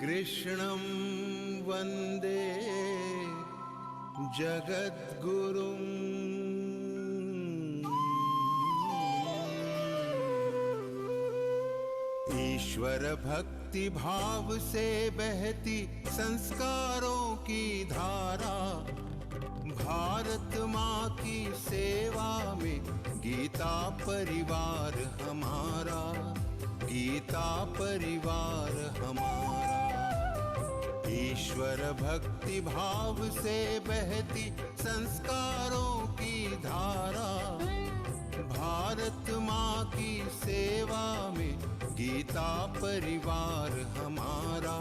कृष्णं वन्दे जगद्गुरुम्। ईश्वर भक्ति भाव से बहती संस्कारों की धारा, भारत माँ की सेवा में गीता परिवार हमारा, गीता परिवार हमारा। ईश्वर भक्ति भाव से बहती संस्कारों की धारा, भारत माँ की सेवा में गीता परिवार हमारा,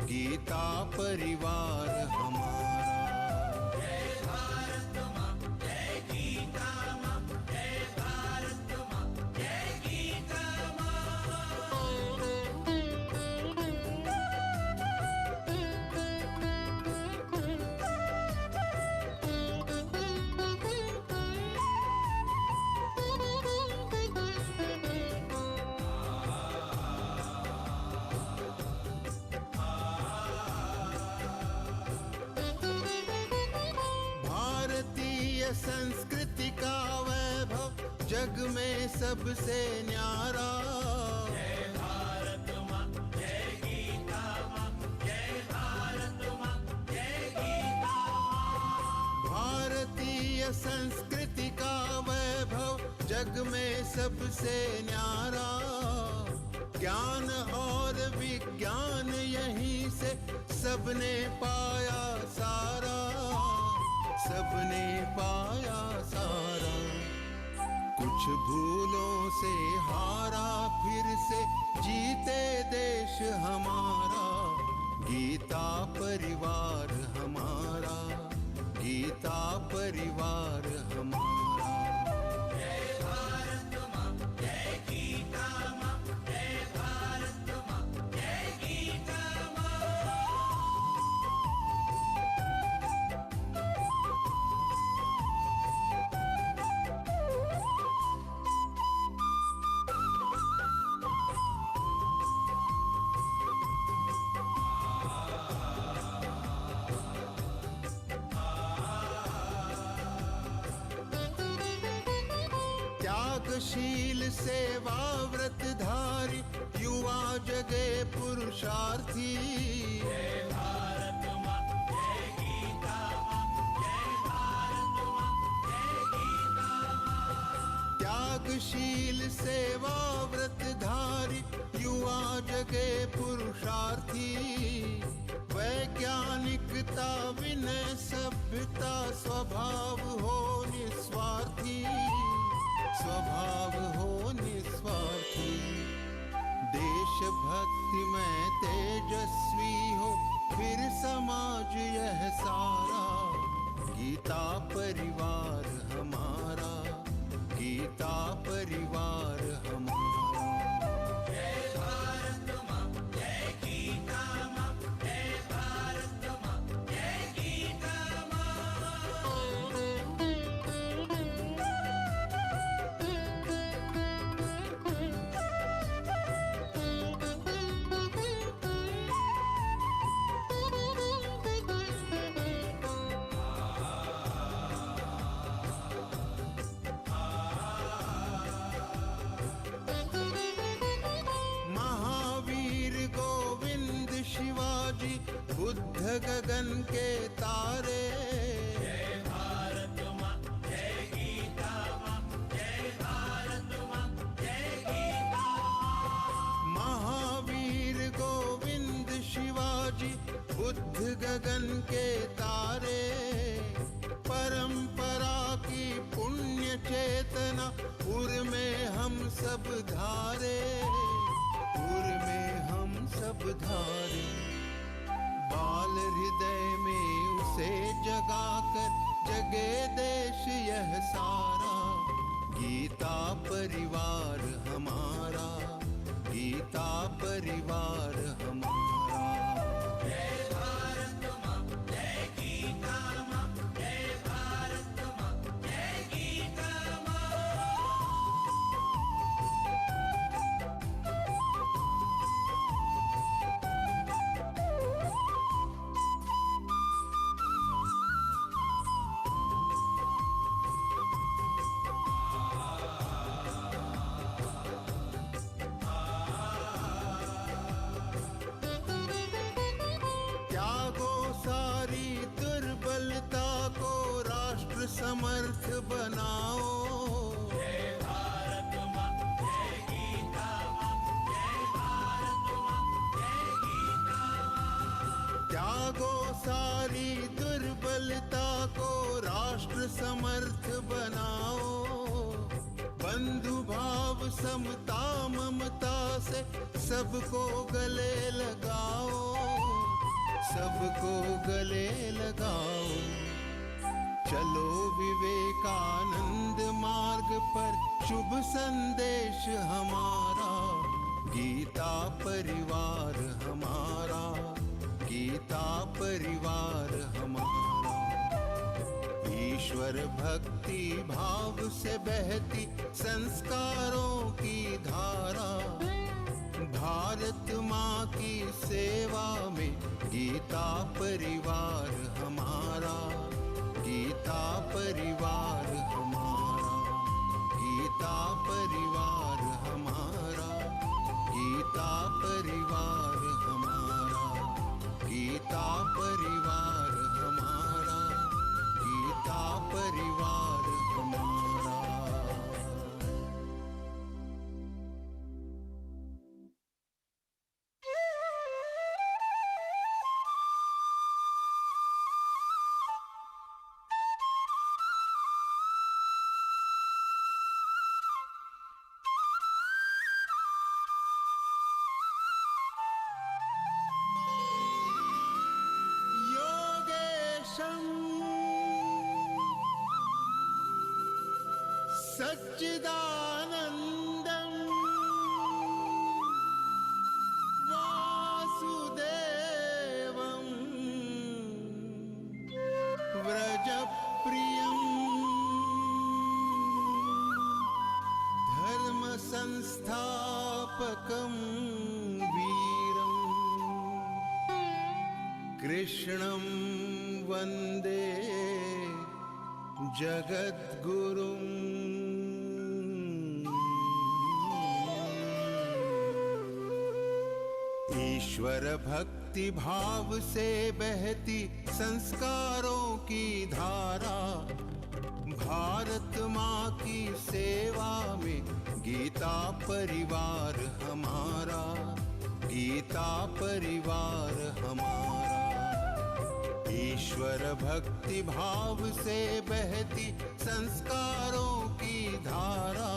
गीता परिवार हमारा। जय भारत माँ, जय गीता माँ, जय भारत माँ, जय गीता संस्कृति का वैभव जग में सबसे न्यारा। जय भारत माँ, जय गीता माँ, जय भारत माँ, जय गीता माँ। भारतीय संस्कृति का वैभव जग में सबसे न्यारा। ज्ञान और विज्ञान यहीं से सबने पाया सारा, सबने पाया सारा। कुछ भूलों से हारा, फिर से जीते देश हमारा, गीता परिवार हमारा, गीता परिवार हमारा। जय भारत माँ, जय गीता माँ, जय भारत माँ, जय गीता माँ। त्यागशील सेवा व्रतधारी युवा जगे पुरुषार्थी। जय भारत माँ, जय गीता माँ, जय भारत माँ, जय गीता माँ। त्यागशील सेवा व्रतधारी युवा जगे पुरुषार्थी। वैज्ञानिकता विनय सभ्यता स्वभाव हो निस्वार्थी, स्वभाव हो निस्वार्थी। देशभक्ति में तेजस्वी हो फिर समाज यह सारा, गीता परिवार हमारा, गीता परिवार हमारा। जय भारत माँ, जय गीता माँ, जय भारत माँ, जय गीता माँ। शिवाजी बुद्ध गगन के तारे। जय भारत माँ, जय गीता माँ, जय भारत माँ, जय गीता माँ। महावीर गोविंद शिवाजी बुद्ध गगन के तारे। परंपरा की पुण्य चेतना उर में हम सब धारे, उर में हम सब धारे। बाल हृदय में उसे जगाकर जगे देश यह सारा, गीता परिवार हमारा, गीता परिवार हमारा। जय भारत माँ, जय गीता माँ, जय भारत माँ, जय गीता माँ। सारी दुर्बलता को राष्ट्र समर्थ बनाओ। बंधु भाव समता ममता से सबको गले लगाओ, सबको गले लगाओ। चलो विवेकानंद मार्ग पर शुभ संदेश हमारा, गीता परिवार हमारा, गीता परिवार हमारा। ईश्वर भक्ति भाव से बहती संस्कारों की धारा, भारत माँ की सेवा में गीता परिवार हमारा, गीता परिवार हमारा, गीता परिवार हमारा, गीता परिवार हमारा, गीता परिवार हमारा, गीता परिवार हमारा। सच्चिदानन्दं वासुदेवं व्रजप्रियं धर्मसंस्थापकं वीरं कृष्णं वन्दे जगद्गुरुं। ईश्वर भक्ति भाव से बहती संस्कारों की धारा, भारत माँ की सेवा में गीता परिवार हमारा, गीता परिवार हमारा। ईश्वर भक्ति भाव से बहती संस्कारों की धारा,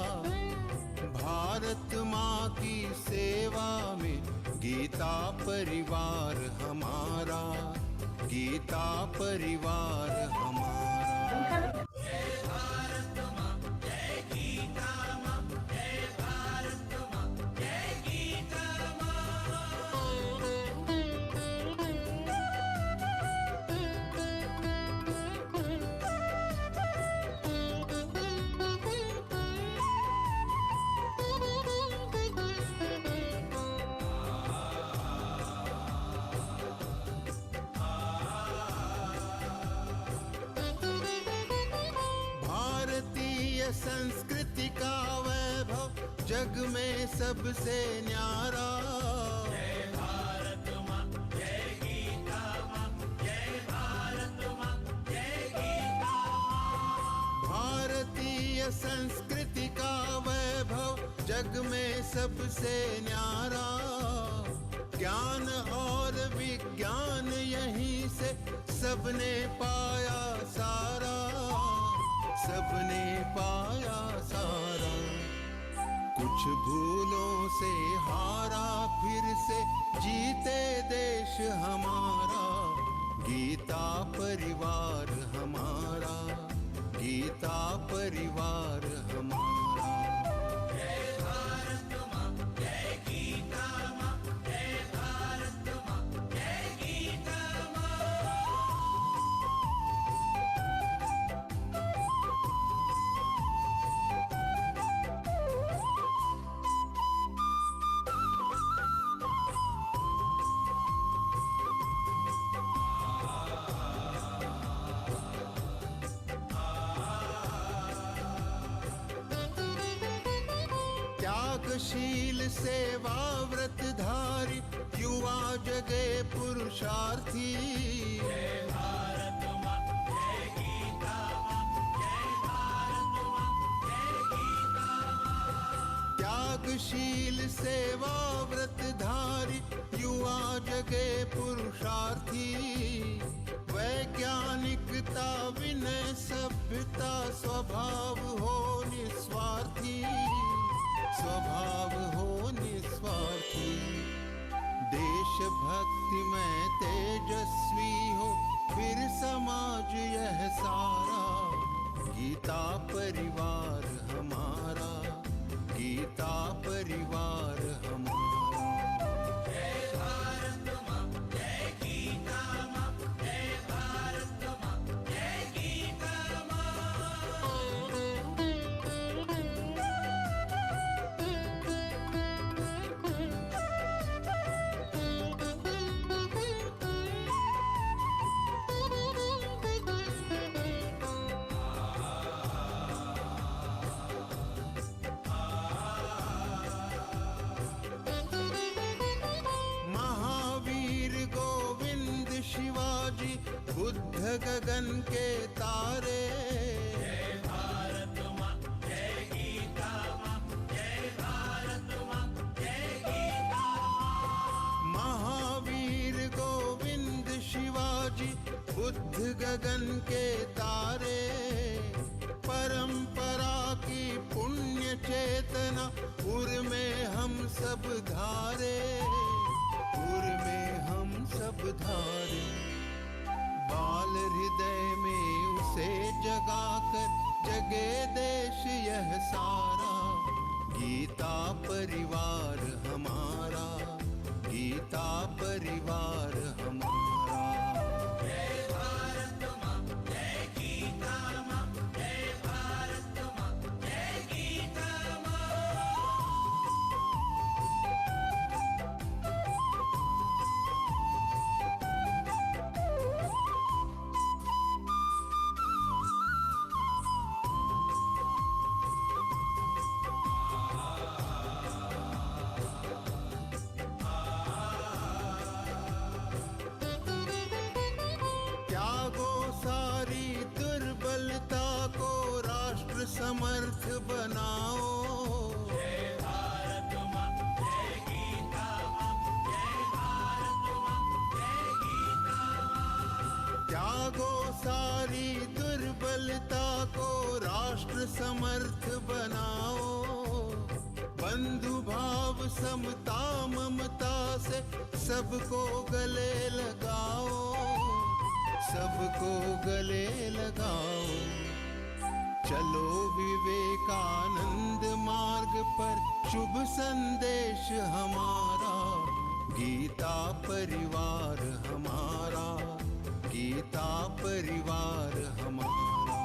भारत माँ की सेवा में गीता परिवार हमारा, गीता परिवार हमारा। जय भारत माँ, जय गीता माँ, जय भारत माँ, जय गीता संस्कृति का वैभव जग में सबसे न्यारा। जय भारत माँ, जय गीता माँ, जय भारत माँ, जय गीता माँ। भारतीय संस्कृति का वैभव जग में सबसे न्यारा। ज्ञान और विज्ञान यहीं से सबने पाया सारा, सबने पाया सारा। कुछ भूलों से हारा फिर से जीते देश हमारा, गीता परिवार हमारा, गीता परिवार हमारा। जय भारत माँ, जय गीता माँ, जय भारत माँ, जय गीता माँ। त्यागशील सेवा व्रतधारी युवा जगे पुरुषार्थी। जय भारत माँ, जय गीता माँ, जय भारत माँ, जय गीता माँ। त्यागशील सेवा व्रतधारी युवा जगे पुरुषार्थी। सभ्यता स्वभाव हो निस्वार्थी, स्वभाव हो निस्वार्थी। देशभक्ति में तेजस्वी हो फिर समाज यह सारा। गीता परिवार हमारा, गीता परिवार हमारा। जय भारत माँ, जय गीता माँ, जय भारत माँ, जय गीता माँ। महावीर गोविंद शिवाजी बुद्ध गगन के तारे। जय भारत माँ, जय गीता माँ, जय भारत माँ, जय गीता माँ। महावीर गोविंद शिवाजी बुद्ध गगन के तारे। परंपरा की पुण्य चेतना उर में हम सब धारे, उर में हम सब धारे। बाल हृदय में उसे जगाकर जगे देश यह सारा। गीता परिवार हमारा, गीता परिवार हमारा। जय भारत माँ, जय गीता माँ, जय भारत माँ, जय गीता माँ। त्यागो सारी दुर्बलता को राष्ट्र समर्थ बनाओ। जय भारत माँ, जय गीता माँ, जय भारत माँ, जय गीता माँ। त्यागो सारी दुर्बलता को राष्ट्र समर्थ बनाओ। बंधु भाव समता ममता से सबको गले लगाओ, सबको गले लगाओ। चलो विवेकानंद मार्ग पर शुभ संदेश हमारा। गीता परिवार हमारा, गीता परिवार हमारा।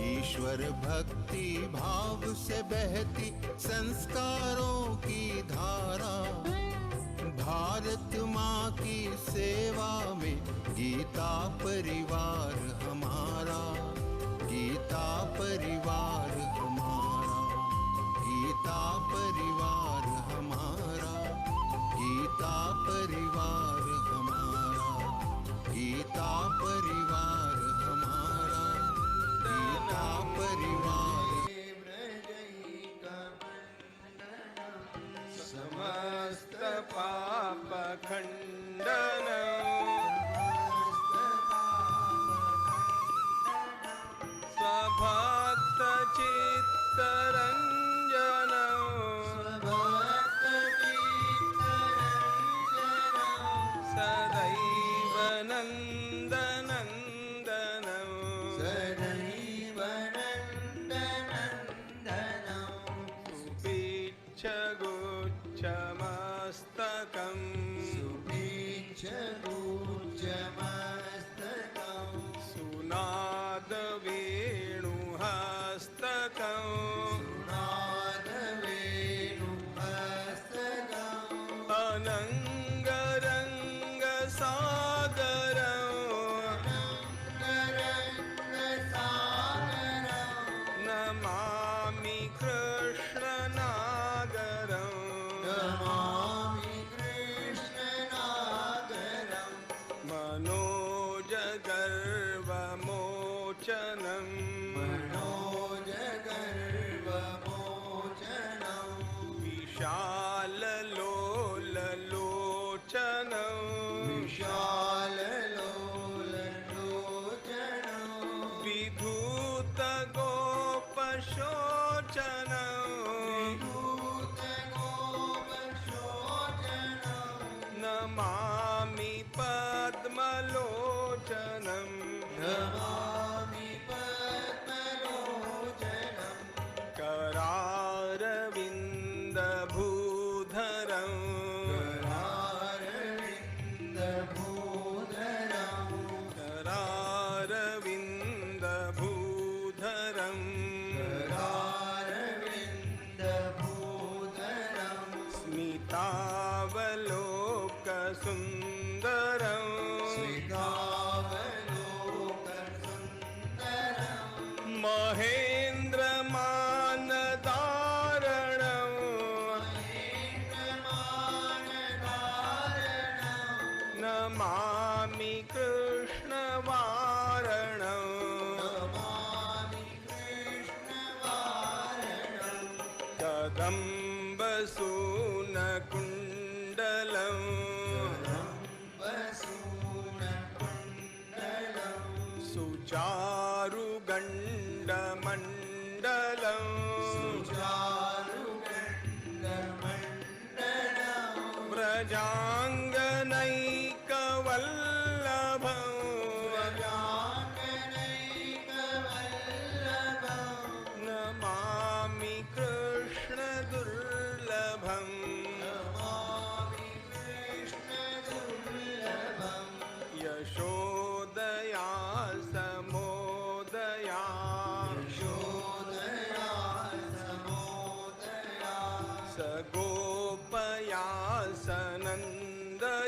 ईश्वर भक्ति भाव से बहती संस्कारों की धारा। भारत माँ की सेवा में गीता परिवार हमारा, गीता परिवार हमारा। गीता परिवार हमारा, गीता परिवार हमारा। गीता परिवार हमारा, गीता परिवार। समस्त पाप खंडन स्वभक्त चित्त रंजन सदैव नंद नंदन सुपीच्छ गुच्छ मस्तकम् सुनाद वेणुहस्तकम् अनंग रंग सागरम् नमामि कृष्ण नागरम् मनोज गर्वमोचनम् विशाल लोल लोचनम् नमामि पद्मलोचनं करारविन्दभूधरं करारविन्दभूधरं स्मितावलोकसुन्दरं महेन्द्रमानदारणं नमामि कृष्णवारणं कदम्बसूनकुण्डलं सुचारुगण्डमण्डलं व्रजाङ्गनैकवल्लभं नमामि कृष्णदुर्लभं यशोदया समोदया सगोपया सनन्दया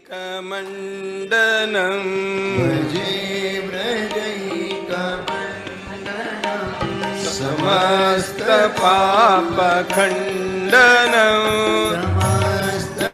एकमण्डनं व्रजे व्रजैकमण्डनं समस्तपापखण्डनं समस्त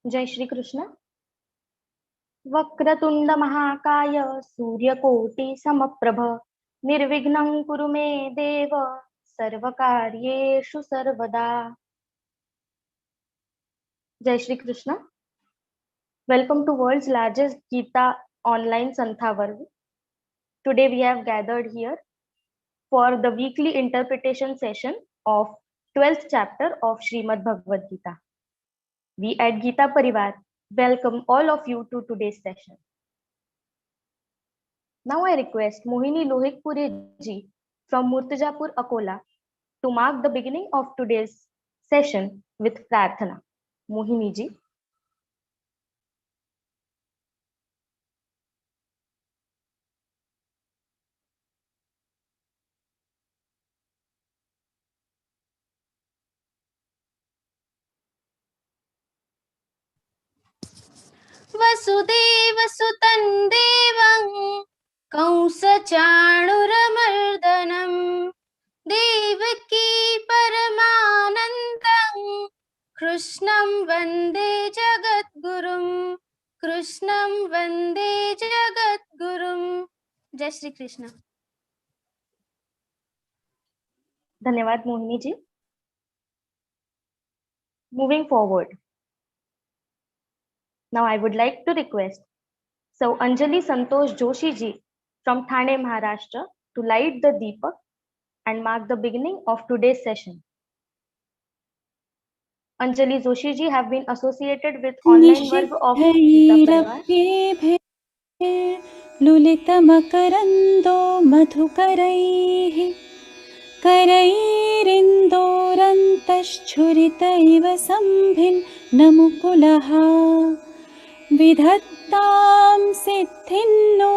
जय श्री कृष्ण। वक्रतुंड महाकाय सूर्यकोटि समप्रभ निर्विघ्नं कुरु मे देव सर्वकार्येषु सर्वदा। जय Shri Krishna. Welcome to world's largest Geeta online Santhavarg. Today we have gathered here for the weekly interpretation session of 12th chapter of Śrīmad-Bhagavadgītā. We at Geeta Parivar welcome all of you to today's session. Now I request Mohini Lohikpure ji from Murtazapur, Akola to mark the beginning of today's session with Prarthana. Mohini ji. वसुदेवसुतं देवं कंसचाणूरमर्दनं देवकी परमानन्दं कृष्णं वन्दे जगद्गुरुं कृष्णं वन्दे जगद्गुरुं. जय श्री कृष्ण. धन्यवाद Mohini ji. Moving forward. Now I would like to request so Anjali Santosh Joshi ji from Thane, Maharashtra to light the Deepak and mark the beginning of today's session. Anjali Joshi ji have been associated with online work of Geeta Parivar. लुलितमकरन्दो मधुकरैः करैरिन्दोरन्तश्छुरितैव सम्भिन्नमुकुलः विधत्तां सिद्धिन्नो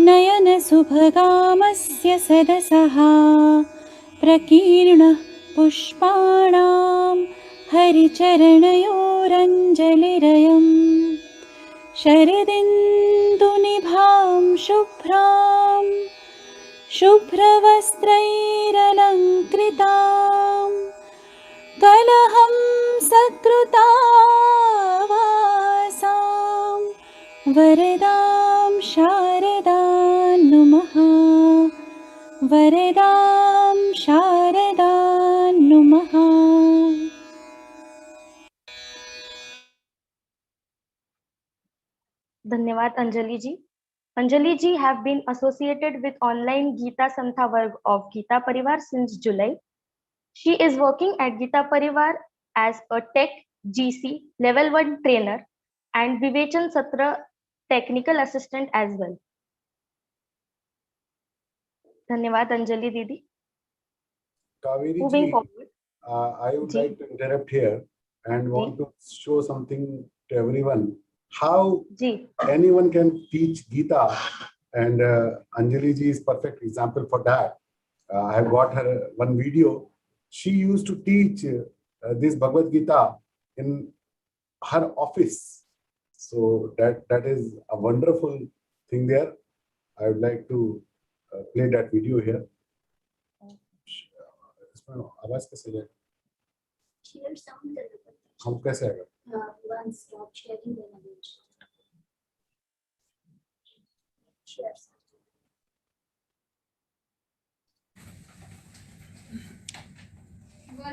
नयनसुभगामस्य सदसः प्रकीर्णः पुष्पाणां हरिचरणयोरञ्जलिरयम् शरदिन्दुनिभां शुभ्रां शुभ्रवस्त्रैरलङ्कृतां कलहं सकृतावासां वरदां शारदां नुमः वरदां शारदां नुमः. Dhanyavad Anjali ji. Anjali ji have been associated with online Geeta Santhavarg of Geeta Parivar since July. She is working at Geeta Parivar as a Tech GC Level 1 trainer and Vivechan Satra technical assistant as well. Dhanyavad Anjali Didi. Kavita Moving ji, forward. I would Ji. like to interrupt here and want to show something to everyone. How Ji. anyone can teach Geeta, and Anjali ji is perfect example for that. I have got her one video. She used to teach this Bhagavad Gita in her office. So that is a wonderful thing there. I would like to play that video here. इसमें आवाज कैसे जाए? Share sound करना पड़ता हम कैसे आएगा? है. Once stop sharing देना भी. Share sound.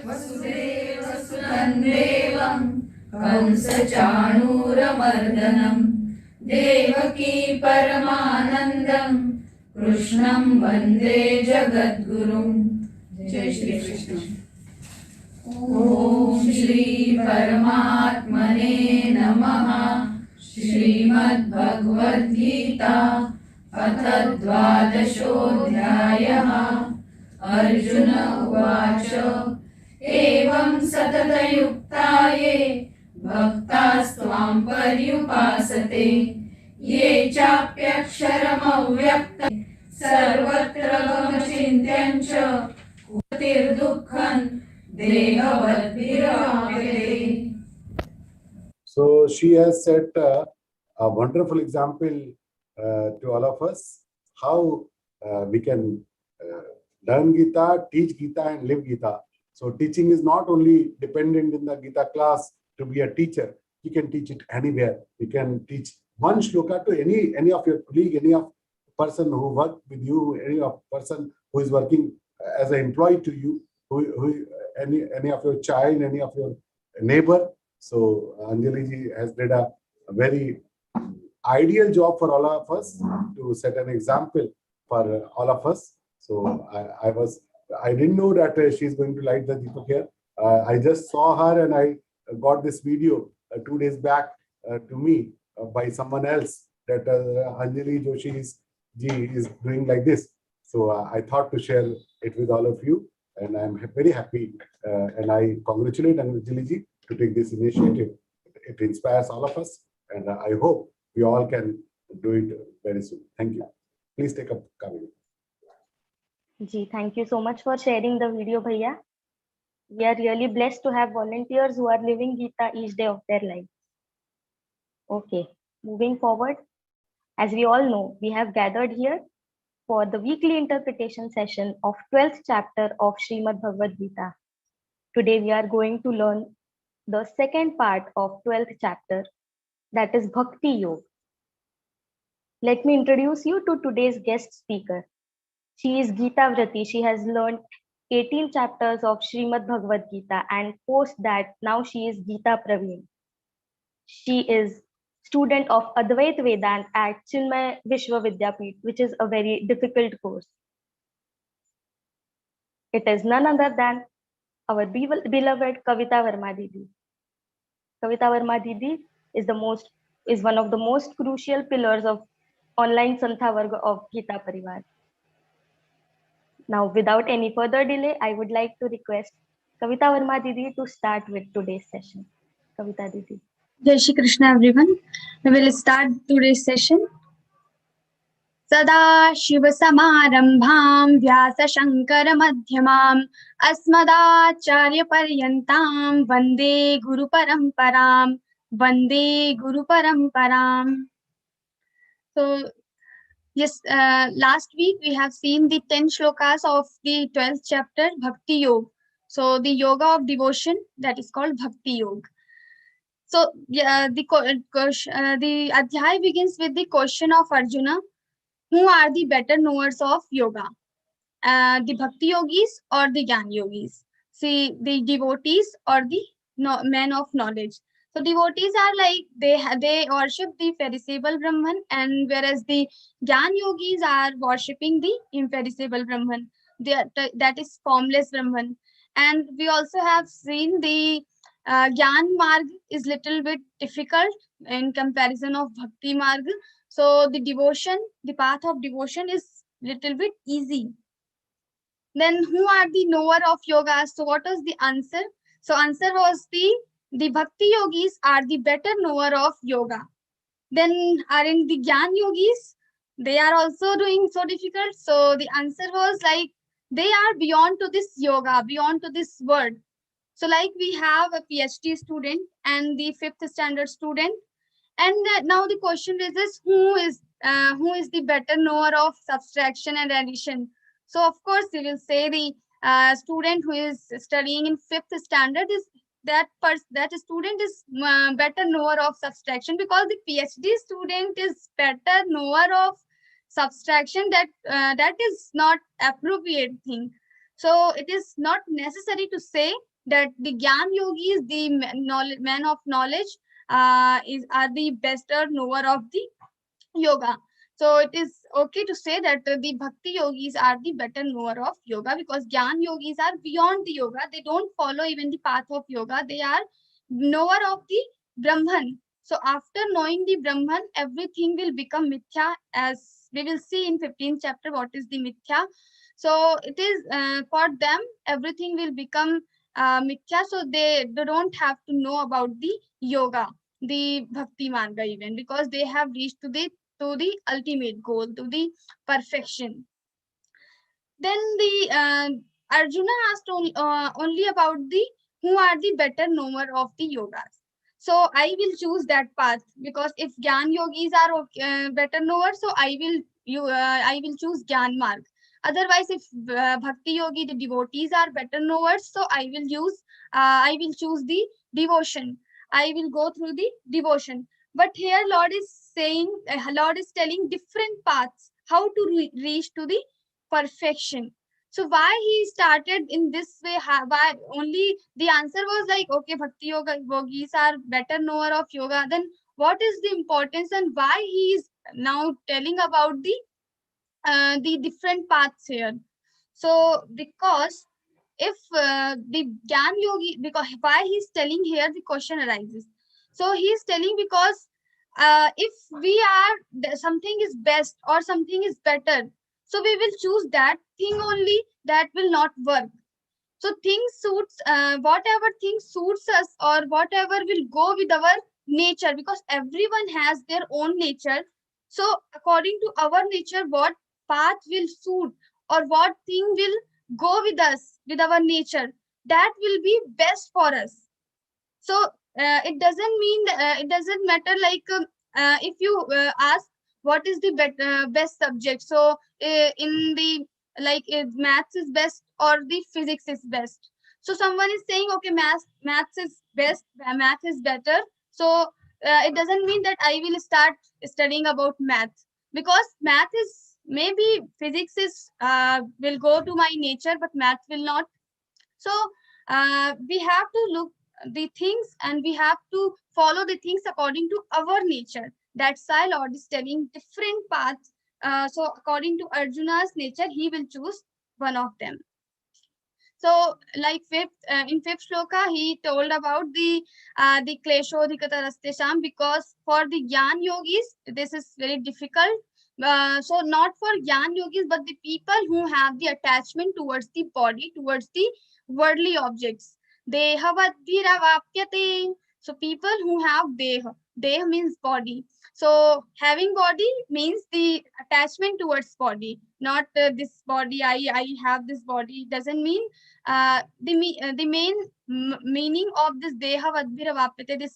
वसुदेवसुतं देवं कंसचाणूरमर्दनं देवकी परमानन्दं कृष्णं वन्दे जगद्गुरुं. जय श्री कृष्ण. ॐ श्री परमात्मने नमः. श्रीमद्भगवद्गीता अथ द्वादशोऽध्यायः. अर्जुन उवाच एवं सततयुक्ता ये भक्तास्त्वां पर्युपासते ये चाप्यक्षरमव्यक्तं सर्वत्र गमचिन्त्यं च कुतिर्दुःखं देहवद्भिराप्यते. So she has set a wonderful example to all of us how we can learn Gita, teach Gita, and live Gita. So teaching is not only dependent in the Gita class to be a teacher. You can teach it anywhere. You can teach one shloka to any of your colleague, any of person who work with you, any of person who is working as an employee to you, any of your child, any of your neighbor. So Anjali ji has did a very ideal job for all of us to set an example for all of us. So I didn't know that she's going to light the Deepak here. I just saw her and I got this video 2 days back to me by someone else that Anjali Joshi is doing like this. So I thought to share it with all of you, and I'm very happy and I congratulate Anjali ji to take this initiative. It inspires all of us, and I hope we all can do it very soon. Thank you. Please take up Kavita. Ji, thank you so much for sharing the video, Bhaiya. We are really blessed to have volunteers who are living Geeta each day of their life. Okay, moving forward. As we all know, we have gathered here for the weekly interpretation session of 12th chapter of Śrīmad-Bhagavadgītā. Today we are going to learn the second part of 12th chapter, that is Bhakti Yoga. Let me introduce you to today's guest speaker. She is Geeta Vrati. She has learned 18 chapters of Śrīmad-Bhagavadgītā, and post that now she is Geeta Praveen. She is student of Advait Vedant at Chinmay Vishwa Vidyapeeth, which is a very difficult course. It is none other than our beloved Kavita Verma Didi. Kavita Verma Didi is one of the most crucial pillars of online Santha Varga of Geeta Parivar. Now, without any further delay, I would like to request Kavita Verma Didi to start with today's session. Kavita Didi. Jai Shri Krishna everyone. We will start today's session. Sada Shiva Samarambham Vyasa Shankara Madhyamam Asmadacharya Paryantam Vande Guru Paramparam Vande Guru Paramparam. So yes, last week we have seen the 10 shlokas of the 12th chapter Bhakti Yoga. So the yoga of devotion, that is called Bhakti Yoga. So yeah, the adhyay begins with the question of Arjuna: who are the better knowers of yoga? The Bhakti yogis or the Gyan yogis? See, the devotees or the men of knowledge. So devotees are like they worship the perishable Brahman, and whereas the Gyan yogis are worshipping the imperishable Brahman. That is formless Brahman. And we also have seen the Gyan Marg is little bit difficult in comparison of Bhakti Marg. So the path of devotion is little bit easy. Then who are the knower of yoga? So what was the answer? So answer was the Bhakti yogis are the better knower of yoga. Then are in the Gyan yogis, they are also doing so difficult. So the answer was like they are beyond to this yoga, beyond to this word. So like we have a PhD student and the 5th standard student, and now the question is who is the better knower of subtraction and addition? So of course we will say the student who is studying in 5th standard is that student is better knower of subtraction, because the PhD student is better knower of subtraction. That is not appropriate thing. So it is not necessary to say that the Gyan yogis, the men of knowledge, are the better knower of the yoga. So it is okay to say that the Bhakti yogis are the better knower of yoga, because Gyan yogis are beyond the yoga. They don't follow even the path of yoga. They are knower of the Brahman. So after knowing the Brahman, everything will become mithya, as we will see in 15th chapter what is the mithya. So it is for them everything will become mithya. So they don't have to know about the yoga, the Bhakti Marga even, because they have reached to the ultimate goal, to the perfection. Then the Arjuna asked only about the who are the better knower of the yogas. So I will choose that path, because if Gyan yogis are better knowers, so I will choose Gyan Marg. Otherwise, if Bhakti yogi, the devotees are better knowers, so I will choose the devotion. I will go through the devotion. But here Lord is telling different paths, how to reach to the perfection. So why he started in this way? Why only the answer was like, okay, Bhakti yoga yogis are better knower of yoga. Then what is the importance and why he is now telling about the different paths here. So because if the Gyan Yogi, because why he's telling here, the question arises. So he's telling because if we are something is best or something is better, so we will choose that thing only, that will not work. So things suits whatever thing suits us or whatever will go with our nature, because everyone has their own nature. So according to our nature, what path will suit or what thing will go with us, with our nature, that will be best for us. So it doesn't mean it doesn't matter like if you ask what is the best subject. So in the like maths is best or the physics is best. So someone is saying okay, maths is best, math is better. So it doesn't mean that I will start studying about math, because math is maybe physics is will go to my nature but math will not. So we have to look the things and we have to follow the things according to our nature. That's why Lord is telling different paths. So according to Arjuna's nature, he will choose one of them. So like in fifth shloka, he told about the kleshodhikata rastesham, because for the Gyan yogis, this is very difficult. So not for Gyan yogis, but the people who have the attachment towards the body, towards the worldly objects. Dehavadviravapyate. So people who have deha means body. So having body means the attachment towards body, not this body. I have this body doesn't mean the main meaning of this deha vadviravapyate,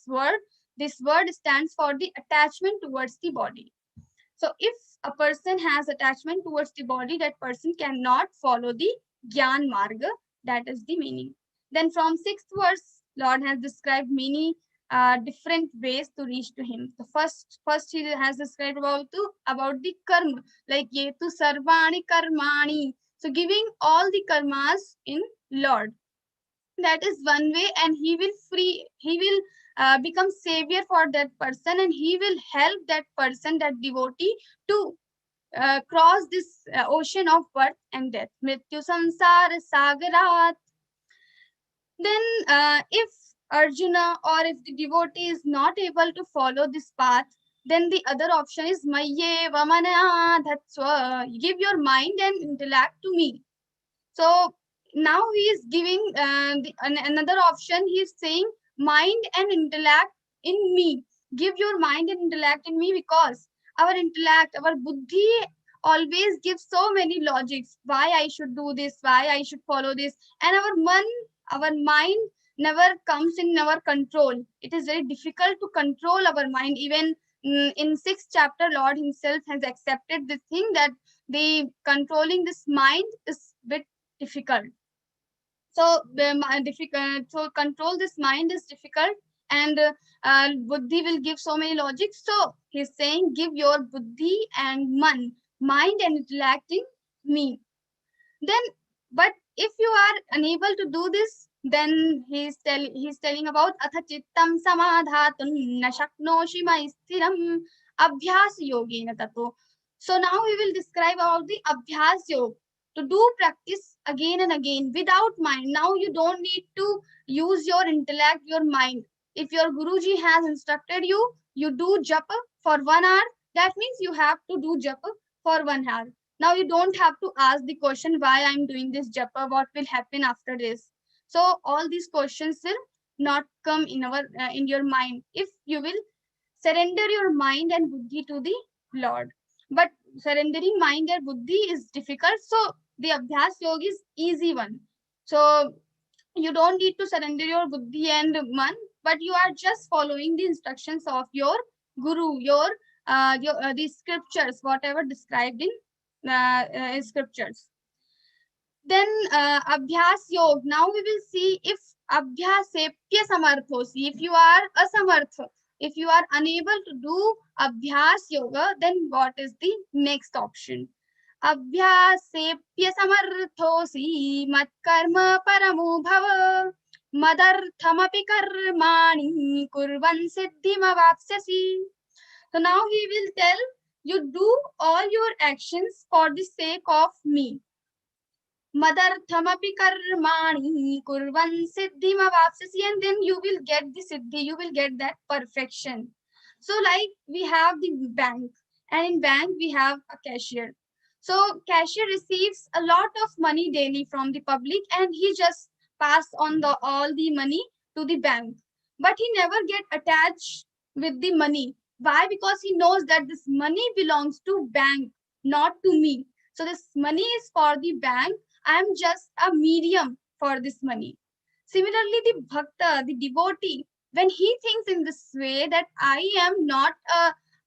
this word stands for the attachment towards the body. So if a person has attachment towards the body, that person cannot follow the Gyan Marga. That is the meaning. Then from sixth verse, Lord has described many different ways to reach to him. The first he has described about the karma, like yetu sarvani karmani. So giving all the karmas in Lord. That is one way, and he will become savior for that person, and he will help that person, that devotee, to cross this ocean of birth and death. Mrityu samsara sagarat. Then if Arjuna or if the devotee is not able to follow this path, then the other option is Mayye Vamana Dhatswa. Give your mind and intellect to me. So now he is giving another option. He is saying mind and intellect in me. Give your mind and intellect in me, because our intellect, our buddhi always gives so many logics. Why I should do this, why I should follow this. And our mind never comes in our control. It is very difficult to control our mind. Even in sixth chapter, Lord himself has accepted this thing, that the controlling this mind is bit difficult. So difficult. So control this mind is difficult, and buddhi will give so many logics. So he's saying, give your buddhi and mind and intellect in me. Then, but if you are unable to do this, then he's telling about atha chittam samadhatun na shaknoshi maistiram abhyas yogena tato. So now we will describe about the abhyas yoga, to do practice again and again without mind. Now you don't need to use your intellect, your mind. If your Guruji has instructed you, you do japa for 1 hour. That means you have to do japa for 1 hour. Now you don't have to ask the question why I'm doing this japa, what will happen after this. So all these questions will not come in your mind if you will surrender your mind and buddhi to the Lord. But surrendering mind and buddhi is difficult. So the Abhyas Yoga is easy one. So you don't need to surrender your buddhi and man, but you are just following the instructions of your guru, your the scriptures, whatever described in scriptures. Then Abhyas Yoga. Now we will see if Abhyasepya Samarthosi. If you are asamartha, if you are unable to do Abhyas Yoga, then what is the next option? Abhyasepya Samarthosi Matkarma Paramo Bhava. Madarthamapi karmani kurvan siddhimavapsyasi. So now he will tell you do all your actions for the sake of me. Madarthamapi karmani kurvan siddhimavapsyasi, and then you will get the siddhi, you will get that perfection. So like we have the bank, and in bank we have a cashier. So cashier receives a lot of money daily from the public, and he just pass on the all the money to the bank. But he never get attached with the money. Why? Because he knows that this money belongs to bank, not to me. So this money is for the bank. I am just a medium for this money. Similarly, the bhakta, the devotee, when he thinks in this way that I am not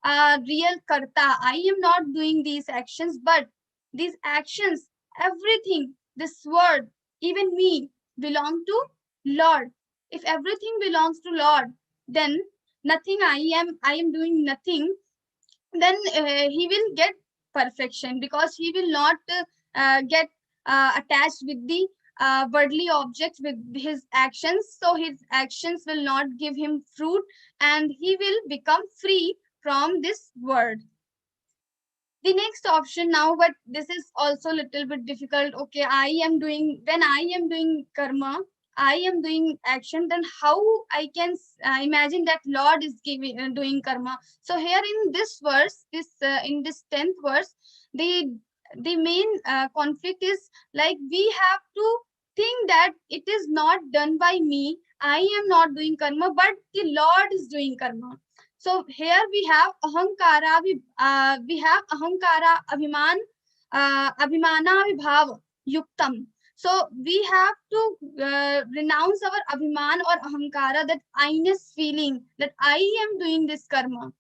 a real karta, I am not doing these actions, but these actions, everything, this word, even me, belong to Lord. If everything belongs to Lord, then nothing I am doing nothing, then he will get perfection, because he will not get attached with the worldly objects with his actions. So his actions will not give him fruit, and he will become free from this world. The next option now, but this is also a little bit difficult. Okay, when I am doing karma, I am doing action, then how I can imagine that Lord is giving doing karma. So here in this verse, this in this 10th verse, the main conflict is like we have to think that it is not done by me, I am not doing karma, but the Lord is doing karma. So here we have ahankara, abhiman, abhimana vibhav yuktam. So we have to renounce our abhiman or ahankara, that I-ness feeling that I am doing this karma.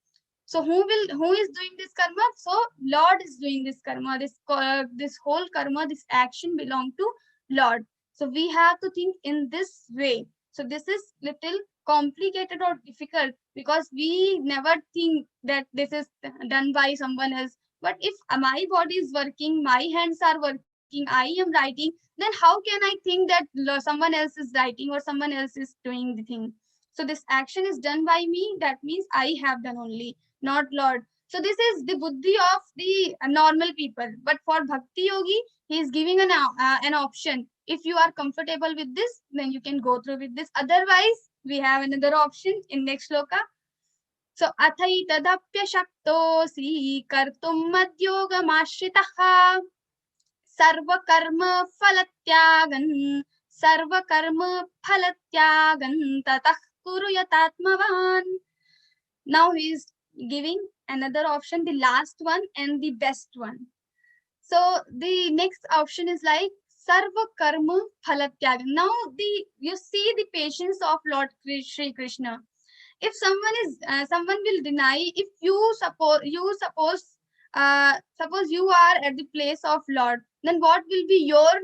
So who is doing this karma? So Lord is doing this karma. This whole karma, this action belong to Lord. So we have to think in this way. So this is little complicated or difficult, because we never think that this is done by someone else. But if my body is working, my hands are working, I am writing, then how can I think that someone else is writing or someone else is doing the thing? So this action is done by me, that means I have done only, not Lord. So this is the buddhi of the normal people. But for Bhakti Yogi, he is giving an option. If you are comfortable with this, then you can go through with this. Otherwise, we have another option in next shloka. So athai tadapya shaktosi kartum madyogamashritah sarva karma phalatyagan tatah kuruyatatmavan. Now he is giving another option, the last one and the best one. So the next option is like sarva karma phalatyagan. Now you see the patience of Lord Shri Krishna. If someone will deny, if suppose you are at the place of Lord, then what will be your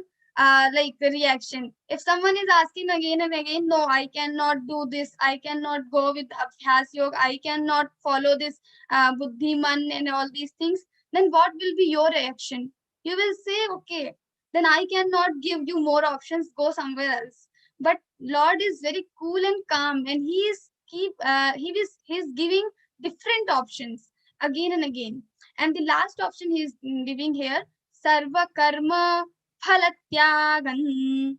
like reaction? If someone is asking again and again, no, I cannot do this, I cannot go with Abhyas Yoga, I cannot follow this Buddhiman and all these things, then what will be your reaction? You will say, okay, then I cannot give you more options, go somewhere else. But Lord is very cool and calm, and he is giving different options again and again. And the last option he is giving here, sarva karma phalatyagan.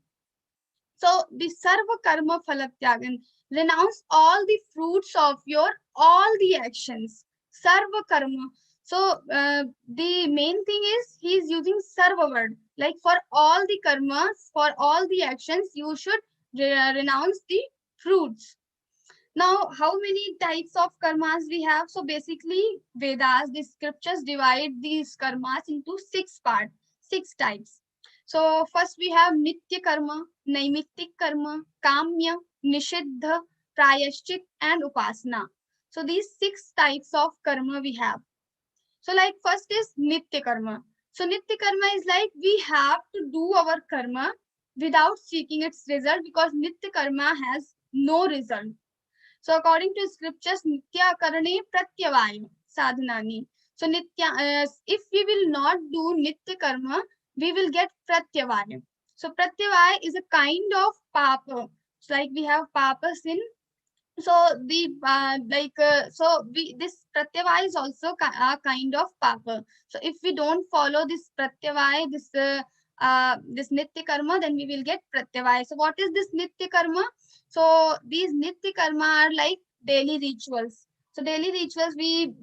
So the sarva karma phalatyagan, renounce all the fruits of your all the actions. Sarva karma. So the main thing is he is using sarva word, like for all the karmas, for all the actions, you should renounce the fruits. Now, how many types of karmas we have? So basically, Vedas, the scriptures divide these karmas into 6 parts, 6 types. So first we have Nitya karma, Naimittik karma, Kamya, Nishiddha, Prayashchit, and Upasana. So these 6 types of karma we have. So like first is Nitya karma. So Nitya karma is like we have to do our karma without seeking its result, because Nitya karma has no result. So according to scriptures, Nitya karane pratyavaya sadhanani. So Nitya, if we will not do Nitya karma, we will get pratyavaya. So pratyavaya is a kind of papa. So like we have papa sin. So the this pratyavai is also a kind of papa. So if we don't follow this pratyavai, this nitya karma, then we will get pratyavai. So what is this nitya karma? So these nitya karma are like daily rituals. So daily rituals, we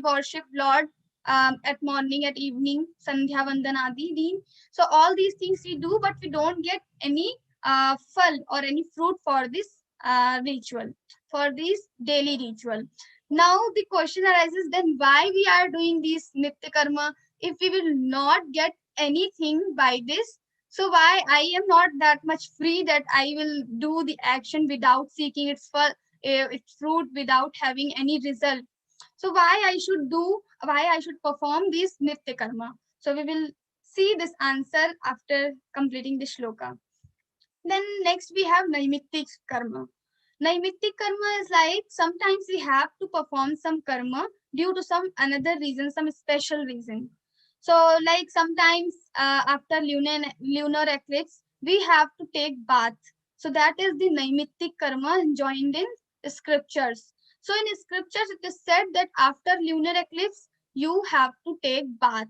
worship Lord at morning, at evening, sandhya vandanadi din. So all these things we do, but we don't get any fal or any fruit for this ritual, for this daily ritual. Now the question arises, then why we are doing this nitya karma if we will not get anything by this? So why I am not that much free that I will do the action without seeking its fruit, without having any result? So why I should perform this nitya karma? So we will see this answer after completing the shloka. Then next we have naimittik karma. Naimittik karma is like sometimes we have to perform some karma due to some another reason, some special reason. So like sometimes after lunar eclipse, we have to take bath. So that is the naimittik karma joined in scriptures. So in scriptures it is said that after lunar eclipse, you have to take bath.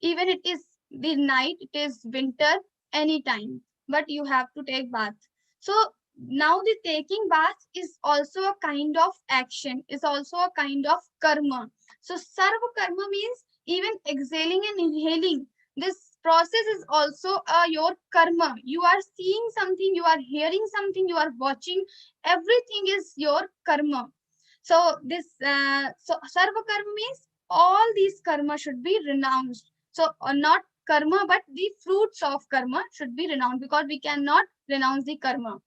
Even it is the night, it is winter, anytime, but you have to take bath. So now the taking bath is also a kind of action, is also a kind of karma. So sarva karma means even exhaling and inhaling. This process is also your karma. You are seeing something, you are hearing something, you are watching. Everything is your karma. So this sarva karma means all these karma should be renounced. So not karma, but the fruits of karma should be renounced, because we cannot renounce the karma.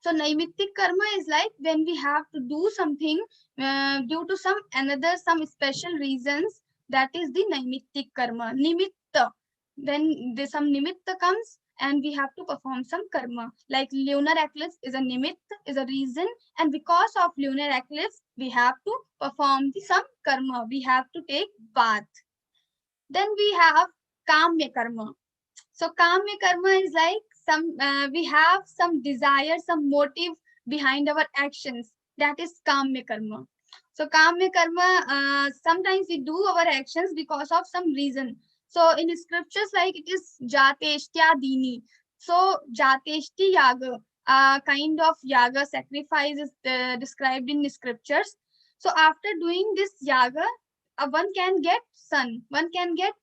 So naimittik karma is like when we have to do something due to some special reasons. That is the naimittik karma. Nimitta. Then some nimitta comes and we have to perform some karma. Like lunar eclipse is a nimitta, is a reason, and because of lunar eclipse, we have to perform some karma. We have to take bath. Then we have kamya karma. So kamya karma is like we have some desire, some motive behind our actions. That is kamya karma. So kamya karma, sometimes we do our actions because of some reason. So in scriptures, like it is jateshtya dini. So jateshti yaga, kind of yaga sacrifice is described in the scriptures. So after doing this yaga, one can get son, one can get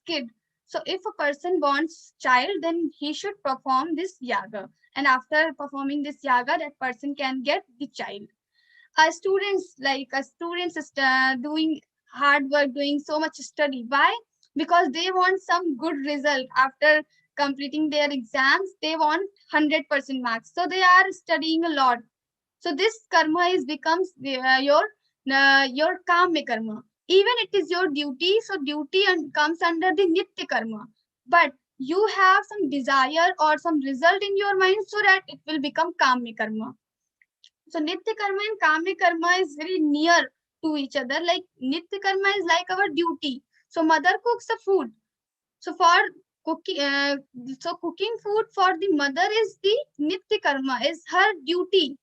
kid. So if a person wants child, then he should perform this yaga. And after performing this yaga, that person can get the child. Students is doing hard work, doing so much study. Why? Because they want some good result kamya completing their exams. They want 100% marks. So they are studying a lot. So this karma is becomes your kamya karma. Even it is your duty, so duty comes under the nitya karma. But you have some desire or some result in your mind, so that it will become kamya karma. So nitya karma and kamya karma is very near to each other. Like nitya karma is like our duty. So mother cooks the food. So for cooking food for the mother is the nitya karma, is her duty.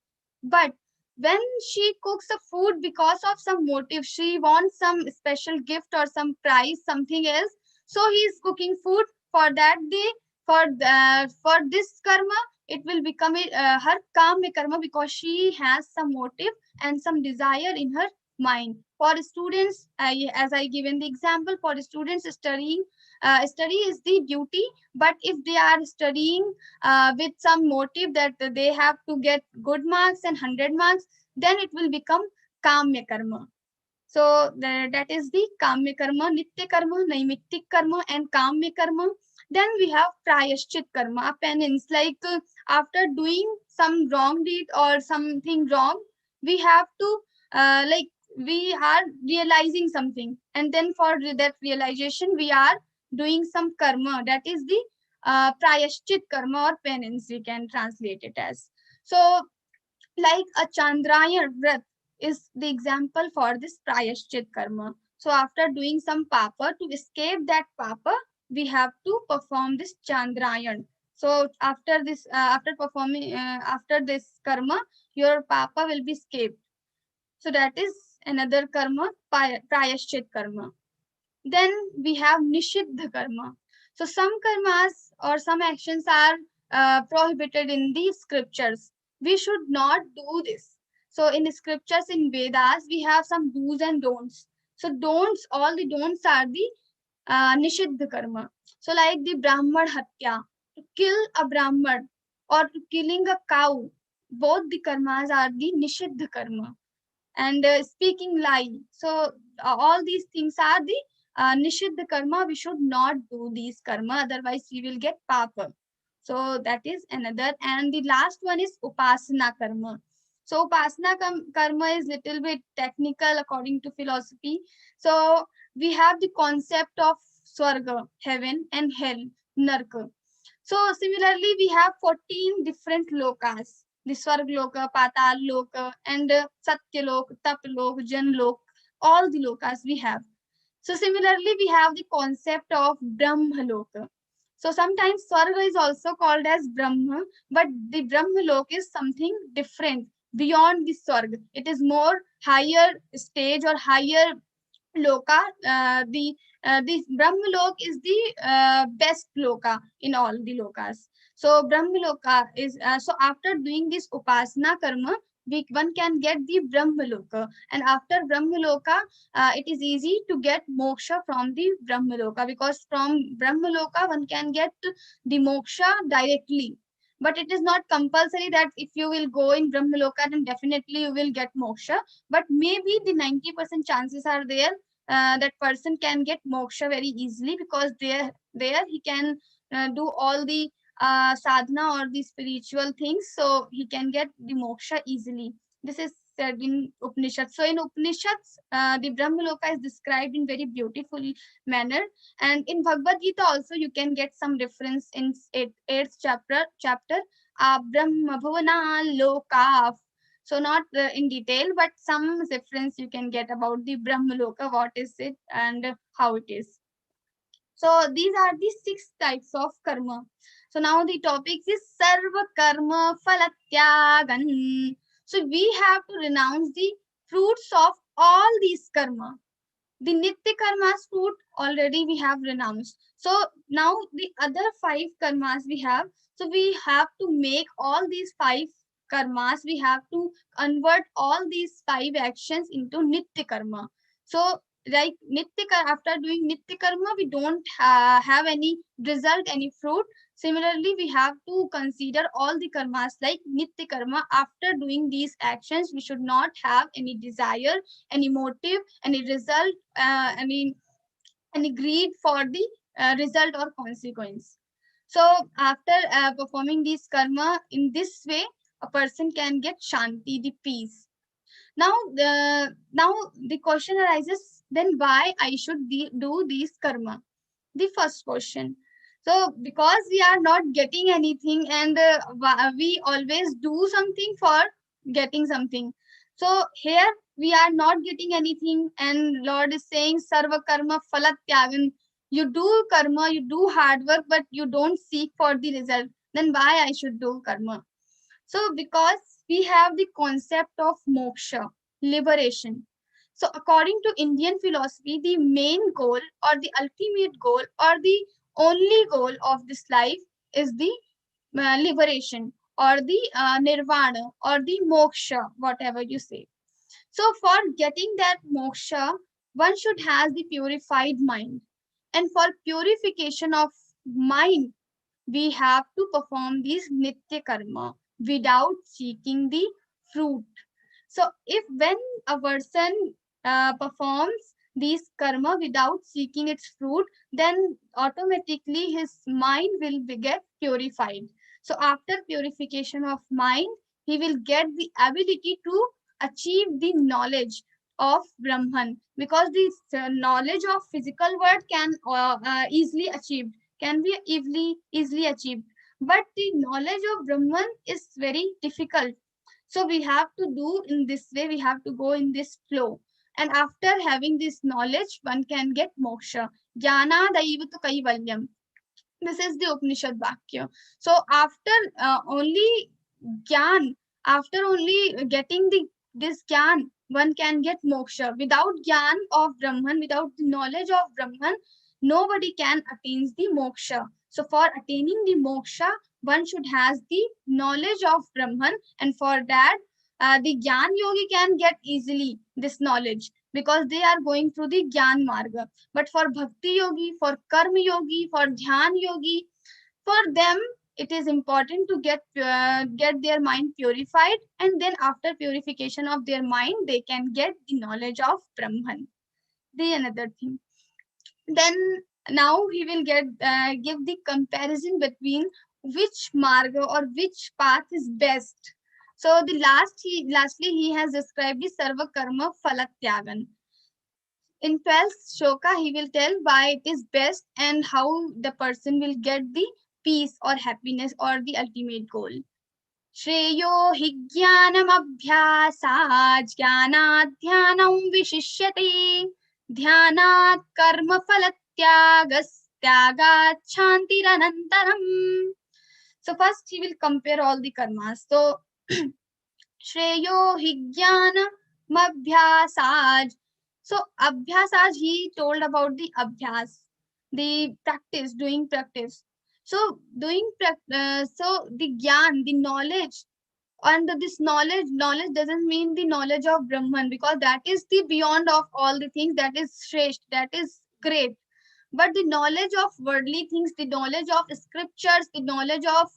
But when she cooks the food because of some motive, she wants some special gift or some prize, something else. So he is cooking food for that day. For this karma, it will become her kamya karma, because she has some motive and some desire in her mind. For students, as I given the example, for students studying, study is the duty. But if they are studying with some motive that they have to get good marks and 100 marks, then it will become kamya karma. So that is the kamya karma, nitya karma, naimittik karma, and kamya karma. Then we have prayashchit karma, a penance. Like after doing some wrong deed or something wrong, we have to we are realizing something, and then for that realization, we are doing some karma. That is the prayashchit karma or penance, we can translate it as. So like a Chandrayana Vrat is the example for this prayashchit karma. So after doing some papa, to escape that papa, we have to perform this Chandrayana. So after this, after performing, after this karma, your papa will be escaped. So that is another karma, prayashchit karma. Then we have nishiddha karma. So some karmas or some actions are prohibited in the scriptures. We should not do this. So in scriptures, in Vedas, we have some do's and don'ts. So don'ts, all the don'ts are the nishiddha karma. So like the brahman hatya, to kill a brahman or to killing a cow, both the karmas are the nishiddha karma. And speaking lie. So all these things are the nishiddha karma. We should not do these karma, otherwise we will get papa. So that is another. And the last one is upasana karma. So upasana karma is little bit technical according to philosophy. So we have the concept of swarga, heaven, and hell, narka. So similarly, we have 14 different lokas. The Swarg Loka, Patal Loka, and Satya Lok, Tap Lok, Jan Lok, all the lokas we have. So similarly, we have the concept of Brahma Loka. So sometimes Swarga is also called as Brahma, but the Brahma Lok is something different beyond the Swarga. It is more higher stage or higher loka. The Brahmalok is the best loka in all the lokas. So Brahmaloka is so after doing this upasana karma, one can get the Brahmaloka, and after Brahmaloka, it is easy to get moksha from the Brahmaloka, because from Brahmaloka one can get the moksha directly. But it is not compulsory that if you will go in Brahmaloka, then definitely you will get moksha. But maybe the 90% chances are there that person can get moksha very easily, because there he can do all the sadhana or the spiritual things, so he can get the moksha easily. This is said in Upanishad. So in Upanishads, the Brahmaloka is described in very beautiful manner, and in Bhagavad Gita also you can get some reference in 8th chapter Brahma Bhuvana Loka. So not in detail, but some reference you can get about the Brahmaloka, what is it and how it is. So these are the 6 types of karma. So now the topic is Sarva Karma Falatyagan. So we have to renounce the fruits of all these karma. The Nitya karmas fruit already we have renounced. So now the other 5 karmas we have. So we have to make all these 5 karmas. We have to convert all these 5 actions into Nitya karma. So like after doing Nitya karma, we don't have any result, any fruit. Similarly, we have to consider all the karmas like Nitya karma. After doing these actions, we should not have any desire, any motive, any result, any greed for the result or consequence. So after performing these karma in this way, a person can get shanti, the peace. Now the question arises, then why I should do these karma? The first question. So because we are not getting anything, and we always do something for getting something. So here we are not getting anything, and Lord is saying sarva karma phalat tyagan. You do karma, you do hard work, but you don't seek for the result. Then why I should do karma? So because we have the concept of moksha, liberation. So according to Indian philosophy, the main goal or the ultimate goal or the only goal of this life is the liberation or the nirvana or the moksha, whatever you say. So for getting that moksha, one should have the purified mind. And for purification of mind, we have to perform these nitya karma without seeking the fruit. So if when a person performs these karma without seeking its fruit, then automatically his mind will get purified. So after purification of mind, he will get the ability to achieve the knowledge of Brahman, because this knowledge of physical world can easily achieved, can be easily achieved, but the knowledge of Brahman is very difficult. So we have to do in this way, we have to go in this flow. And after having this knowledge, one can get moksha. Jnana daivatu kaivalyam. This is the Upanishad Vakya. So after only Gyan, after only getting this Gyan, one can get moksha. Without Gyan of Brahman, without the knowledge of Brahman, nobody can attain the moksha. So for attaining the moksha, one should has the knowledge of Brahman, and for that, the Gyan yogi can get easily this knowledge because they are going through the Gyan marga. But for Bhakti yogi, for Karma yogi, for Dhyan yogi, for them it is important to get their mind purified, and then after purification of their mind, they can get the knowledge of Brahman. The another thing. Then now he will give the comparison between which marga or which path is best. So the lastly he has described the sarva karma phalatyagan. In 12th shloka, he will tell why it is best and how the person will get the peace or happiness or the ultimate goal. Shreyo hi jnanam abhyasat jnanat dhyanam vishishyate dhyanat karma phalatyagas tyagat shantiranantaram. So first he will compare all the karmas. So Shreyo hi jnanam abhyasat. So abhyasaj, he told about the abhyas, the practice, doing practice. So so the gyan, the knowledge, and this knowledge doesn't mean the knowledge of Brahman, because that is the beyond of all the things, that is shresht, that is great. But the knowledge of worldly things, the knowledge of scriptures, the knowledge of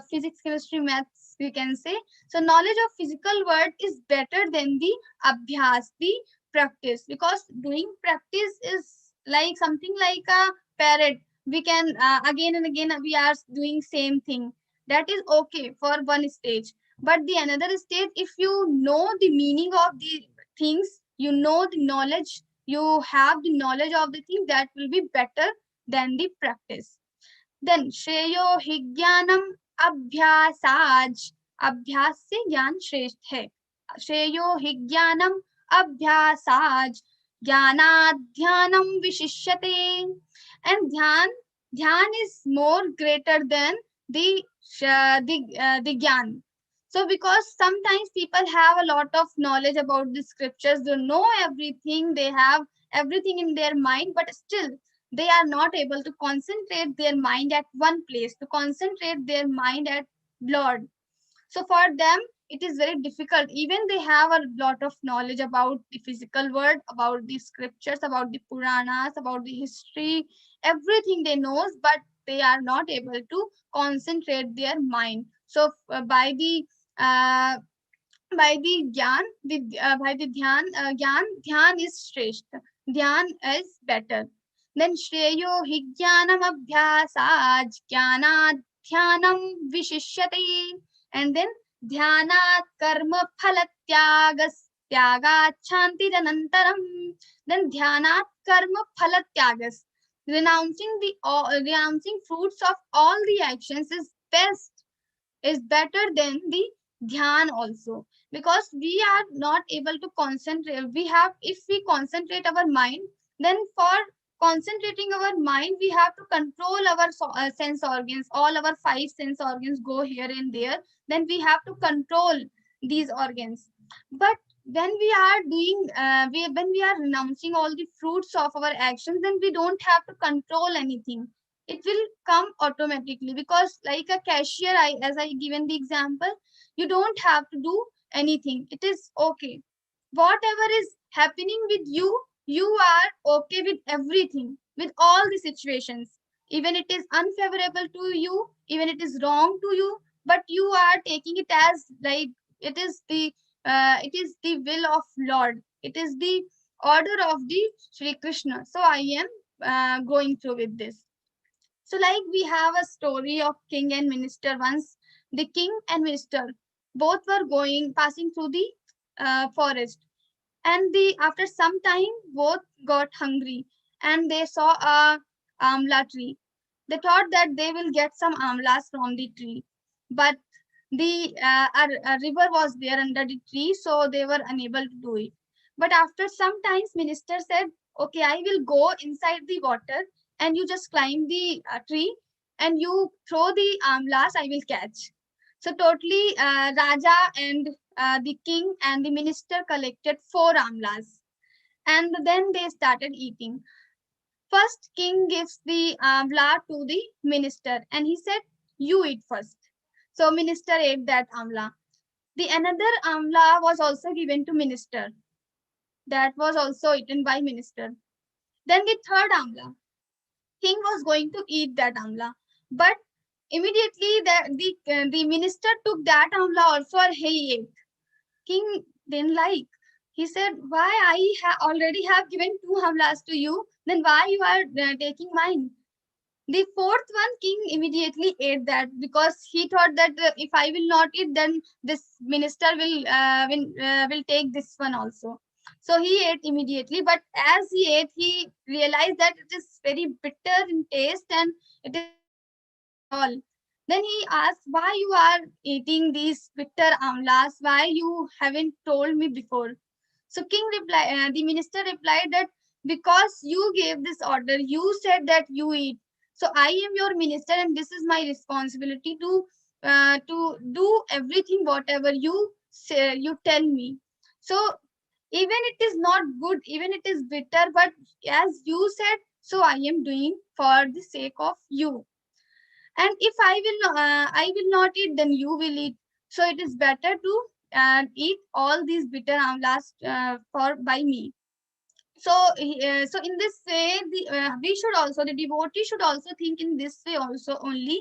physics, chemistry, maths, we can say. So knowledge of physical world is better than the abhyas, the practice, because doing practice is like something like a parrot. We can again and again we are doing same thing. That is okay for one stage. But the another stage, if you know the meaning of the things, you know the knowledge, you have the knowledge of the thing, that will be better than the practice. Then Shreyo Higyanam Abhyasaj. Abhyas se ज्ञान श्रेष्ठ है. Shreyo Higyanam Abhyasaj Jnanat Dhyanam Vishishyate. And dhyan is more greater than the Gyan. So because sometimes people have a lot of knowledge about the scriptures, they know everything, they have everything in their mind, but still they are not able to concentrate their mind at one place, to concentrate their mind at Lord. So for them, it is very difficult. Even they have a lot of knowledge about the physical world, about the scriptures, about the Puranas, about the history, everything they knows, but they are not able to concentrate their mind. So uh, by the gyan, by the dhyan is shresht. Dhyan is better. Then shreyo hi jnanam abhyasaj jnanat dhyanam vishishyate. And then dhyanat karma phalatyagas tyagat shantiranantaram. Then dhyanat karma phalatyagas. Renouncing fruits of all the actions is best, is better than the dhyan also, because we are not able to concentrate. We have, if we concentrate our mind, then for concentrating our mind, we have to control our sense organs. All our 5 sense organs go here and there, then we have to control these organs. But when we are doing when we are renouncing all the fruits of our actions, then we don't have to control anything. It will come automatically, because like a cashier, as I given the example, you don't have to do anything. It is okay. Whatever is happening with you, you are okay with everything, with all the situations. Even it is unfavorable to you, even it is wrong to you, but you are taking it as like it is the will of Lord. It is the order of the Sri Krishna. So I am going through with this. So, like we have a story of king and minister. Once the king and minister both were passing through the forest, and after some time both got hungry, and they saw a amla tree. They thought that they will get some amlas from the tree, but a river was there under the tree, so they were unable to do it. But after some time, minister said, "Okay, I will go inside the water and you just climb the tree and you throw the amlas, I will catch. So totally, Raja and the king and the minister collected 4 amlas, and then they started eating. First, king gives the amla to the minister, and he said, "You eat first." So minister ate that amla. The another amla was also given to minister. That was also eaten by minister. Then the third amla, king was going to eat that amla, but immediately the minister took that amla also, and he ate. King didn't like. He said, "Why already have given 2 amlas to you? Then why you are taking mine?" The fourth one, king immediately ate that because he thought that if I will not eat, then this minister will take this one also. So he ate immediately. But as he ate, he realized that it is very bitter in taste and it is all. Then he asked, "Why you are eating these bitter amlas? Why you haven't told me before?" So the minister replied that because you gave this order, you said that you eat. So I am your minister, and this is my responsibility to do everything whatever you say, you tell me. So even it is not good, even it is bitter, but as you said, so I am doing for the sake of you. And if I will not eat, then you will eat. So it is better to eat all these bitter amlas for by me. So so in this way, the devotee should also think in this way also only.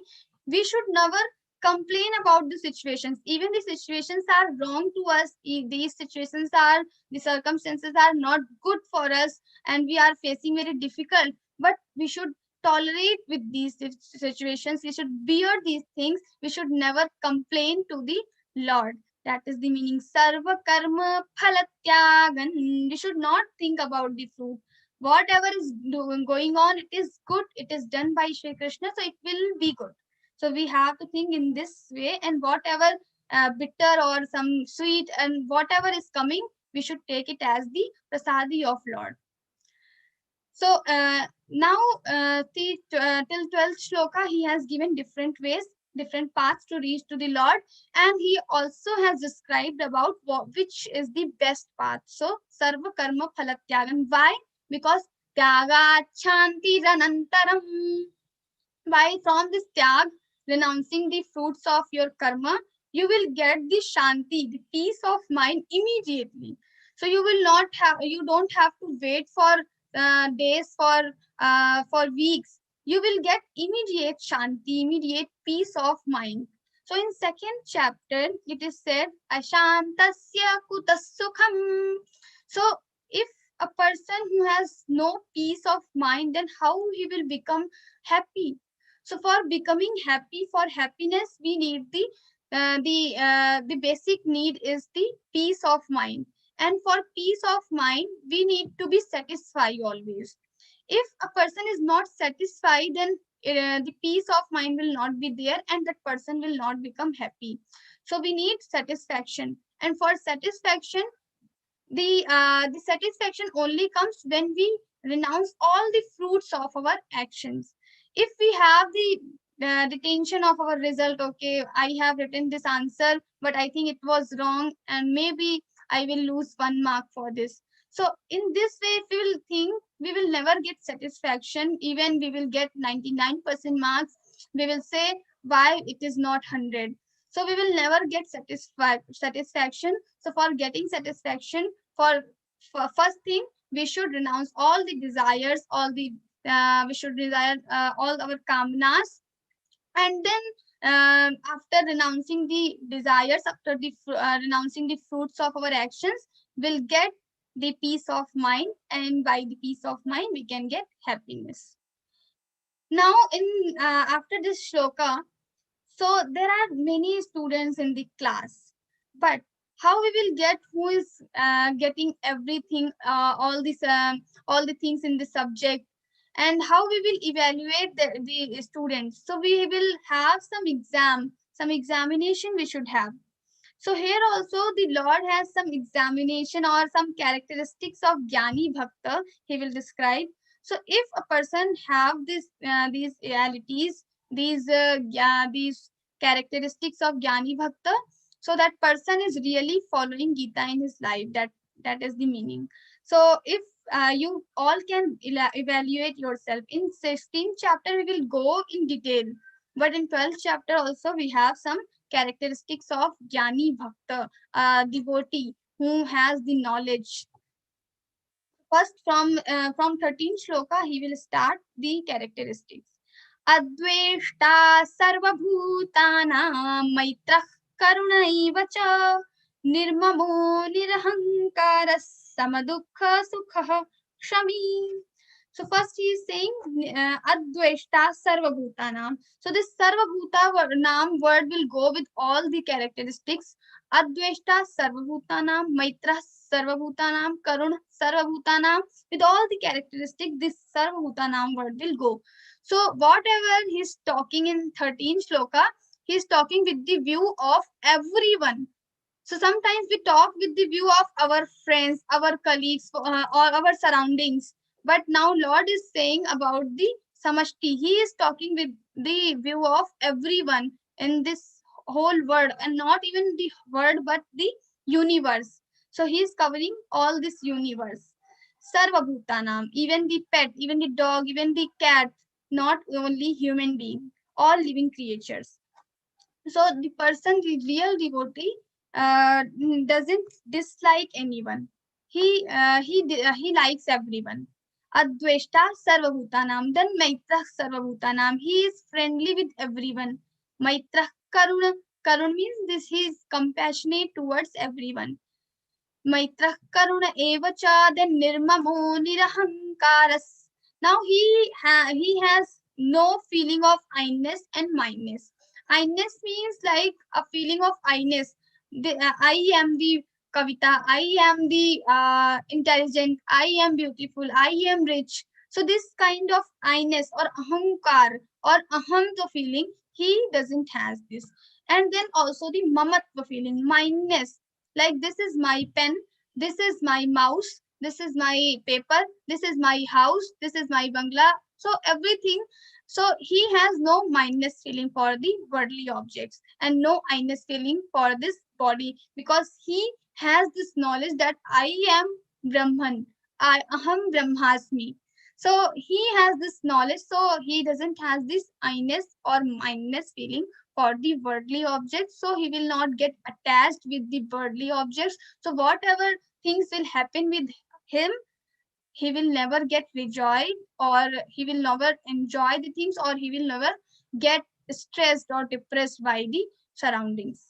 We should never complain about the situations, even the situations are wrong to us, if these situations are, the circumstances are not good for us and we are facing very difficult, but we should tolerate with these situations, we should bear these things, we should never complain to the Lord. That is the meaning. Sarva karma phalatyagan. We should not think about the fruit. Whatever is going on, it is good. It is done by Shri Krishna, so it will be good. So we have to think in this way, and whatever bitter or some sweet and whatever is coming, we should take it as the prasadi of Lord. So now till 12th shloka, he has given different ways, different paths to reach to the Lord, and he also has described about which is the best path. So sarva karma phalatyagam. Why? Because tyaga chanti ranantaram. By from this tyag, renouncing the fruits of your karma, you will get the shanti, the peace of mind immediately. So you don't have to wait for days, for weeks. You will get immediate shanti, immediate peace of mind. So in second chapter, it is said, Ashantasya kutassukham. So if a person who has no peace of mind, then how he will become happy? So for becoming happy, for happiness, we need the basic need is the peace of mind. And for peace of mind, we need to be satisfied always. If a person is not satisfied, then the peace of mind will not be there, and that person will not become happy. So we need satisfaction, and for satisfaction, the satisfaction only comes when we renounce all the fruits of our actions. If we have the tension of our result, okay, I have written this answer, but I think it was wrong, and maybe I will lose 1 mark for this. So in this way, if we will think, we will never get satisfaction. Even we will get 99% marks, we will say why it is not 100. So we will never get satisfaction. So for getting satisfaction, for first thing, we should renounce all the desires, we should desire all our kamnas, and then after renouncing the desires, after renouncing the fruits of our actions, we'll get the peace of mind, and by the peace of mind we can get happiness. Now in after this shloka, so there are many students in the class, but how we will get who is getting everything, all the things in the subject, and how we will evaluate the students? So we will have some examination we should have. So here also the Lord has some examination or some characteristics of Jnani Bhakta he will describe. So if a person have these realities, these characteristics of Jnani Bhakta, so that person is really following Gita in his life. That is the meaning. So if you all can evaluate yourself. In 16th chapter, we will go in detail. But in 12th chapter also, we have some characteristics of Jnani Bhakta, devotee who has the knowledge. First, from 13th shloka, he will start the characteristics. Adveshta sarvabhutanam maitrah karunaiva cha nirmamo nirahankaras samadukha sukha shami. So first he is saying Adveshta Sarvabhutanam. So this Sarvabhutanam word will go with all the characteristics. Adveshta Sarvabhutanam, Maitra Sarvabhutanam, Karuna Sarvabhutanam. With all the characteristics, this Sarvabhutanam word will go. So whatever he's talking in 13 shloka, he's talking with the view of everyone. So sometimes we talk with the view of our friends, our colleagues, or our surroundings. But now Lord is saying about the samashti. He is talking with the view of everyone in this whole world, and not even the world, but the universe. So he is covering all this universe. Sarva Bhutanam, even the pet, even the dog, even the cat, not only human being, all living creatures. So the person, the real devotee, doesn't dislike anyone. He likes everyone. Adveshta sarvabhutanam. Then maitra sarvabhutanam. He is friendly with everyone. Maitra karuna. Karuna means this. He is compassionate towards everyone. Maitra karuna eva cha. Then nirmamo nirahankaras. Now he has no feeling of I-ness and mine-ness. I-ness means like a feeling of I-ness. I am the Kavita, I am the intelligent, I am beautiful, I am rich. So this kind of I-ness or ahankar or ahamta feeling, he doesn't has this. And then also the mamatva feeling, mindness. Like this is my pen, this is my mouse, this is my paper, this is my house, this is my bangla. So everything. So he has no mindness feeling for the worldly objects and no I-ness feeling for this body, because he has this knowledge that I am Brahman, Aham Brahmasmi. So he has this knowledge, so he doesn't has this I-ness or mindness feeling for the worldly objects. So he will not get attached with the worldly objects. So whatever things will happen with him, he will never get rejoiced, or he will never enjoy the things, or he will never get stressed or depressed by the surroundings.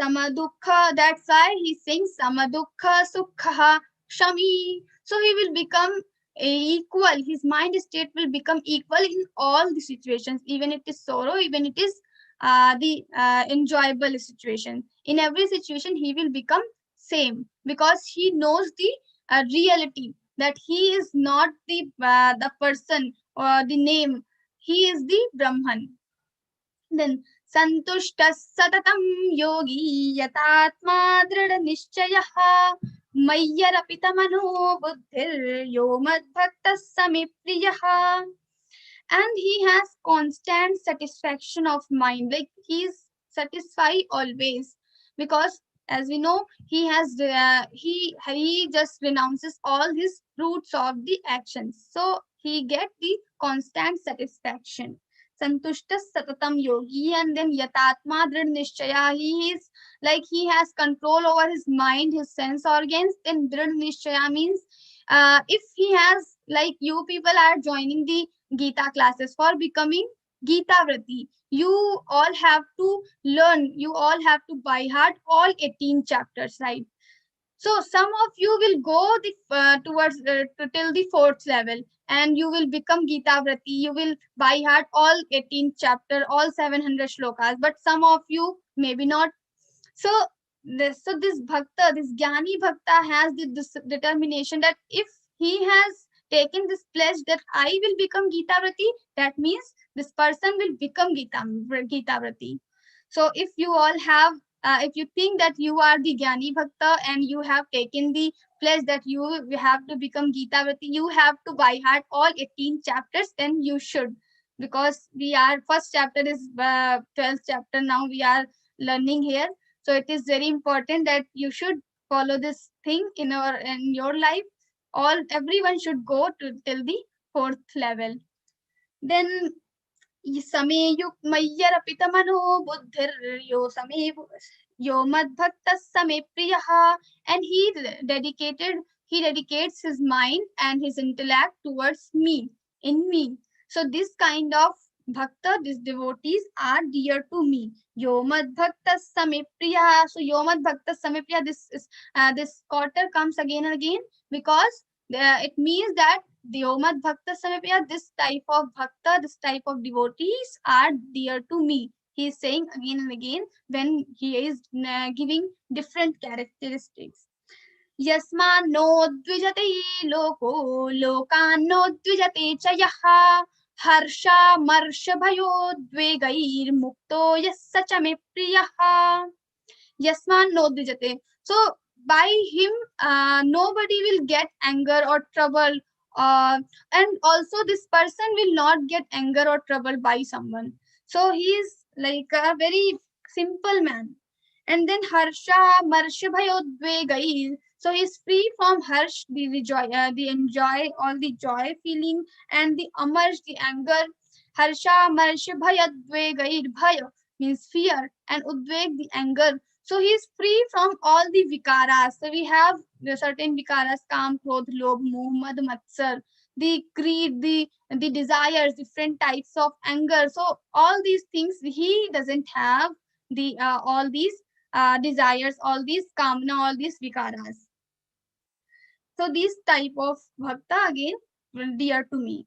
Samadukha, that's why he sings Samadukha Sukha Shami. So he will become equal, his mind state will become equal in all the situations, even it is sorrow, even it is the enjoyable situation. In every situation, he will become same, because he knows the reality that he is not the person or the name, he is the Brahman. Then Santushta Satatam Yogi Yatatma Drida Nishchayah Mayyarapita Mano Buddhir Yomad Bhakta Samipriyaha. And he has constant satisfaction of mind, like he is satisfied always, because as we know, he has he just renounces all his fruits of the actions, so he get the constant satisfaction. Santushta satatam yogi. And then yatatma drid nishchaya, he is like he has control over his mind, his sense organs. Then drid nishchaya means if he has, like you people are joining the Gita classes for becoming Gita Vrati, you all have to learn, you all have to by heart all 18 chapters, right? So some of you will go the towards till the fourth level, and you will become Gita Vrati. You will by heart all 18 chapter, all 700 shlokas. But some of you maybe not. So this bhakta, this Jnani bhakta has this determination that if he has taken this pledge that I will become Gita Vrati, that means this person will become Gita Vrati. So if you all have if you think that you are the Gyani Bhakta and you have taken the pledge that you have to become Geeta Vrati, you have to by heart all 18 chapters, then you should. Because we are, first chapter is 12th chapter now we are learning here. So it is very important that you should follow this thing in your life. Everyone should go to till the 4th level. Then समे युक्मय्यरपितमनो बुद्धिर्यो समे यो मद्भक्तः समे प्रियः, and he dedicates his mind and his intellect towards me, in me. So this kind of bhakta, these devotees are dear to me. Yo madbhakta same priya. So yo madbhakta same priya, this quarter comes again and again because it means that Yo madbhakta same priya, this type of bhakta, this type of devotees are dear to me. He is saying again and again when he is giving different characteristics. Yasmano dvijate loko lokano dvijate chayaha harsha marsha bhayo dvegair mukto yasacha me priyaha. Yasman no dvijate. So by him, nobody will get anger or trouble. And also this person will not get anger or trouble by someone. So he is like a very simple man. And then harsha marsha bhayo dvegair. So he is free from harsh, the joy, the enjoy, all the joy feeling, and the amarsh, the anger. Harsha marsha bhaya dvegair. Bhaya means fear, and udveg, the anger. So he is free from all the vikaras. So we have certain vikaras: kam, krodh, lobh, moh, mad, matsar, the greed, the desires, different types of anger. So all these things he doesn't have the all these desires, all these kamna, all these vikaras. So this type of bhakta again dear to me.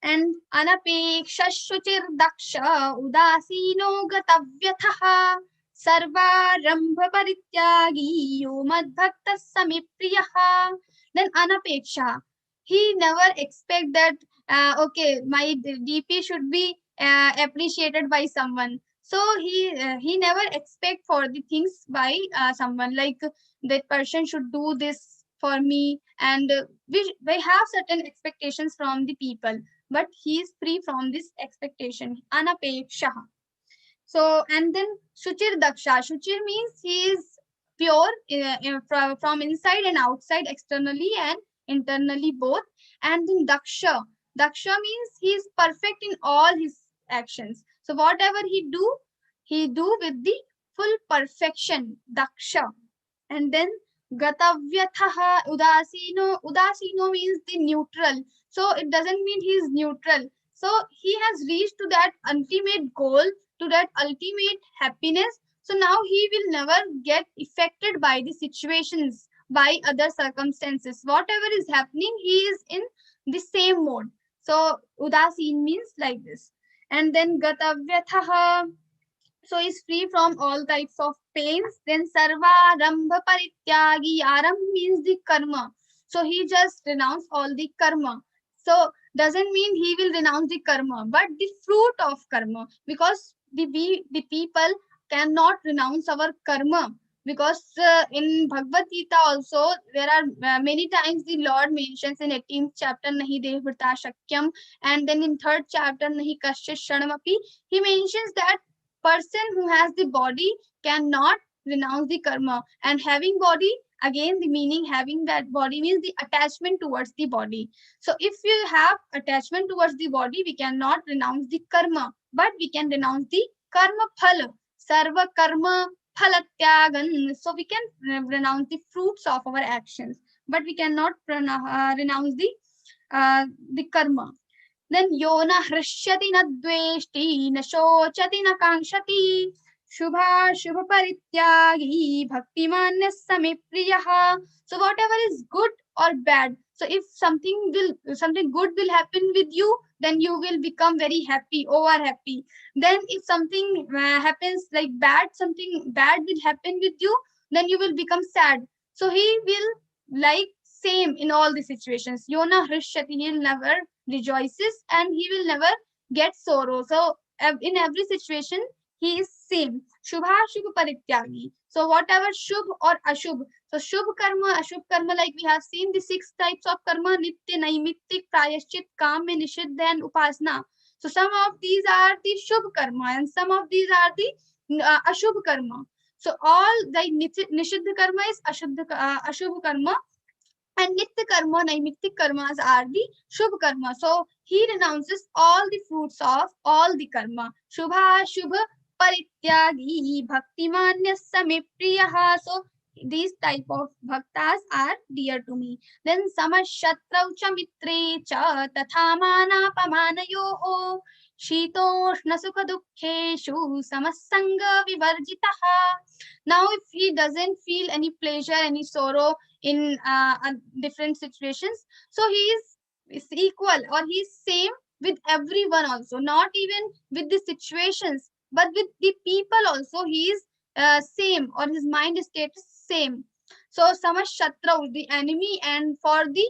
And anapeksha shuchir daksha udasino gatavyatha sarvarambha parityagi yo madbhakta same priyaha. Then anapeksha, he never expect that okay, my DP should be appreciated by someone. So he never expect for the things by someone, like that person should do this for me, and we have certain expectations from the people, but he is free from this expectation. Anapeksha. So, and then Shuchir Daksha. Shuchir means he is pure from inside and outside, externally and internally both. And then Daksha. Daksha means he is perfect in all his actions. So whatever he do with the full perfection. Daksha. And then Gatavyatha Udasino. Udasino means the neutral. So it doesn't mean he is neutral. So he has reached to that ultimate goal, to that ultimate happiness. So now he will never get affected by the situations, by other circumstances. Whatever is happening, he is in the same mode. So Udasin means like this. And then Gatavyatha. So is free from all types of pains. Then Sarva Rambha Parityagi. Aram means the karma. So he just renounced all the karma. So doesn't mean he will renounce the karma, but the fruit of karma. Because the people cannot renounce our karma. Because in Bhagavad Gita also there are many times the Lord mentions in 18th chapter Nahi Devvrta Shakyam, and then in 3rd chapter Nahi Kasyat Shanamapi, he mentions that person who has the body cannot renounce the karma. And having body, again the meaning having that body means the attachment towards the body. So if you have attachment towards the body, we cannot renounce the karma, but we can renounce the karma phala. Sarva karma phalatyagan. So we can renounce the fruits of our actions, but we cannot renounce the karma. Then yona hrishyati na dveshti na shochati na kankshati shubha shubha parityagi bhaktimanya same priyaha. So whatever is good or bad, so if something good will happen with you, then you will become very happy, over happy. Then if something happens like bad, something bad will happen with you, then you will become sad. So he will like same in all the situations. Yona hrishyati, he will never rejoices and he will never get sorrow. So in every situation he is same. Shubha Shubha Parityagi. So whatever Shubh or Ashubh. So Shubh Karma, Ashubh Karma, like we have seen the 6 types of karma: Nitya, Naimittik, Prayashchit, Kama, Nishiddha, and Upasana. So some of these are the Shubh Karma and some of these are the Ashubh Karma. So all the Nishiddha Karma is Ashubh Karma, and Nitya Karma, Naimittik Karmas are the Shubh Karma. So he renounces all the fruits of all the karma. Shubha Shubha Parityagi Bhaktimanya Same Priyaha. So these type of bhaktas are dear to me. Then Samashatrau cha mitre cha tatha manapamanayoho Shitoshna Sukha Dukkheshu Samasanga Vivarjitaha. Now if he doesn't feel any pleasure, any sorrow in different situations, so is equal or he is same with everyone also, not even with the situations but with the people also. He is same, or his mind state is same. So Samashatrau, the enemy, and for the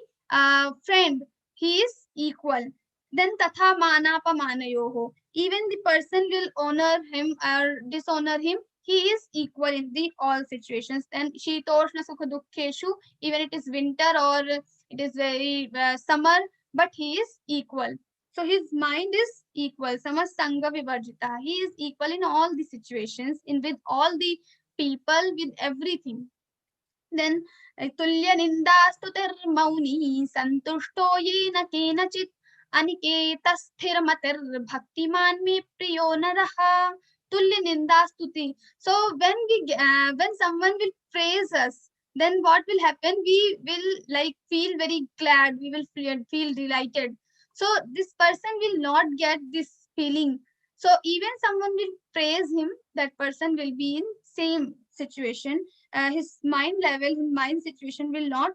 friend, he is equal. Then Tatha Manapamanayoho, even the person will honor him or dishonor him, he is equal in the all situations. Then Shitoshna Sukha Dukkheshu, even it is winter or it is very summer, but he is equal. So his mind is equal. Samasanga Vivarjita. He is equal in all the situations, in with all the people, with everything. Then Tulya Nindastutir Mauni Santushto Yena Kenachit Aniketa Sthirmatir Bhaktiman Me Priyo Naraha. Tulya Nindastuti. So when someone will praise us, then what will happen? We will like feel very glad. We will feel delighted. So this person will not get this feeling. So even someone will praise him, that person will be in same situation. His mind level, his mind situation will not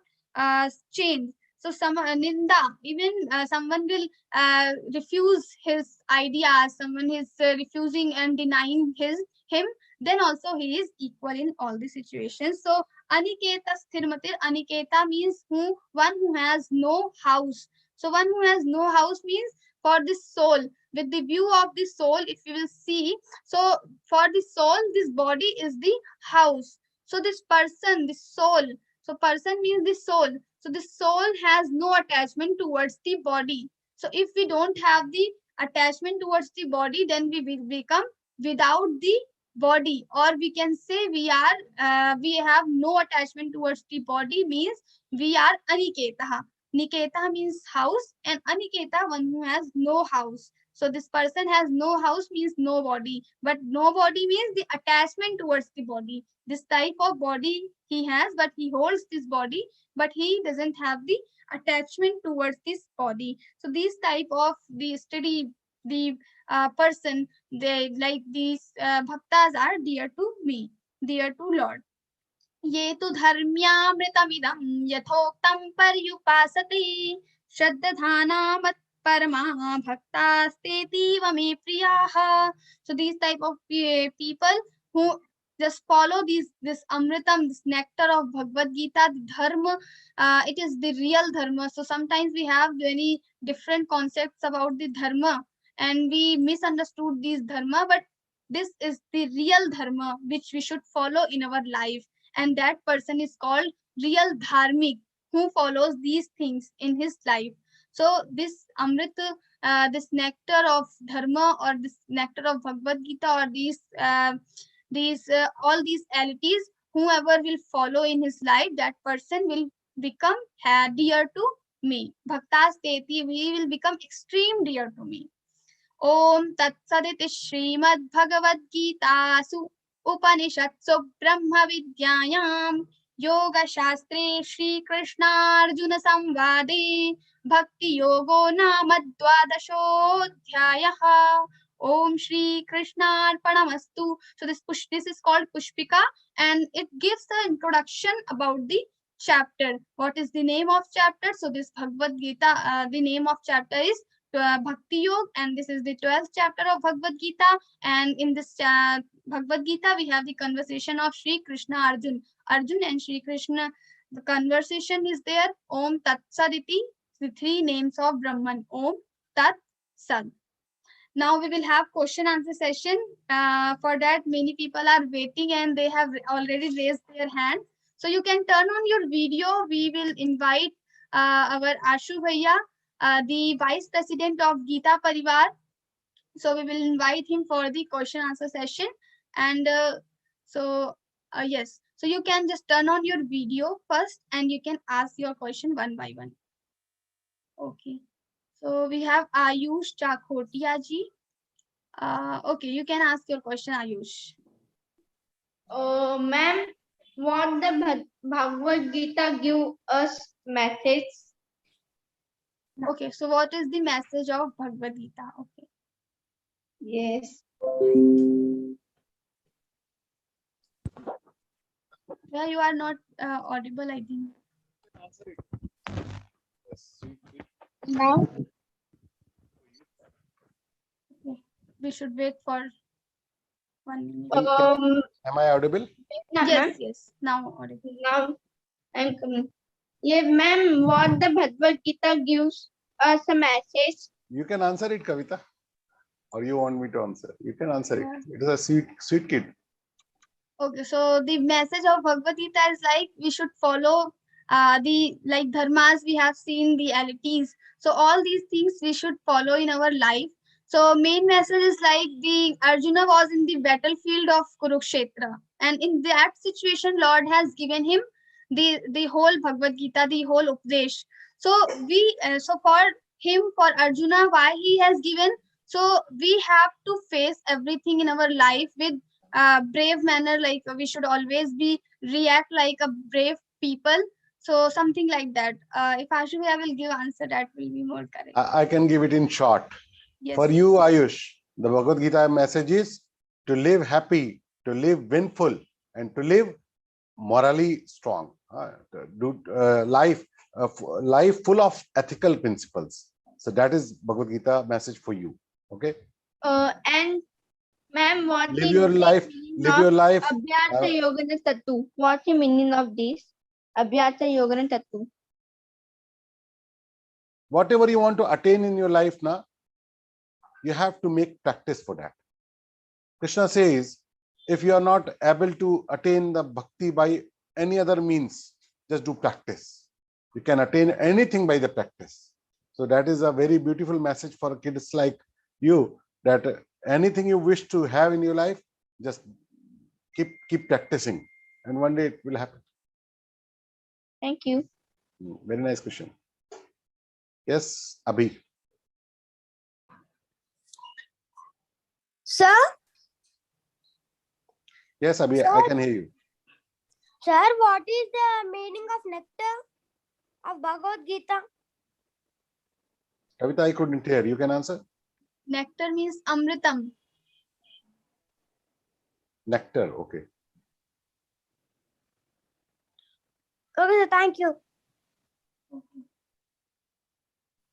change. So some ninda, even someone will refuse his ideas, someone is refusing and denying him, then also he is equal in all the situations. So Aniketa Sthirmatir, Aniketa means one who has no house. So one who has no house means for this soul, with the view of the soul, if you will see, so for the soul, this body is the house. So this person, this soul, so person means the soul. So the soul has no attachment towards the body. So if we don't have the attachment towards the body, then we will become without the body, or we can say we have no attachment towards the body, means we are aniketa. Niketa means house, and aniketa, one who has no house. So this person has no house means no body, but no body means the attachment towards the body. This type of body he has, but he holds this body, but he doesn't have the attachment towards this body. So these type of the study, the person, they like these bhaktas are dear to me, dear to Lord. ये तु धर्म्यामृतमिदं यथोक्तं पर्युपासते श्रद्धाना मत्परमा भक्तास्तेतीव मे प्रियाः. So these type of people who just follow this amritam, this nectar of Bhagavad Gita, the dharma, it is the real dharma. So sometimes we have many different concepts about the dharma and we misunderstood this dharma, but this is the real dharma which we should follow in our life, and that person is called real dharmic, who follows these things in his life. So this amrit, this nectar of dharma, or this nectar of Bhagavad Gita, or these all these alities, whoever will follow in his life, that person will become dear to me. Bhaktas teti, we will become extreme dear to me. Om Tat Saditi Śrīmad-Bhagavadgītāsu Upanishadsu Brahma Vidyāyām Yoga Shastre Shri Krishna Arjuna Samvade Bhakti Yogo Nama Dvadashodhyayaha. Om Shri Krishna Arpanamastu. So this is called Pushpika, and it gives the introduction about the chapter. What is the name of chapter? So this Bhagavad Gita, the name of chapter is Bhakti Yoga, and this is the 12th chapter of Bhagavad Gita. And in this Bhagavad Gita, we have the conversation of Shri Krishna Arjun and Shri Krishna. The conversation is there. Om Tat Saditi, the three names of Brahman. Om Tat Sad. Now we will have question answer session. For that, many people are waiting and they have already raised their hand. So you can turn on your video. We will invite our Ashu Bhaiya, the Vice President of Geeta Parivar. So we will invite him for the question answer session. And yes, so you can just turn on your video first and you can ask your question one by one. Okay. So we have Ayush Chakhotia ji. Okay, you can ask your question, Ayush. Ma'am, what the Bhagavad Gita give us message? Okay, so what is the message of Bhagavad Gita? Okay. Yes. Yeah, you are not audible, I think. Now, Okay. We should wait for 1 minute. Am I audible? Yes, yes. Now audible. now I'm coming. Yeah, ma'am, what the Bhagavad Gita gives us a message? You can answer it, Kavita. Or you want me to answer? You can answer Yeah. it. It is a sweet kid. Okay, so the message of Bhagavad Gita is like we should follow the like dharmas we have seen, the alities. So all these things we should follow in our life. So main message is like the Arjuna was in the battlefield of Kurukshetra, and in that situation, Lord has given him the whole Bhagavad Gita, the whole Upadesh. So we so for him, for Arjuna, why he has given. So we have to face everything in our life with brave manner, like we should always be react like a brave people. So something like that. If Ashu I will give answer, that will be more correct. I can give it in short. Yes. For you, Ayush, the Bhagavad Gita message is to live happy, to live winful, and to live morally strong. Life full of ethical principles. So that is Bhagavad Gita message for you. Okay. And ma'am, what Live is your the life. meaning Live of your life. Abhyasa Yogana Tattva? What's the meaning of this? Abhyasa Yogana Tattva. Whatever you want to attain in your life now, you have to make practice for that. Krishna says, if you are not able to attain the bhakti by any other means, just do practice. You can attain anything by the practice. So that is a very beautiful message for kids like you, that anything you wish to have in your life, just keep practicing, and one day it will happen. Thank you. Very nice question. Yes, Abhi. Sir, Yes, Abhi, I can hear you. sir, what is the meaning of nectar of Bhagavad Gita? Kavita, I couldn't hear. You can answer. Nectar means amritam. Nectar. Okay. Okay, sir, thank you.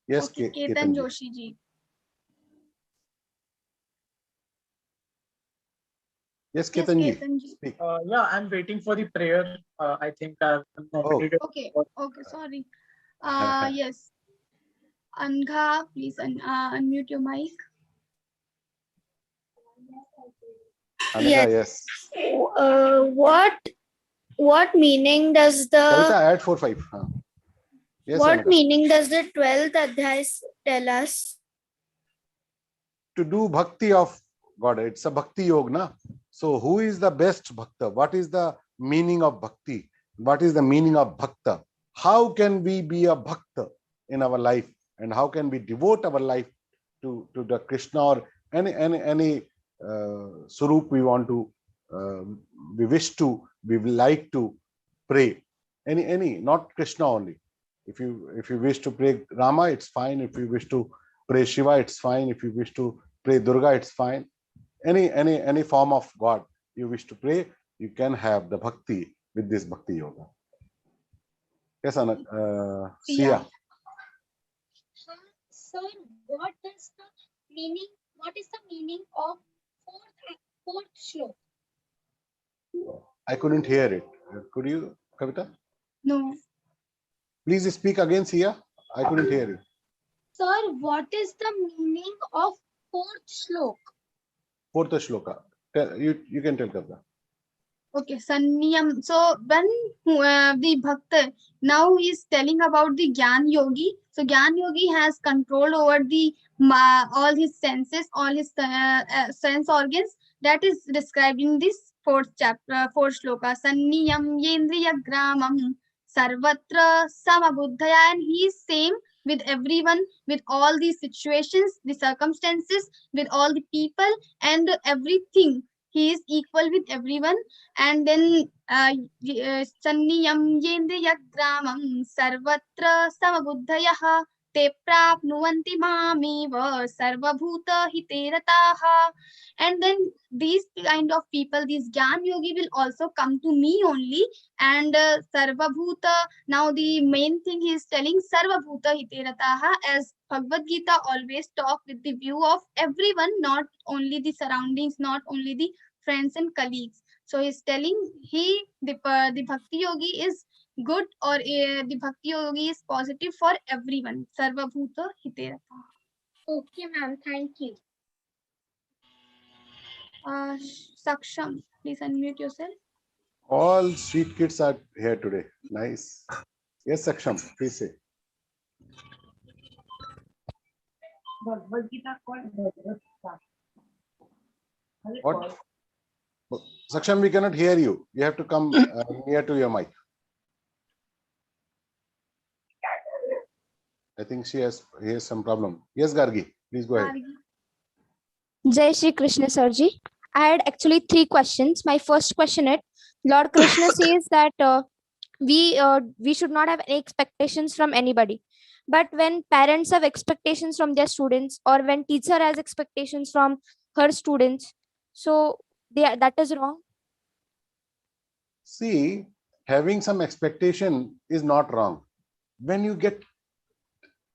Yes, Okay, Ketan Ketan ji. Joshi ji. Yes, Yes, Ketan ji. Ketan ji. Speak. Yeah, I'm waiting for the prayer. I think I've nominated. Okay, okay, sorry. Yes. Angha, please unmute your mic. Anagha, yes. What meaning does Kavita, the add 4-5. Yes, what Anagha. meaning does the 12th adhyay tell us? To do bhakti of God. It's a bhakti yoga, na? So who is the best bhakta? What is the meaning of bhakti? What is the meaning of bhakta? How can we be a bhakta in our life? And how can we devote our life to the Krishna or any Surup we want to, we wish to, we would like to pray. Any, not Krishna only. If you wish to pray Rama, it's fine. If you wish to pray Shiva, it's fine. If you wish to pray Durga, it's fine. Any form of God you wish to pray, you can have the bhakti with this bhakti yoga. Yes, Anna, Sia. Sir, what is the meaning of fourth shloka? I couldn't hear it. Could you, Kavita? No. Please speak again, Sia. I couldn't hear it. Sir, what is the meaning of fourth slok. Fourth shloka. You can tell Kavita. Okay, Sanniyam. So when the Bhakta now is telling about the Gyan Yogi. So Gyan Yogi has control over the all his senses, all his sense organs. That is described in this fourth chapter, fourth shloka. Sanniyam yendriya gramam sarvatra samabuddhaya, and he is same with everyone, with all the situations, the circumstances, with all the people and everything. He is equal with everyone. And then Sanniyam yendriya gramam sarvatra samabuddhayah te prapnuvanti mameva sarvabhuta hite rataha. And then these kind of people, these Gyan Yogi will also come to me only. And Sarvabhuta, now the main thing he is telling, Sarvabhuta hite rataha, as Bhagavad Gita always talk with the view of everyone, not only the surroundings, not only the friends and colleagues. So he's telling the Bhakti Yogi is good, or the Bhakti Yogi is positive for everyone. Sarvabhuta hite rataha. Okay, ma'am. Thank you. Saksham, please unmute yourself. All sweet kids are here today. Nice. Yes, Saksham, please say. What? Saksham, we cannot hear you. You have to come near to your mic. I think he has some problem. Yes, Gargi, please go ahead. Jai Shri Krishna Sarji. I had actually 3 questions. My first question is, Lord Krishna says that we should not have any expectations from anybody. But when parents have expectations from their students, or when teacher has expectations from her students, so that is wrong. See, having some expectation is not wrong. When you get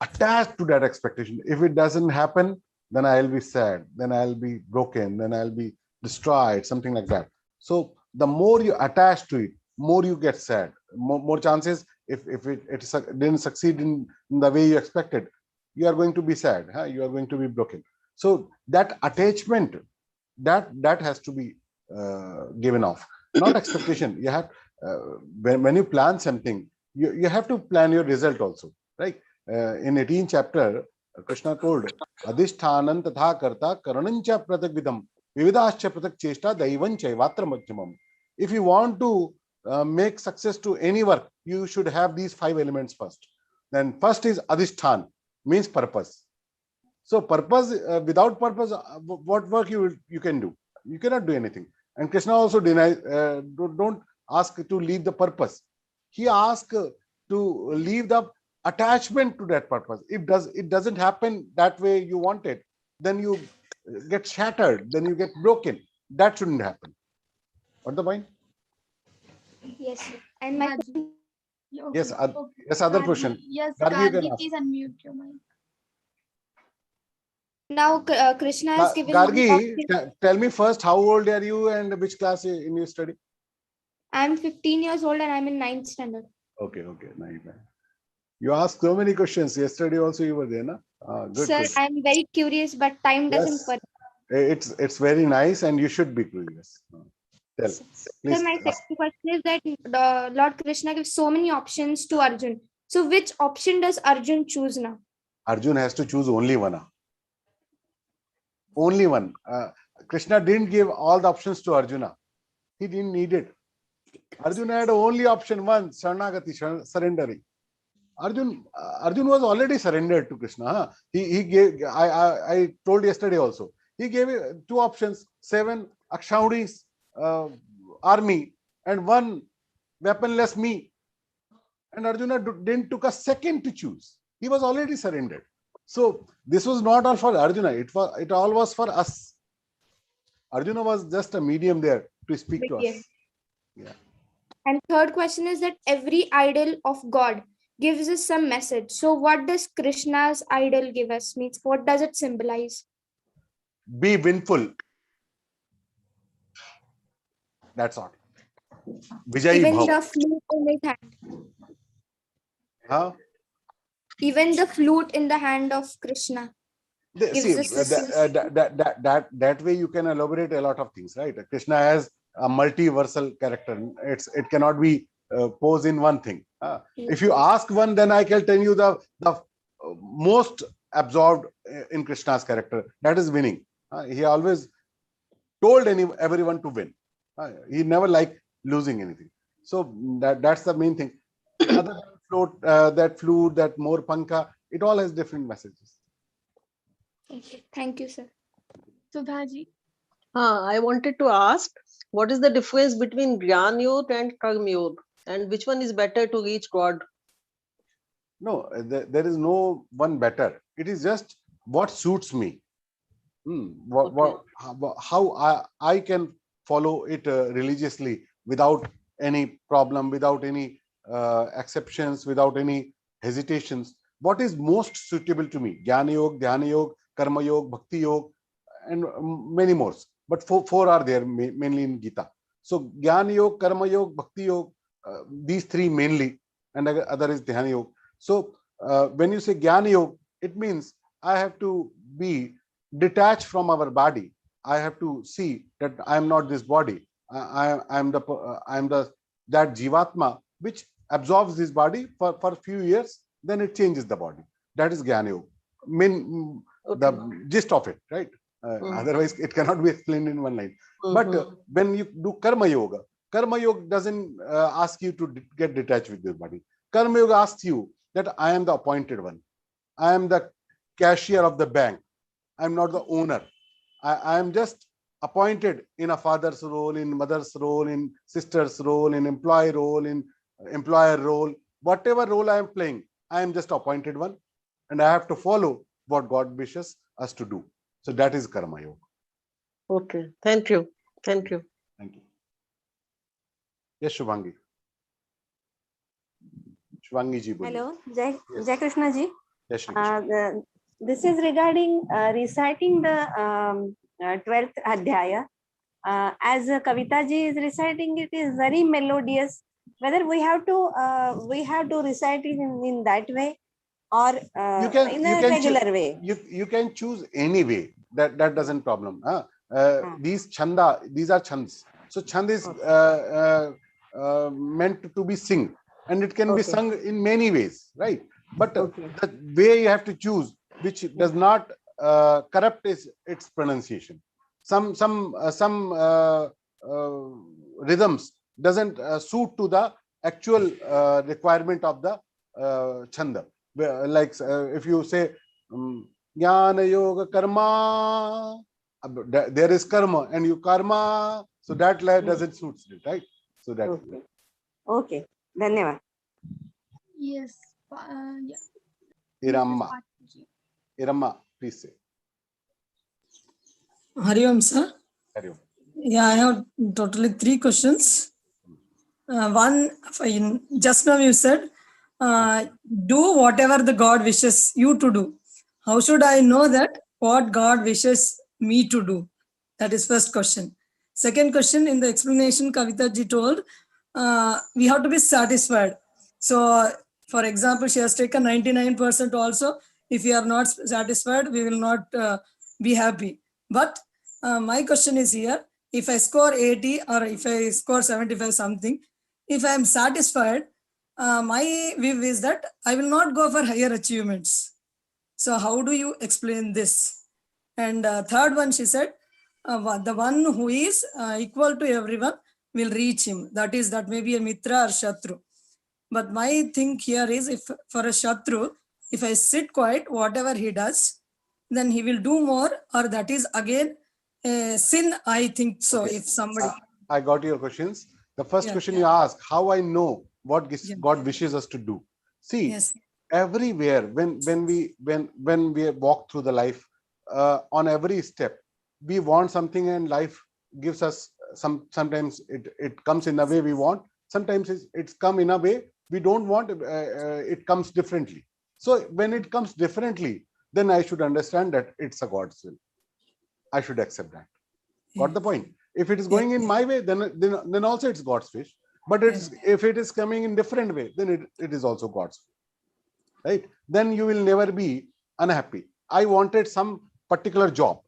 attached to that expectation, if it doesn't happen, then I'll be sad, then I'll be broken, then I'll be destroyed, something like that. So the more you attach to it, more you get sad. More chances, if it didn't succeed in the way you expected, you are going to be sad, you are going to be broken. So that attachment, that has to be given off, not expectation. You have when you plan something, you have to plan your result also, right? In 18th chapter, Krishna told, Adhishthanam tatha karta karanancha pratakvidam vividascha pratak cheshta daivan chaivatra madhyamam. If you want to make success to any work, you should have these 5 elements first. Then first is Adhishthan, means purpose. So purpose, without purpose, what work you can do? You cannot do anything. And Krishna also denies, don't ask to leave the purpose. He asks to leave the attachment to that purpose. If it doesn't happen that way you want it, then you get shattered, then you get broken. That shouldn't happen. What the point? Yes, sir. And my Yes, other question. Yes, Gargi, you can Gargi, ask. please unmute your mic. now Krishna has given me Gargi, tell me first, how old are you and which class in you study? I'm 15 years old and I'm in 9th standard. Okay, nice. You asked so many questions. Yesterday also you were there, na? Good. Sir, Good. I'm very curious, but time doesn't permit. It's very nice and you should be curious. Tell. Please. Sir, my second question is that Lord Krishna gives so many options to Arjun. So which option does Arjun choose now? Arjun has to choose only one. Only one. Krishna didn't give all the options to Arjuna. He didn't need it. Arjuna had only option one, Saranagati, surrendering. Arjun was already surrendered to Krishna. He gave, I told yesterday also, he gave 2 options, 7 Akshauris army and 1 weaponless me. And Arjuna didn't took a second to choose. He was already surrendered. So this was not all for Arjuna. It all was for us. Arjuna was just a medium there to speak to us. Yeah. And third question is that every idol of God gives us some message. So what does Krishna's idol give us? Means what does it symbolize? Be windful. That's all. Vijayi Even Bhav. the flute in his hand. Huh? Even the flute in the hand of Krishna. gives us this that way you can elaborate a lot of things, right? Krishna has a multiversal character. It cannot be posed in one thing. If you ask one, then I can tell you the most absorbed in Krishna's character. That is winning. He always told everyone to win. He never liked losing anything. So that's the main thing. Other than float, that flute, that more panka, it all has different messages. Okay, thank you, sir. Sudhaji. I wanted to ask, what is the difference between Gyan Yoga and Karma Yoga, and which one is better to reach God? No, there is no one better. It is just what suits me. How I can follow it religiously without any problem, without any exceptions, without any hesitations. What is most suitable to me? Jnana Yoga, Dhyana Yoga, Karma Yoga, Bhakti Yoga, and many more. But four are there mainly in Gita. So Jnana Yoga, Karma Yoga, Bhakti Yoga, these three mainly, and other is Dhyana Yoga. So when you say Jnana Yoga, it means I have to be detached from our body. I have to see that I am not this body. I am that Jivatma which absorbs this body for a few years, then it changes the body. That is Jnana Yoga. The gist of it, right? Otherwise, it cannot be explained in one line. But when you do Karma Yoga doesn't ask you to get detached with your body. Karma Yoga asks you that I am the appointed one. I am the cashier of the bank. I am not the owner. I am just appointed in a father's role, in mother's role, in sister's role, in employee role, in employer role. Whatever role I am playing, I am just appointed one, and I have to follow what God wishes us to do. So that is Karma Yoga. Okay, thank you. Thank you. Thank you. Yes, Shubhangi. Shubhangi ji. Hello, Jai Krishna ji. Yes, Shri Krishna. This is regarding reciting the 12th Adhyaya. As Kavita ji is reciting, it is very melodious. Whether we have to recite it in that way or in a regular way. You can choose any way. That doesn't problem. These chanda, these are chands. So chand is meant to be sing, and it can be sung in many ways, right? But the way you have to choose, which does not corrupt its pronunciation. Some rhythms doesn't suit to the actual requirement of the chanda. Like if you say Jnana Yoga Karma, there is karma and you karma, so that doesn't suit it, right? So that. Okay. Dhanyavad. Yes. Iramma, please say. Hari Om, sir. Hari Om. Yeah, I have totally 3 questions. One, just now you said, do whatever the God wishes you to do. How should I know that what God wishes me to do? That is first question. Second question, in the explanation Kavita ji told, we have to be satisfied. So, for example, she has taken 99% also. If we are not satisfied, we will not be happy. But my question is here, if I score 80 or if I score 75 something, if I am satisfied, my view is that I will not go for higher achievements. So how do you explain this? And third one, she said, the one who is equal to everyone will reach him. That may be a mitra or shatru. But my thing here is, if for a shatru, if I sit quiet, whatever he does, then he will do more, or that is again a sin, I think so. Okay. If somebody... I got your questions. The first question you asked, how I know what God wishes us to do. See, everywhere when we walk through the life, on every step, we want something, and life gives us sometimes it comes in a way we want, sometimes it's come in a way we don't want, it comes differently. So when it comes differently, then I should understand that it's a God's will. I should accept that. Got the point? If it is going in my way, then also it's God's wish. But if it is coming in different way, then it is also God's will. Right? Then you will never be unhappy. I wanted some particular job.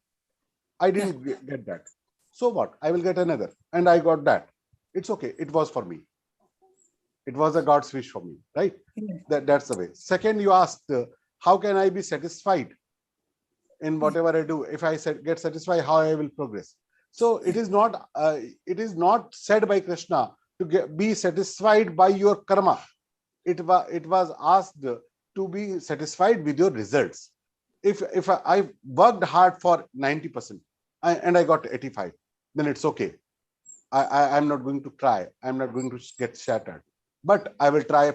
I didn't get that. So what? I will get another. And I got that. It's okay. It was for me. It was a God's wish for me, right? That's the way. Second, you asked, how can I be satisfied in whatever I do? If I get satisfied, how I will progress? So it is not said by Krishna to be satisfied by your karma. It was asked to be satisfied with your results. If I worked hard for 90% and I got 85, then it's okay. I'm not going to try. I'm not going to get shattered. But I will try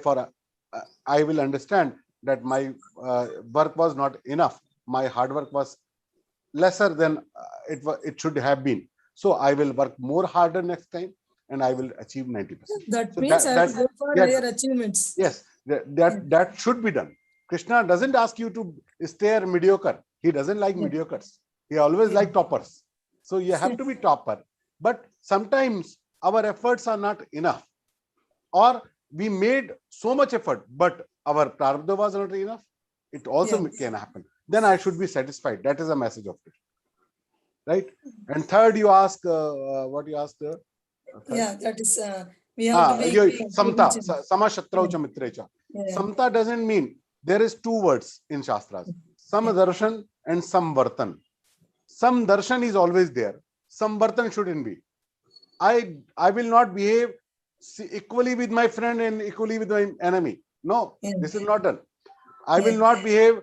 I will understand that my work was not enough. My hard work was lesser than it should have been. So I will work more harder next time and I will achieve 90%. That means I have to go for higher achievements. Yes, that should be done. Krishna doesn't ask you to stay mediocre. He doesn't like mediocres. He always like toppers. So you have to be topper. But sometimes our efforts are not enough. Or we made so much effort, but our prarabdha was not enough. It also can happen. Then I should be satisfied. That is a message of Krishna. Right? And third, you ask, what you asked? That is, we have to be... Samta, samashatraucha mitrecha. Samta doesn't mean, there is two words in Shastras. Samadarshan and samvartan. Some darshan is always there. Samvartan shouldn't be. I will not behave equally with my friend and equally with my enemy. No, this is not done. I will not behave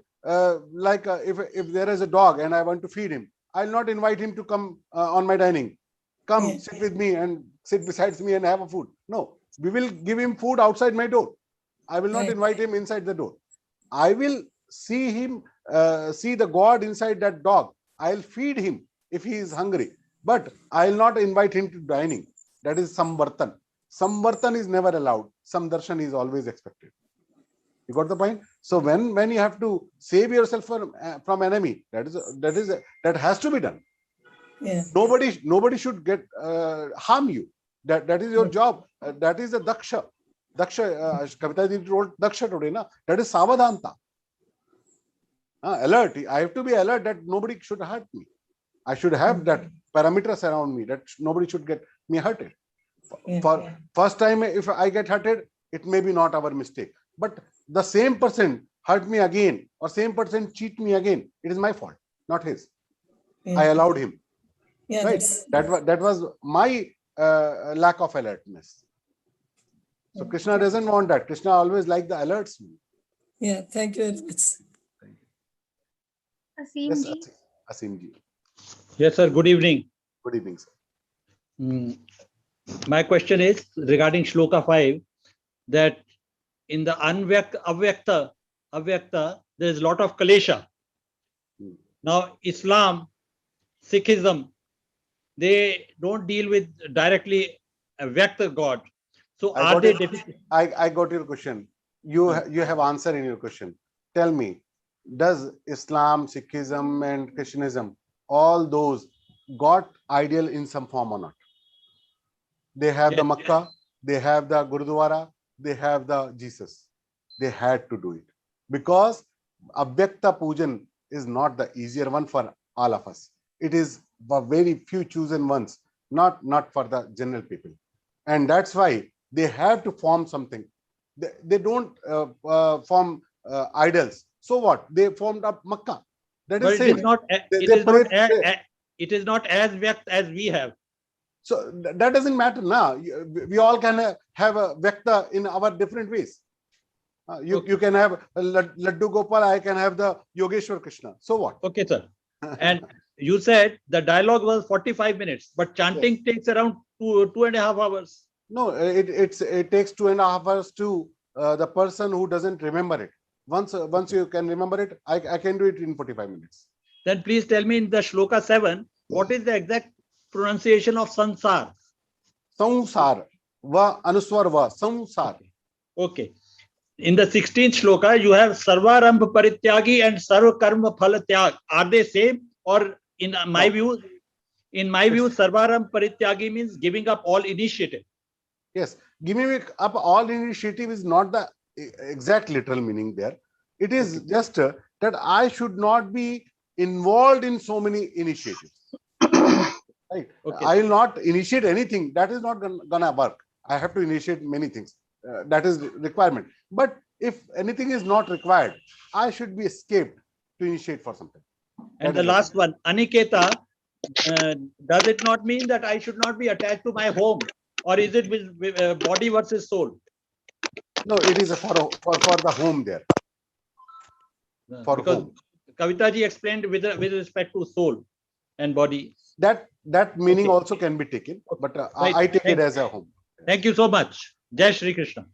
like if there is a dog and I want to feed him, I'll not invite him to come on my dining. Come sit with me and sit beside me and have a food. No, we will give him food outside my door. I will not invite him inside the door. I will see him, see the God inside that dog. I'll feed him if he is hungry, but I'll not invite him to dining. That is samvartan. Samvartan is never allowed. Samdarshan is always expected. You got the point? So when you have to save yourself from enemy, that has to be done. Nobody should get harm you. That is your job. That is a daksha. Kavita wrote daksha today. Na? That is savadhanta. Alert. I have to be alert that nobody should hurt me. I should have that parameters around me that nobody should get me hurted. For first time, if I get hurted, it may be not our mistake. But the same person hurt me again or same person cheat me again. It is my fault, not his. I allowed him. Right? That was my lack of alertness. So Krishna doesn't want that. Krishna always like the alerts. Yeah, thank you very much. Yes, Asim ji. Yes, sir. Good evening. Good evening, sir. My question is regarding Shloka 5, that in the avyakta, there is a lot of kalesha. Now, Islam, Sikhism, they don't deal with directly avyakta God. So are they difficult? I got your question. You have answer in your question. Tell me, does Islam, Sikhism and Christianism, all those got ideal in some form or not? They have the Makkah, they have the Gurudwara, they have the Jesus. They had to do it. Because Abhyakta Pujan is not the easier one for all of us. It is for very few chosen ones, not for the general people. And that's why they have to form something. They don't form idols. So what? They formed up Makkah. That is same. It is not as vyakt as we have. So that doesn't matter now. We all can have a Vyakta in our different ways. You can have Laddu Gopal, I can have the Yogeshwar Krishna. So what? Okay, sir. And you said the dialogue was 45 minutes, but chanting takes around 2.5 hours. No, it takes 2.5 hours to the person who doesn't remember it. Once you can remember it, I can do it in 45 minutes. Then please tell me in the Shloka 7, what is the exact pronunciation of sansar? Sansar. Va anuswar va. Sansar. Okay. In the 16th Shloka, you have Sarvarambha Parityagi and Sarva Karma Phala Tyag. Are they same? Or in my view, Sarvarambha Parityagi means giving up all initiative. Yes. Giving up all initiative is not the exact literal meaning there. It is just that I should not be involved in so many initiatives. Right? Okay. I will not initiate anything. That is not gonna work. I have to initiate many things. That is requirement. But if anything is not required, I should be escaped to initiate for something. And the last one, Aniketa, does it not mean that I should not be attached to my home, or is it with body versus soul? No, it is for the home there. For Because home. Kavita ji explained with respect to soul and body. That meaning Okay. also can be taken, but Right. I take it as a home. Thank you so much. Jai Shri Krishna.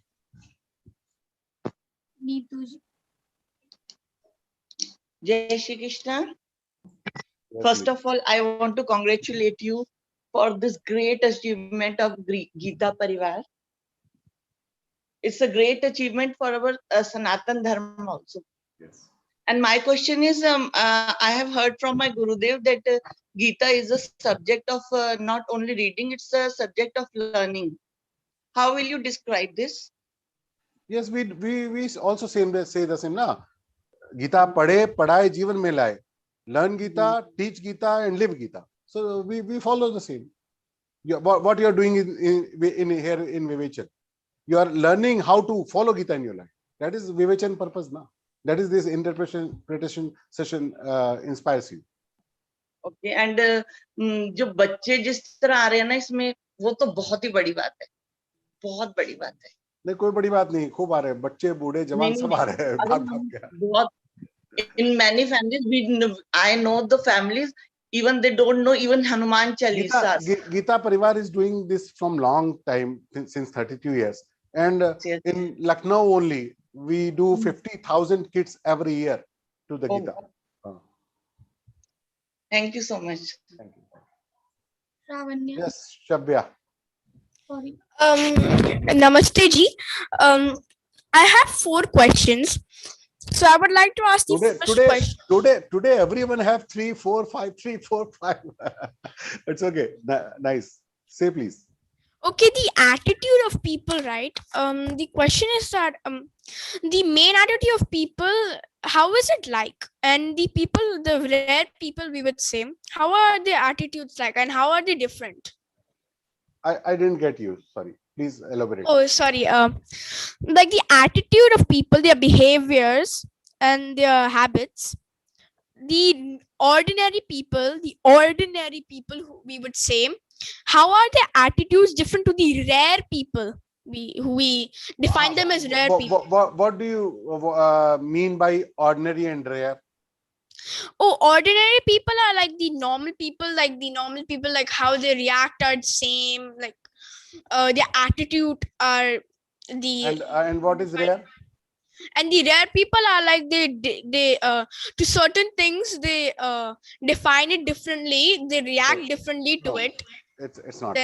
Jai Shri Krishna. First of all, I want to congratulate you for this great achievement of Geeta Parivar. It's a great achievement for our Sanatan Dharma also. Yes. And my question is, I have heard from my Gurudev that Geeta is a subject of not only reading, it's a subject of learning. How will you describe this? Yes, we also say the same na. Gita padhe, padhaye, जीवन में लाए. Learn Gita, teach Gita, and live Gita. So we follow the same. What you are doing in here in Vivechan, you are learning how to follow Gita in your life. That is Vivechan purpose na. That is this interpretation session inspires you. Okay, and जो बच्चे जिस तरह आ रहे हैं ना इसमें, वो तो बहुत ही बड़ी बात है, बहुत बड़ी बात है. नहीं, कोई बड़ी बात नहीं, खूब आ रहे हैं बच्चे, बूढ़े, जवान सब आ रहे हैं. बहुत. In many families, I know the families, even they don't know even Hanuman Chalisa. Geeta Parivar is doing this from long time, since 32 years. And in Lucknow only, we do 50,000 kids every year to the Gita. Thank you so much. Thank you. Yes, Shabya. Sorry. Namaste ji. I have 4 questions. So I would like to ask the first question. Today everyone have 3, 4, 5, 3, 4, 5. It's okay. Nice. Say please. Okay, the attitude of people, right? The question is that the main attitude of people, how is it like? And the people, the rare people, we would say, how are their attitudes like, and how are they different? I didn't get you. Sorry. Please elaborate. Oh, sorry. Like the attitude of people, their behaviors and their habits. The ordinary people who we would say, how are their attitudes different to the rare people? Who we define them as rare people. What do you mean by ordinary and rare? Oh, ordinary people are like the normal people, like how they react are the same, like their attitude are the. And what is rare? And the rare people are like they to certain things they define it differently, they react differently to it. It's not.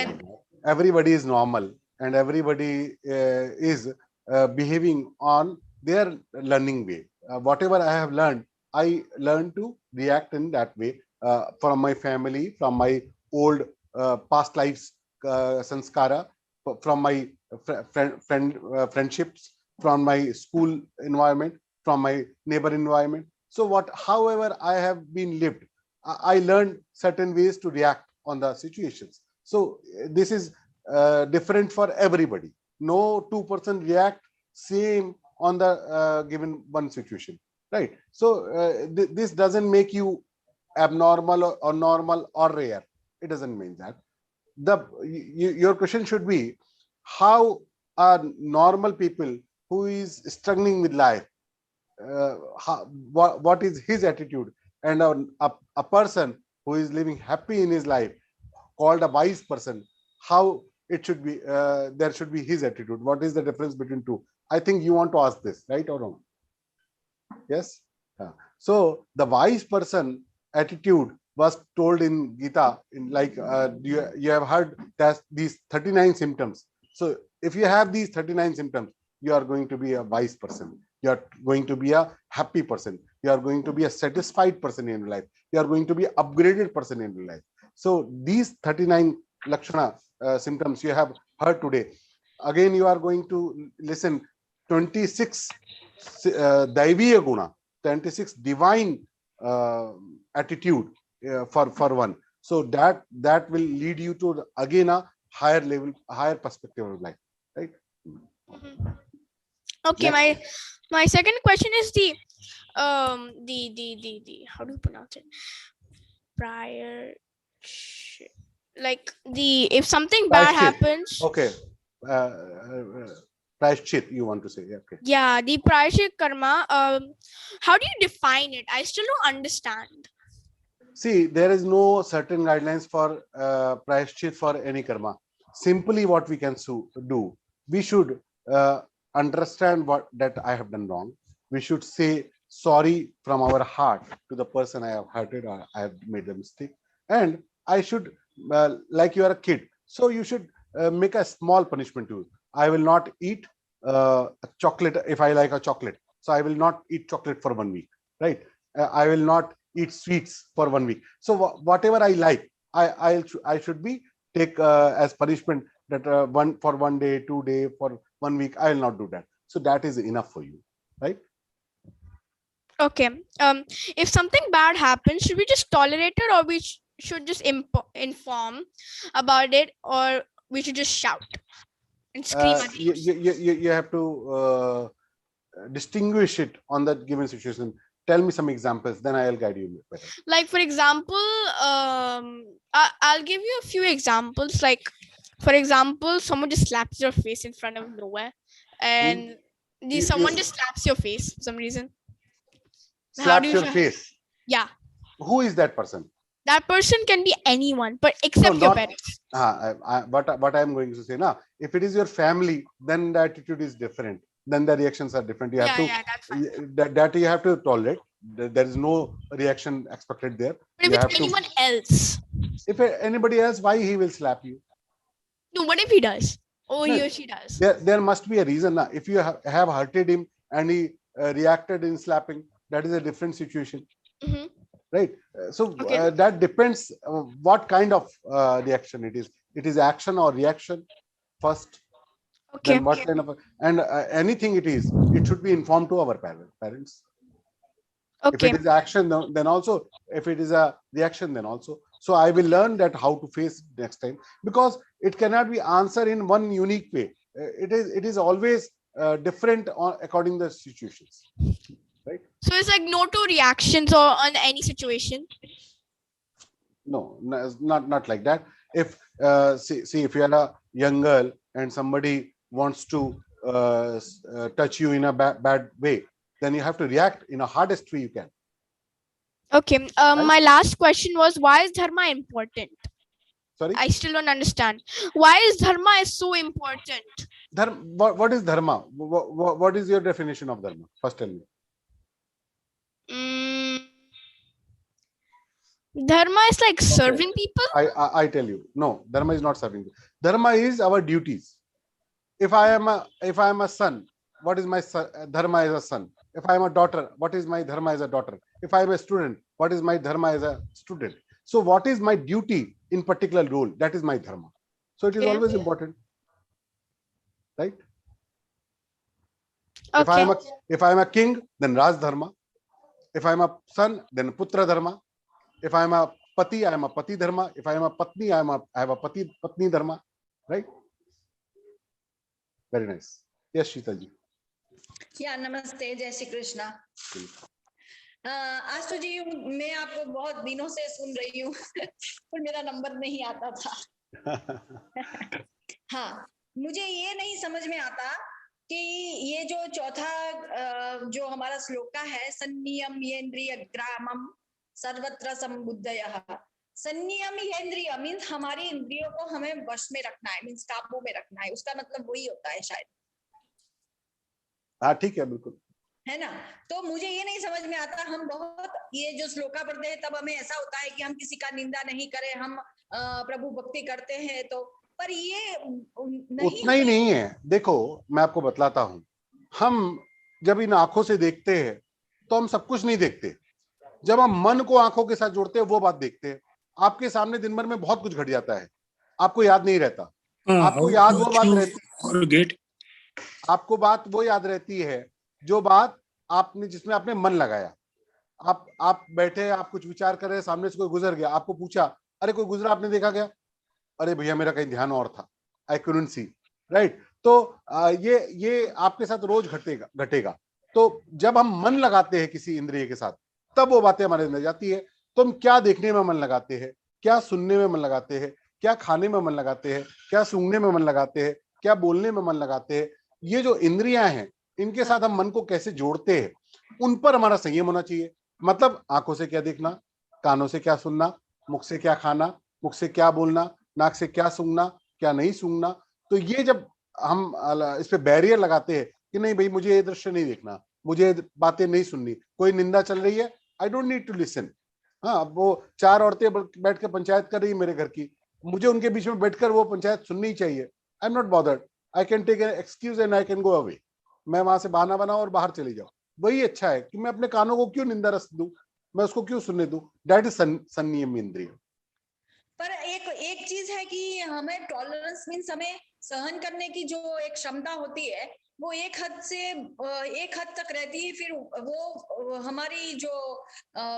Everybody is normal, and everybody is behaving on their learning way. Whatever I have learned, I learn to react in that way from my family, from my old past lives sanskara, from my friendships, from my school environment, from my neighbor environment. So however I have been lived, I learned certain ways to react on the situations. So this is different for everybody. No two person react same on the given one situation, right? So this doesn't make you abnormal or normal or rare. It doesn't mean that. Your question should be, how are normal people who is struggling with life, what is his attitude, and a person who is living happy in his life, called a wise person, how it should be, there should be his attitude. What is the difference between two? I think you want to ask this, right or wrong? Yes. So the wise person attitude was told in Gita, in like you have heard that these 39 symptoms. So if you have these 39 symptoms, you are going to be a wise person. You are going to be a happy person. You are going to be a satisfied person in your life. You are going to be an upgraded person in your life. So these 39 Lakshana symptoms you have heard today. Again, you are going to listen 26 Daiviya Guna. 26 divine attitude for one. So that will lead you to again a higher level, higher perspective of life, right? Okay, my second question is the how do you pronounce it? Prior, like if something bad happens. Okay. Prashchit, you want to say? Okay. Yeah, the prashchit karma. How do you define it? I still don't understand. See, there is no certain guidelines for prashchit for any karma. Simply what we can do, we should understand that I have done wrong. We should say sorry from our heart to the person I have hurted or I have made a mistake. And I should, like you are a kid, so you should make a small punishment to you. I will not eat a chocolate if I like a chocolate. So I will not eat chocolate for 1 week, right? I will not eat sweets for 1 week. So whatever I like, I should be take as punishment that for 1 day, 2 day, for 1 week, I will not do that. So that is enough for you, right? Okay. If something bad happens, should we just tolerate it, or we should just inform about it, or we should just shout and scream at it? You have to distinguish it on that given situation. Tell me some examples, then I'll guide you better. Like, for example, I'll give you a few examples. Like, for example, someone just slaps your face in front of nowhere, and someone just slaps your face for some reason. Slaps your face? Yeah. Who is that person? That person can be anyone, but except your parents. What I'm going to say now, if it is your family, then the attitude is different. Then the reactions are different. You have that's fine. That you have to tolerate. There is no reaction expected there. But if it's anyone else, if anybody else, why he will slap you? No, what if he does? Oh, he or she does. There must be a reason. If you have hurted him and he reacted in slapping, that is a different situation, right? So that depends what kind of reaction it is. It is action or reaction first. Okay. Then what kind of anything it is, it should be informed to our parents. Okay. If it is action, then also. If it is a reaction, then also. So I will learn that how to face next time, because it cannot be answered in one unique way. It is always different according to the situations, right? So it's like no to reactions or on any situation. No, not like that. If see if you are a young girl and somebody wants to touch you in a bad way, then you have to react in the hardest way you can. Okay. My last question was, why is dharma important? Sorry? I still don't understand. Why is dharma so important? What is dharma? What is your definition of dharma? First tell me. Dharma is like serving people. I tell you, no, dharma is not serving people. Dharma is our duties. If I am a son, what is my dharma as a son? If I am a daughter, what is my dharma as a daughter? If I am a student, what is my dharma as a student? So what is my duty in particular role? That is my dharma. So it is always important, right? Okay. If I am a king, then Raj dharma. If I am a son, then Putra dharma. If I am a pati, I am a pati dharma. If I am a patni, I have a patni dharma, right? Very nice. Yes, Sheetal ji. या नमस्ते, जय श्री कृष्णा। आशु जी, मैं आपको बहुत दिनों से सुन रही हूँ पर मेरा नंबर नहीं आता था। हाँ, मुझे ये नहीं समझ में आता कि ये जो चौथा जो हमारा श्लोका है, संनियम येन्द्रिय ग्रामम सर्वत्र संबुद्धयः। संनियम येन्द्रिय मीन्स हमारी इंद्रियों को हमें वश में रखना है, मीन्स काबू में रखना है, उसका मतलब वही होता है शायद। हाँ, ठीक है, बिल्कुल है ना। तो मुझे ये नहीं समझ में आता, हम बहुत ये जो श्लोका पढ़ते हैं तब हमें ऐसा होता है कि हम किसी का निंदा नहीं करें, हम प्रभु भक्ति करते हैं, तो पर ये उतना ही नहीं है। देखो, मैं आपको बतलाता हूँ, हम जब इन आंखों से देखते हैं तो हम सब कुछ नहीं देखते। जब हम मन को आंखों के साथ जोड़ते हैं, वो बात देखते हैं। आपके सामने दिन भर में बहुत कुछ घट जाता है, आपको याद नहीं रहता। आपको याद वो बात रहती, आपको बात वो याद रहती है जो बात आपने जिसमें आपने मन लगाया, आप बैठे, आप कुछ विचार कर रहे हैं, सामने से कोई गुजर गया, आपको पूछा, अरे कोई गुजरा, आपने देखा क्या? अरे भैया मेरा कहीं ध्यान और था, आई कुडंट सी, राइट? तो ये आपके साथ रोज घटेगा। तो जब हम मन लगाते हैं किसी इंद्रिय के साथ, तब वो बातें हमारे अंदर जाती है। तो हम क्या देखने में मन लगाते हैं, क्या सुनने में मन लगाते हैं, क्या खाने में मन लगाते हैं, क्या सूंघने में मन लगाते हैं, क्या बोलने में मन लगाते हैं, ये जो इंद्रियां हैं इनके साथ हम मन को कैसे जोड़ते हैं, उन पर हमारा संयम होना चाहिए। मतलब आंखों से क्या देखना, कानों से क्या सुनना, मुख से क्या खाना, मुख से क्या बोलना, नाक से क्या सूंघना, क्या नहीं सूंघना। तो ये जब हम इस पे बैरियर लगाते हैं कि नहीं भाई मुझे ये दृश्य नहीं देखना, मुझे बातें नहीं सुननी, कोई निंदा चल रही है, I don't need to listen. हाँ, वो 4 औरतें बैठ के पंचायत कर रही है मेरे घर की, मुझे उनके बीच में बैठकर वो पंचायत सुननी चाहिए। I am not bothered, I can take an excuse and I can go away. मैं वहां से बहाना बनाऊं और बाहर चली जाऊं। वही अच्छा है कि मैं अपने कानों को क्यों निंदा रस दूं, मैं उसको क्यों सुनने दूं। दैट इज संयम इंद्रिय। पर एक चीज है कि हमें टॉलरेंस मीन्स हमें सहन करने की जो एक क्षमता होती है वो एक हद तक रहती है, फिर वो हमारी जो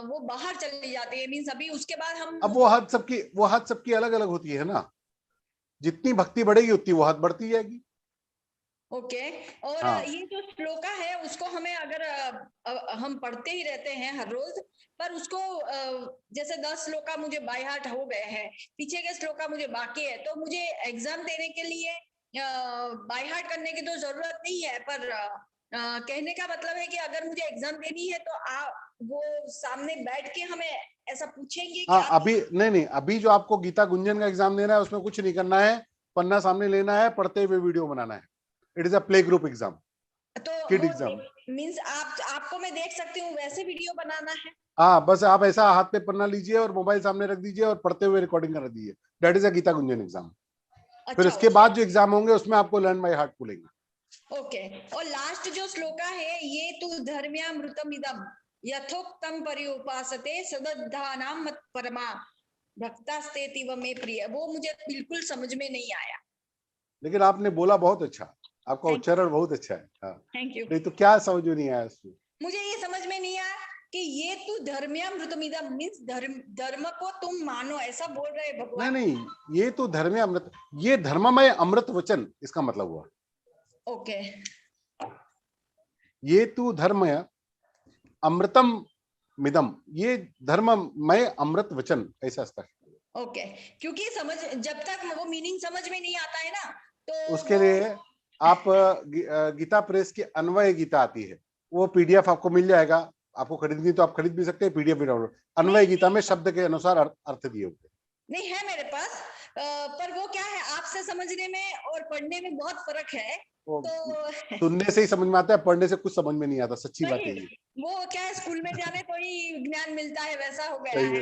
वो बाहर चली जाती है, मीन्स अभी उसके बाद हम अब वो हद सबकी अलग अलग होती है ना। जितनी भक्ति बढ़ेगी उतनी वो हद बढ़ती जाएगी। ओके। और हाँ। ये जो श्लोका है उसको हमें अगर हम पढ़ते ही रहते हैं हर रोज, पर उसको जैसे 10 श्लोका मुझे बाय हार्ट हो गए हैं, पीछे के श्लोका मुझे बाकी है, तो मुझे एग्जाम देने के लिए बाय हार्ट करने की तो जरूरत नहीं है। पर कहने का मतलब है कि अगर मुझे एग्जाम देनी है तो वो सामने बैठ के हमें ऐसा पूछेंगे कि हाँ, अभी नहीं, अभी जो आपको गीता गुंजन का एग्जाम देना है उसमें कुछ नहीं करना है, पन्ना सामने लेना है, पढ़ते हुए वीडियो बनाना है। It is a play group exam, kid exam. Means आपको मैं देख सकती हूँ वैसे वीडियो बनाना है? हाँ, बस आप ऐसा हाथ पे पन्ना लीजिए और मोबाइल सामने रख दीजिए और पढ़ते हुए रिकॉर्डिंग कर दीजिए। That is a Geeta Gunjan exam. फिर उसके बाद जो एग्जाम होंगे उसमें आपको लर्न बाय हार्ट बोलेंगे। ओके। और लास्ट जो श्लोका है, ये तु धर्म्यामृतम इदम यथोक्तम पर्युपासते सदद्धानाम मत परमा भक्तास्तेति व मे प्रिय, वो मुझे बिल्कुल समझ में नहीं आया। लेकिन आपने बोला बहुत अच्छा, आपका उच्चारण बहुत अच्छा है। हाँ, थैंक यू। नहीं तो क्या समझ में नहीं आया उसमें? मुझे ये समझ में नहीं आया कि ये तू धर्म्यामृतमिदम मीन्स धर्म को तुम मानो, ऐसा बोल रहे भगवान? नहीं, ये तो धर्म अमृत, ये धर्ममय अमृत वचन इसका मतलब हुआ। ओके। ये तू धर्मय अमृतम मिदम, ये धर्ममय अमृत वचन, ऐसा इसका। ओके। क्योंकि जब तक वो मीनिंग समझ में नहीं आता है ना, तो उसके लिए आप गीता प्रेस की अन्वय गीता आती है, वो पीडीएफ आपको मिल जाएगा। आपको खरीदनी तो आप खरीद भी सकते हैं, पीडीएफ भी डाउनलोड। अन्वय गीता में शब्द के अनुसार अर्थ दिए होते हैं। नहीं है मेरे पास, पर वो क्या है, आपसे समझने में और पढ़ने में बहुत फर्क है। तो सुनने से ही समझ में आता है, पढ़ने से कुछ समझ में नहीं आता, सच्ची बात है। वो क्या है, स्कूल में जाने तो ही ज्ञान मिलता है, वैसा हो गया है।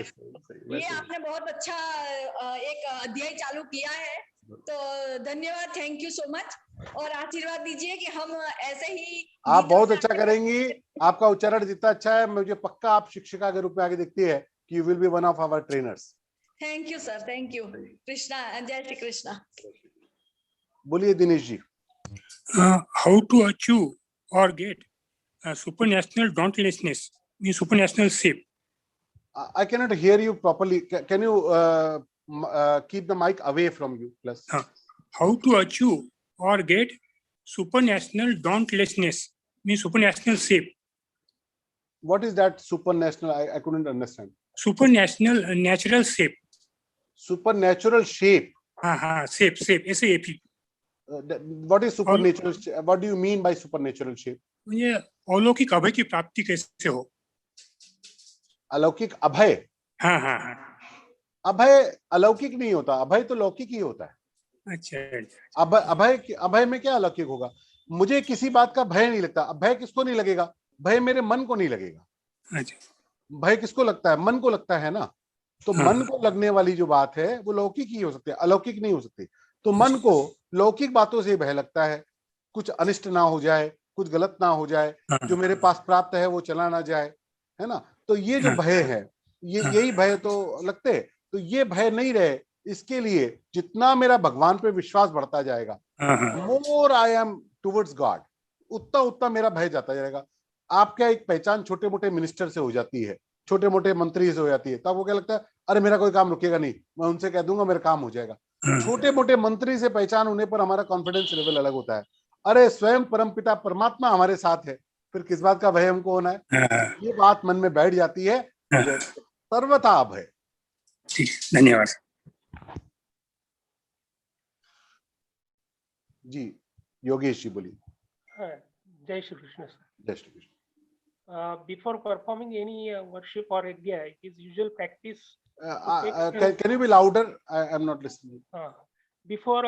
ये आपने बहुत अच्छा एक अध्याय चालू किया है, तो धन्यवाद, थैंक यू सो मच। और आशीर्वाद दीजिए कि हम ऐसे ही। आप बहुत अच्छा करेंगी, आपका उच्चारण जितना अच्छा है, मुझे पक्का आप शिक्षिका के रूप में आगे दिखती है कि you will be one of our trainers. Thank you sir, thank you. Krishna, जय श्री कृष्णा। बोलिए Dinesh ji. How to achieve और get supernatural dauntlessness, means supernatural shape? I cannot hear you properly. Can you keep the mic away from you, please? How to achieve or get supernatural dauntlessness, means supernatural shape? What is that supernatural? I couldn't understand. Supernatural natural shape. Supernatural shape. Shape, SAP. What is supernatural? What do you mean by supernatural shape? ये अलौकिक अभय की प्राप्ति कैसे हो? अलौकिक अभय? हाँ। अभय अलौकिक नहीं होता, अभय तो लौकिक ही होता है। अच्छा। अभय में क्या अलौकिक होगा? मुझे किसी बात का भय नहीं लगता। भय किसको नहीं लगेगा? भय मेरे मन को नहीं लगेगा। अच्छा। भय किसको लगता है? मन को लगता है ना। तो मन को लगने वाली जो बात है वो लौकिक ही हो सकती है, अलौकिक नहीं हो सकती। तो मन को लौकिक बातों से भय लगता है, कुछ अनिष्ट ना हो जाए, कुछ गलत ना हो जाए, जो मेरे पास प्राप्त है वो चला ना जाए, है ना। तो ये जो भय है, ये यही भय तो लगते। तो ये भय नहीं रहे, इसके लिए जितना मेरा भगवान पे विश्वास बढ़ता जाएगा, मोर आई एम टुवर्ड्स गॉड, उतना उतना मेरा भय जाता जाएगा। आप क्या एक पहचान छोटे मोटे मिनिस्टर से हो जाती है, छोटे मोटे मंत्री से हो जाती है, तब वो क्या लगता है, अरे मेरा कोई काम रुकेगा नहीं, मैं उनसे कह दूंगा मेरा काम हो जाएगा। छोटे मोटे मंत्री से पहचान होने पर हमारा कॉन्फिडेंस लेवल अलग होता है। अरे स्वयं परमपिता परमात्मा हमारे साथ है, फिर किस बात का भय हमको होना है। ये बात मन में बैठ जाती है, मुझे सर्वथा अभय। धन्यवाद जी। योगेश जी बोलिए। जय श्री कृष्ण सर। जय Shri Krishna. Before performing any worship or yajna, it is usual practice. Can you be louder? I am not listening. Before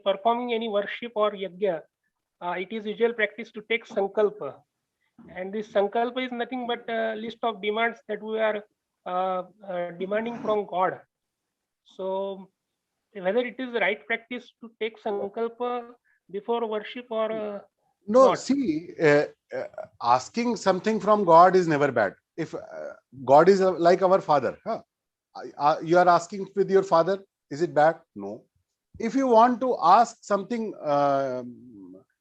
performing any worship or yajna, it is usual practice to take sankalpa, and this sankalpa is nothing but a list of demands that we are demanding from God. So, whether it is the right practice to take sankalpa before worship or no, not? see, asking something from God is never bad. If God is like our father, you are asking with your father, is it bad? No. If you want to ask something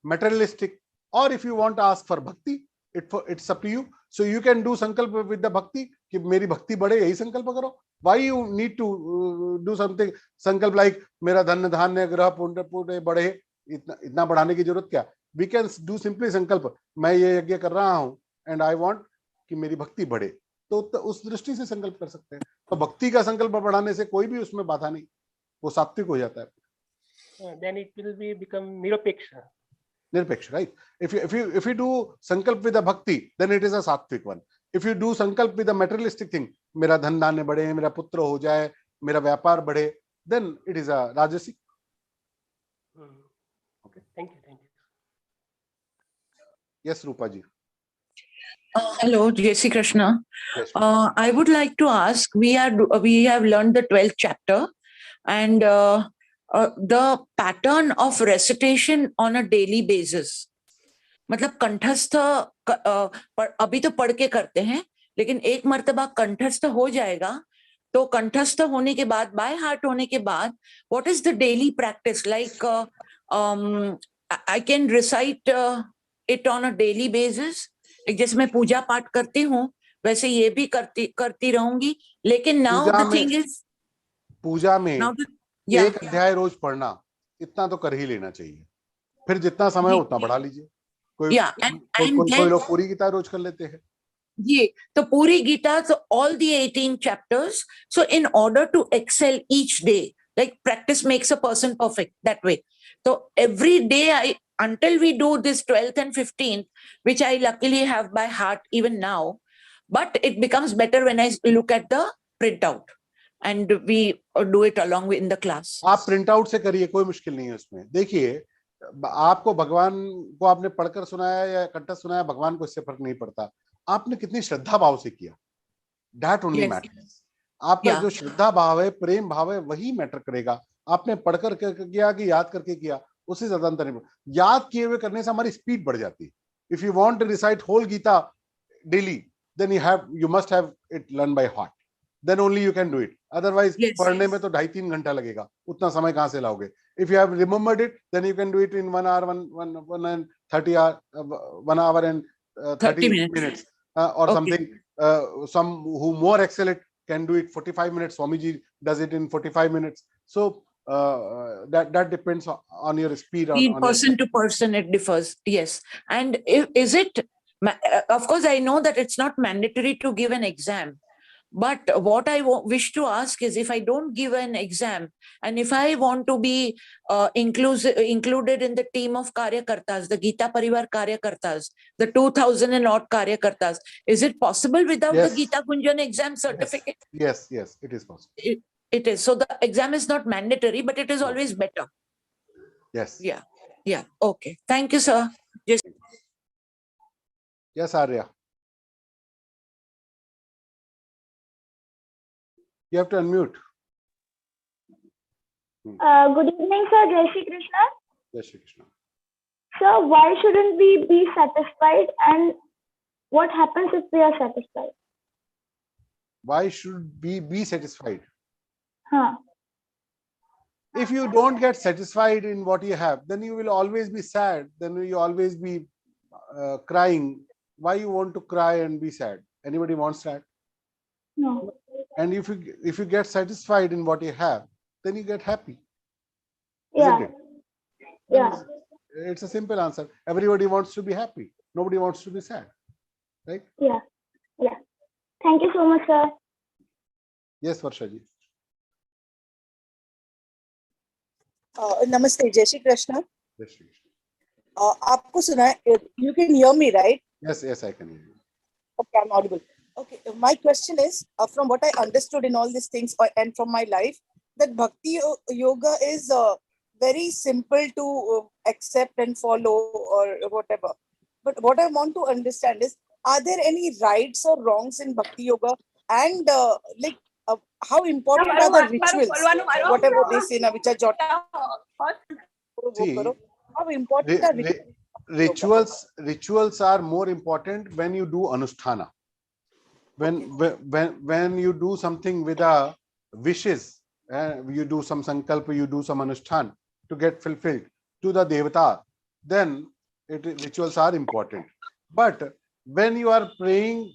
materialistic, or if you want to ask for bhakti, it's up to you. So you can do sankalpa with the bhakti कि मेरी भक्ति बढ़े, यही संकल्प करो. Why you need to do something संकल्प like मेरा धन धान्य ग्रह पुण्य बढ़े, इतना बढ़ाने की जरूरत क्या? We can do simply संकल्प, मैं ये यज्ञ कर रहा हूँ and I want कि मेरी भक्ति बढ़े, तो उस दृष्टि से संकल्प कर सकते हैं. तो भक्ति का संकल्प बढ़ाने से कोई भी उसमें बाधा नहीं, वो सात्विक हो जाता है. Then it will become nirapeksha. Nirpeksha, right? If you do sankalp with a bhakti, then it is a sattvic one. If you do sankalp with a materialistic thing, मेरा धन धान्य बढ़े, मेरा पुत्र हो जाए, मेरा व्यापार बढ़े, then it is a rajasic. Okay, thank you. Yes, Rupa ji. Hello, Jai Shri Krishna. I would like to ask, we have learned the 12th chapter, and the pattern of recitation on a daily basis. मतलब कंठस्थ अभी तो पढ़ के करते हैं, लेकिन एक मर्तबा कंठस्थ हो जाएगा, तो कंठस्थ होने के बाद, बाय हार्ट होने के बाद, what is the daily practice? Like I can recite it on a daily basis. जैसे मैं पूजा पाठ करती हूँ, वैसे ये भी करती रहूंगी, लेकिन now the thing is, पूजा में एक अध्याय रोज पढ़ना, इतना तो कर ही लेना चाहिए. फिर जितना समय उतना बढ़ा लीजिए. कोई लोग पूरी गीता रोज कर लेते हैं. जी, तो पूरी Gita, so all the 18 chapters. So in order to excel each day, like practice makes a person perfect that way. So every day until we do this 12th and 15th, which I luckily have by heart even now, but it becomes better when I look at the printout and we do it along with in the class. आप print out से करिए, कोई मुश्किल नहीं है उसमें. देखिए, आपको भगवान को आपने पढ़कर सुनाया या कंठस्थ सुनाया, भगवान को इससे फर्क नहीं पड़ता. आपने कितनी श्रद्धा भाव से किया, that only matters. आपका जो श्रद्धा भाव है, प्रेम भाव है, वही मैटर करेगा. आपने पढ़कर किया कि याद करके किया, उससे ज्यादा अंतर नहीं. याद किए हुए करने से हमारी स्पीड बढ़ जाती है. If you want to recite whole Gita daily, then you must have it learned by heart. Then only you can do it. Otherwise, पढ़ने में तो 2.5-3 घंटा लगेगा. उतना समय कहाँ से लाओगे? If you have remembered it, then you can do it in 1 hour, 1 and 30 hour, 1 hour and 30 minutes, or something. Some who more excel it can do it 45 minutes. Swamiji does it in 45 minutes. So that depends on your speed. On person to person, it differs. Yes. And is it? Of course, I know that it's not mandatory to give an exam. But what I wish to ask is, if I don't give an exam, and if I want to be included in the team of Karyakartas, the Geeta Parivar Karyakartas, the 2000 and odd Karyakartas, is it possible without the Geeta Gunjan exam certificate? Yes, it is possible. It is. So the exam is not mandatory, but it is always better. Yes. Yeah. Okay. Thank you, sir. Yes, Arya. You have to unmute. Good evening, sir. Jai Shri Krishna. Jai Shri Krishna. Sir, why shouldn't we be satisfied, and what happens if we are satisfied? Why should we be satisfied? If you don't get satisfied in what you have, then you will always be sad. Then you always be crying. why you want to cry and be sad? Anybody wants that? No. And if you get satisfied in what you have, then you get happy. Yeah. Isn't it? Yeah. It's a simple answer. Everybody wants to be happy. Nobody wants to be sad. Right? Yeah. Yeah. Thank you so much, sir. Yes, Varsha ji. Namaste, Jai Shri Krishna. Yes, Shri Krishna. आपको सुना है? You can hear me, right? Yes, I can hear you. Okay, I'm audible. Okay, my question is, from what I understood in all these things and from my life, that Bhakti Yoga is very simple to accept and follow or whatever. But what I want to understand is, are there any rights or wrongs in Bhakti Yoga? And how important are the rituals, whatever they say, which are jot. See, how important are rituals are more important when you do anusthana. When you do something with a wishes, you do some sankalpa, you do some anushthan to get fulfilled to the devata, then rituals are important. But when you are praying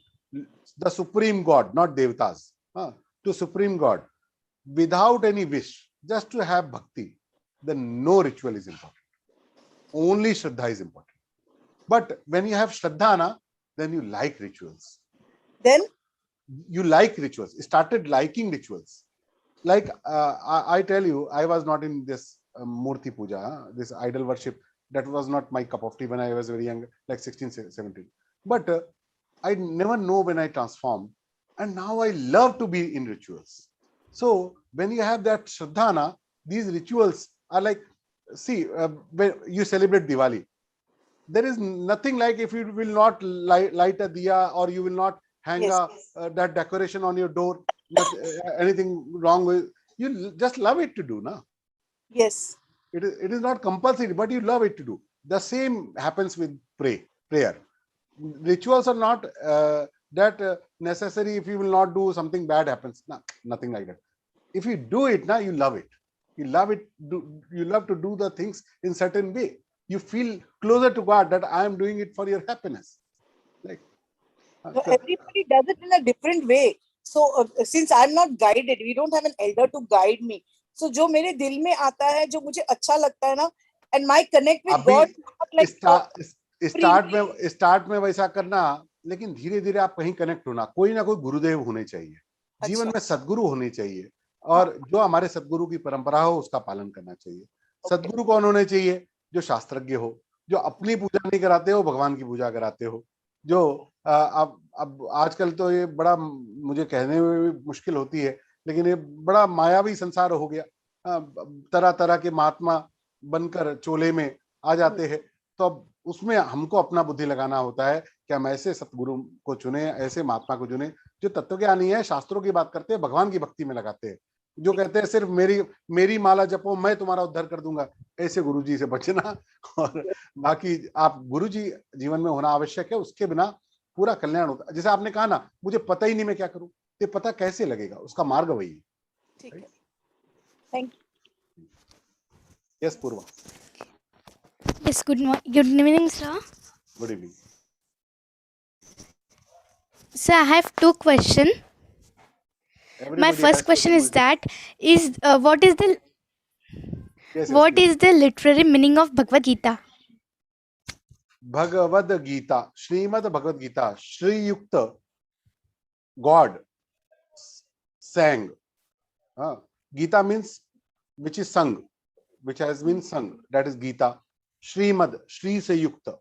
the supreme God, not devatas, to supreme God without any wish, just to have bhakti, then no ritual is important. Only Shraddha is important. But when you have Shraddha, then you like rituals. Then you like rituals. Started liking rituals. Like I tell you, I was not in this Murti Puja, this idol worship. That was not my cup of tea when I was very young, like 16, 17. But I never know when I transformed. And now I love to be in rituals. So when you have that Shraddha, these rituals are like, see, when you celebrate Diwali, there is nothing like if you will not light a diya or you will not hang that decoration on your door, anything wrong with you, just love it to do, na? Yes. It is not compulsory, but you love it to do. The same happens with prayer. Rituals are not that necessary. If you will not do, something bad happens. No, nothing like that. If you do it, now you love it. You love it. You love to do the things in certain way. You feel closer to God that I am doing it for your happiness. Like everybody does it in a different way. So since I'm not guided, we don't have an elder to guide me. So जो मेरे दिल में आता है, जो मुझे अच्छा लगता है ना, and my connect with God. Start में वैसा करना, लेकिन धीरे धीरे आप कहीं कनेक्ट होना. कोई ना कोई गुरुदेव होने चाहिए. जीवन में सदगुरु होने चाहिए. और जो हमारे सदगुरु की परंपरा हो उसका पालन करना चाहिए. सदगुरु कौन होने चाहिए? जो शास्त्रज्ञ हो, जो अपनी पूजा नहीं कराते हो, भगवान की पूजा कराते हो. जो अब आजकल तो ये बड़ा मुझे कहने में भी मुश्किल होती है, लेकिन ये बड़ा मायावी संसार हो गया. तरह तरह के महात्मा बनकर चोले में आ जाते हैं. तो अब उसमें हमको अपना बुद्धि लगाना होता है कि हम ऐसे सतगुरु को चुने, ऐसे महात्मा को चुने जो तत्वज्ञानी है, शास्त्रों की बात करते हैं, भगवान की भक्ति में लगाते हैं. जो कहते हैं सिर्फ मेरी माला जपो, मैं तुम्हारा उद्धार कर दूंगा, ऐसे गुरुजी से बचना. और बाकी आप गुरुजी जीवन में होना आवश्यक है, उसके बिना पूरा कल्याण होता. जैसे आपने कहा ना, मुझे पता ही नहीं मैं क्या करूं, ये पता कैसे लगेगा? उसका मार्ग वही है. ठीक है. Thank you. Yes Purva. Yes, good evening, sir. Good evening. Sir, I have two questions. My first question is that what is the literary meaning of Bhagavad Gita? Bhagavad Gita, Śrīmad-Bhagavadgītā, Shri Yukta, God sang. Gita means which is sung, which has been sung. That is Gita. Śrīmad, Shri se Yukta,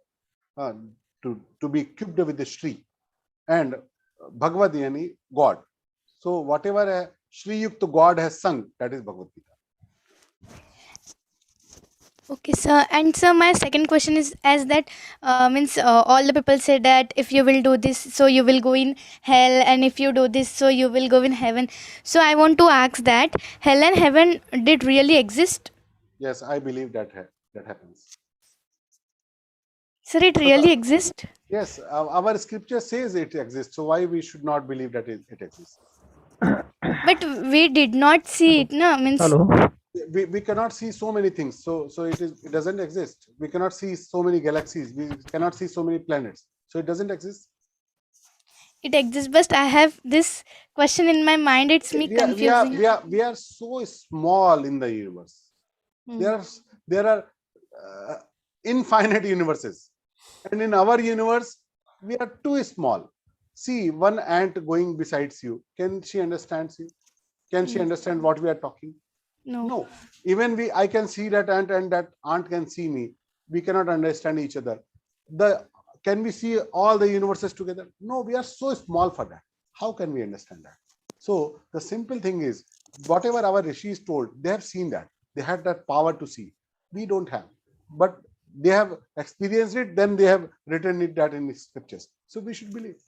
to be equipped with the Shri, and Bhagavad yani God. So whatever Shri Yukta God has sung, that is Bhagavad Gita. Okay, sir. And sir, my second question is as that all the people say that if you will do this, so you will go in hell, and if you do this, so you will go in heaven. So I want to ask that hell and heaven did really exist? Yes, I believe that happens. Sir, it really exists? Yes, our scripture says it exists. So why we should not believe that it exists? But we did not see it, no? Hello. We cannot see so many things. So it doesn't exist. We cannot see so many galaxies. We cannot see so many planets. So it doesn't exist. It exists, but I have this question in my mind. It's me confusing. We are so small in the universe. There are infinite universes, and in our universe we are too small. See, one ant going besides you, can she understand you? Can she understand what we are talking? No. Even I can see that ant and that ant can see me. We cannot understand each other. Can we see all the universes together? No, we are so small for that. How can we understand that? So the simple thing is, whatever our rishis told, they have seen that. They had that power to see. We don't have. But they have experienced it, then they have written it that in the scriptures. So we should believe.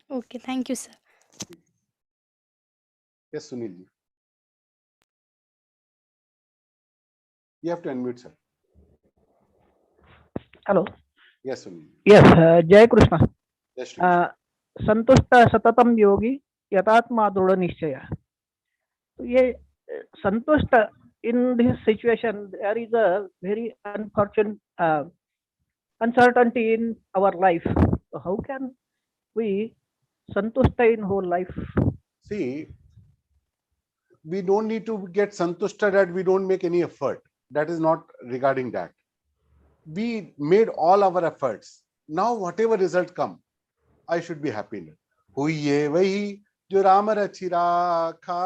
Okay, thank you, sir. Yes, Sunil ji. You have to unmute, sir. Hello. Yes, Sunil. Yes, Jai Krishna. Yes, Krishna. संतुष्ट सततम योगी यथात्मा दृढ़ निश्चय. तो ये संतुष्ट in this situation there is a very unfortunate uncertainty in our life. So how can we santushta in whole life? See, we don't need to get santushta that we don't make any effort. That is not regarding that. We made all our efforts. Now whatever result come, I should be happy in it. हुई वही जो राम रचि राखा,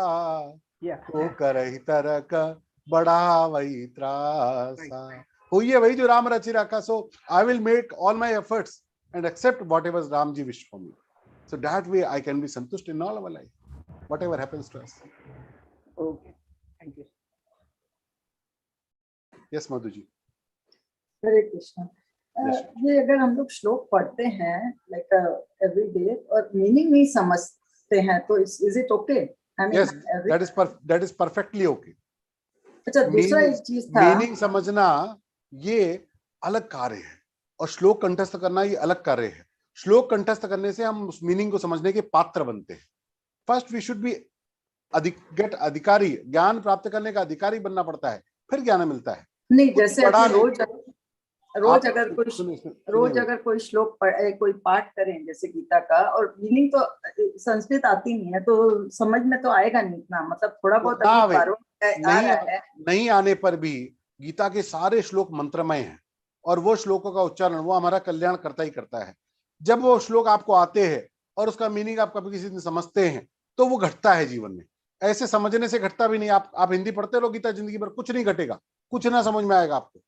तो करहि तरक बड़ा वही त्रासा. हुई वही जो राम रचि राखा. So I will make all my efforts and accept whatever Ramji wished for me. So that way I can be santusht in all our life, whatever happens to us. Okay, thank you. Yes, Madhu ji. हरे कृष्ण. ये अगर हम लोग श्लोक पढ़ते हैं like every day और meaning नहीं समझते हैं तो is it okay? Yes, that is perfectly okay. अच्छा, दूसरा एक चीज था, मीनिंग समझना ये अलग कार्य है और श्लोक कंठस्थ करना ये अलग कार्य है. श्लोक कंठस्थ करने से हम उस मीनिंग को समझने के पात्र बनते हैं. फर्स्ट वी शुड बी अधिकारी, ज्ञान प्राप्त करने का अधिकारी बनना पड़ता है, फिर ज्ञान मिलता है. नहीं जैसे रोज अगर कोई श्लोक कोई पाठ करें जैसे गीता का, और मीनिंग तो संस्कृत आती नहीं है तो समझ में तो आएगा नहीं इतना, मतलब थोड़ा बहुत नहीं आने पर भी गीता के सारे श्लोक मंत्रमय हैं और वो श्लोकों का उच्चारण वो हमारा कल्याण करता ही करता है. जब वो श्लोक आपको आते हैं और उसका मीनिंग आप कभी किसी दिन समझते हैं तो वो घटता है जीवन में. ऐसे समझने से घटता भी नहीं. आप हिंदी पढ़ते रहो गीता, जिंदगी भर कुछ नहीं घटेगा, कुछ ना समझ में आएगा आपको.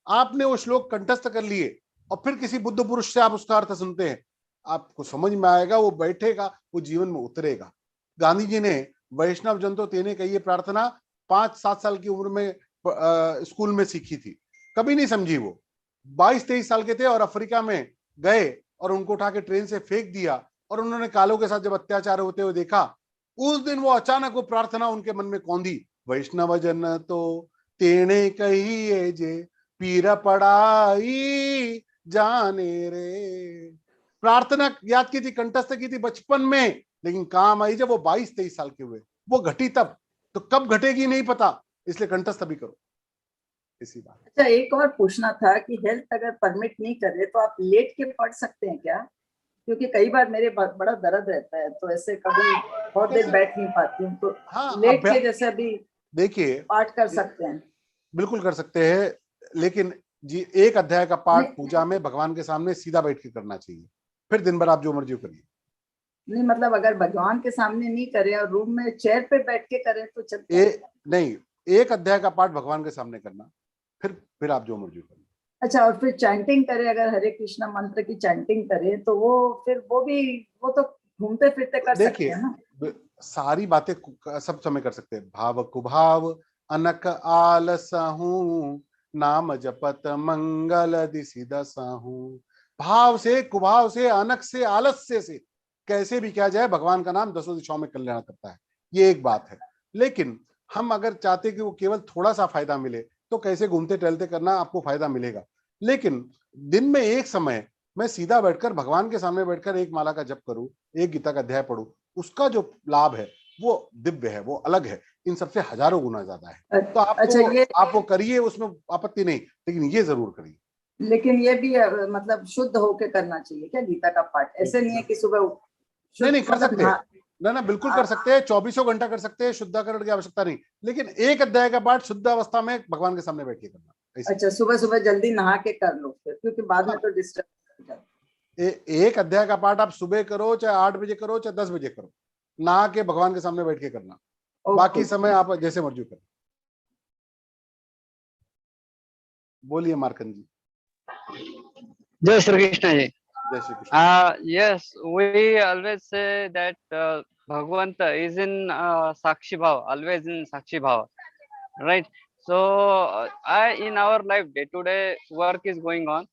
आपने वो श्लोक कंठस्थ कर लिए और फिर किसी बुद्ध पुरुष से आप उसका अर्थ सुनते हैं, आपको समझ में आएगा, वो बैठेगा, वो जीवन में उतरेगा. गांधी जी ने वैष्णव जन तो तेने कही प्रार्थना 5-7 साल की उम्र में स्कूल में सीखी थी, कभी नहीं समझी. वो 22-23 साल के थे और अफ्रीका में गए और उनको उठा के ट्रेन से फेंक दिया और उन्होंने कालों के साथ जब अत्याचार होते हुए देखा, उस दिन वो अचानक वो प्रार्थना उनके मन में कौंधी, वैष्णव जन तो तेने कही जे पीर पड़ाई जाने रे. प्रार्थना याद की थी, कंठस्थ की थी बचपन में, लेकिन काम आई जब वो 22-23 साल के हुए. वो घटी तब, तो कब घटेगी नहीं पता, इसलिए कंठस्थ भी करो. इसी बात. अच्छा, एक और पूछना था कि हेल्थ अगर परमिट नहीं करे तो आप लेट के पढ़ सकते हैं क्या? क्योंकि कई बार मेरे बड़ा दर्द रहता है तो ऐसे कभी बहुत देर बैठ नहीं पाती हूँ, तो लेट के जैसे अभी देखिए पाठ कर सकते हैं. बिल्कुल कर सकते हैं, लेकिन जी 1 अध्याय का पाठ पूजा में भगवान के सामने सीधा बैठ के करना चाहिए, फिर दिन भर आप जो मर्जी करिए. नहीं मतलब अगर भगवान के सामने नहीं करे और रूम में चेयर पे बैठ के करें तो चलता है. नहीं, 1 अध्याय का पाठ भगवान के सामने करना, फिर आप जो मर्जी करिए. अच्छा, और फिर चैंटिंग करे, अगर हरे कृष्णा मंत्र की चैंटिंग करे तो वो तो घूमते फिरते कर सकते हैं ना. सारी बातें सब समय कर सकते हैं. भाव कुभाव अनक आलसहूं, नाम जपत मंगल दिसि दसहूं. भाव से, कुभाव से, अनक से, आलस्य से कैसे भी किया जाए, भगवान का नाम 10 दिशाओं में कल्याण करता है. ये एक बात है. लेकिन हम अगर चाहते कि वो केवल थोड़ा सा फायदा मिले तो कैसे घूमते टहलते करना, आपको फायदा मिलेगा. लेकिन दिन में एक समय मैं सीधा बैठकर भगवान के सामने बैठकर 1 माला का जप करूं, 1 गीता का अध्याय पढ़ूं, उसका जो लाभ है वो दिव्य है, वो अलग है, इन सबसे हजारों गुना ज्यादा है. तो आप वो करिए, उसमें आपत्ति नहीं, लेकिन ये जरूर करिए. लेकिन ये भी मतलब शुद्ध होके करना चाहिए क्या गीता का पाठ? ऐसे नहीं है कि सुबह नहीं कर सकते हैं, ना बिल्कुल कर सकते हैं, 24 घंटा कर सकते हैं, शुद्धाकरण की आवश्यकता नहीं, लेकिन एक अध्याय का पाठ शुद्ध अवस्था में भगवान के सामने बैठ के करना। अच्छा, सुबह सुबह जल्दी नहा के कर लो फिर, क्योंकि बाद में तो डिस्टर्ब हो जाता है। एक अध्याय का पाठ आप सुबह करो, चाहे 8 बजे करो, चाहे 10 बजे करो, नहा के भगवान के सामने बैठ के करना। बाकी समय आप जैसे मर्जी करें। बोलिए मार्कन जी। जय श्री कृष्ण जी। जय Shri Krishna. Yes, we always say that Bhagavanta is in Sakshi Bhava, always in Sakshi Bhava, right? So in our life, day-to-day work is going on.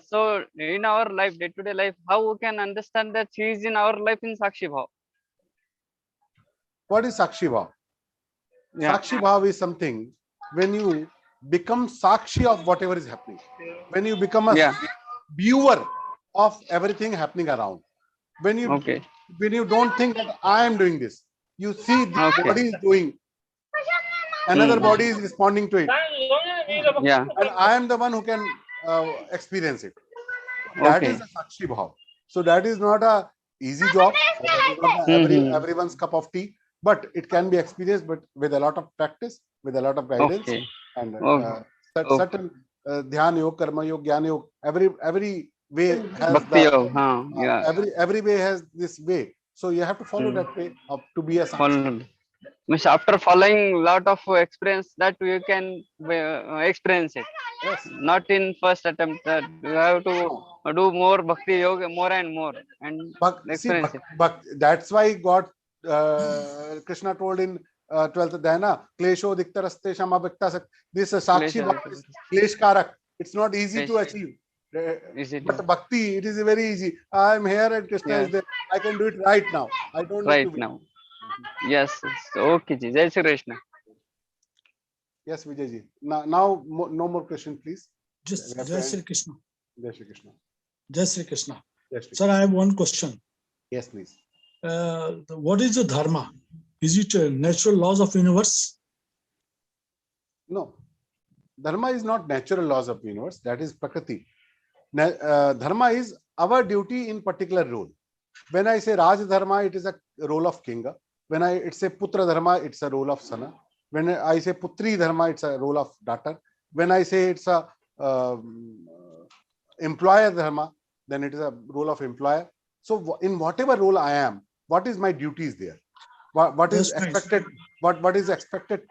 So in our life, day-to-day life, how we can understand that he is in our life in Sakshi Bhava? What is Sakshi Bhav? Yeah. Sakshi Bhav is something when you become Sakshi of whatever is happening. When you become a viewer of everything happening around. When you don't think that I am doing this, you see this body is doing, another body is responding to it. Yeah. And I am the one who can experience it. That is the Sakshi Bhav. So that is not a easy job. That is not everyone's cup of tea, but it can be experienced, but with a lot of practice, with a lot of guidance, and certain dhyan yoga, karma yoga, jnana yoga, every way has every way has this way. So you have to follow that way to be a Sakshi. Means after following lot of experience that you can experience it. Yes. Not in first attempt. You have to do more bhakti yoga, more and more, and experience it. But that's why God, Krishna told in 12th Adhyana, Klesho diktaraste shamabhakta. This Sakshi Bhav is Klesh Karak. It's not easy to achieve. But bhakti, it is very easy. I am here and Krishna is there. I can do it right now. I don't need to wait. Now. Yes. Okay, ji. Jai Shri Krishna. Yes, Vijay ji. Now no more question, please. Just Jai Shri Krishna. Jai Shri Krishna. Jai Shri Krishna. Jai Shri Sir, I have one question. Yes, please. What is the dharma? Is it natural laws of universe? No. Dharma is not natural laws of universe. That is Prakriti. Dharma is our duty in particular role. When I say Raj Dharma, it is a role of king. When I say Putra Dharma, it's a role of son. When I say Putri Dharma, it's a role of daughter. When I say it's a employer Dharma, then it is a role of employer. So in whatever role I am, what is my duties there? What is expected? What is expected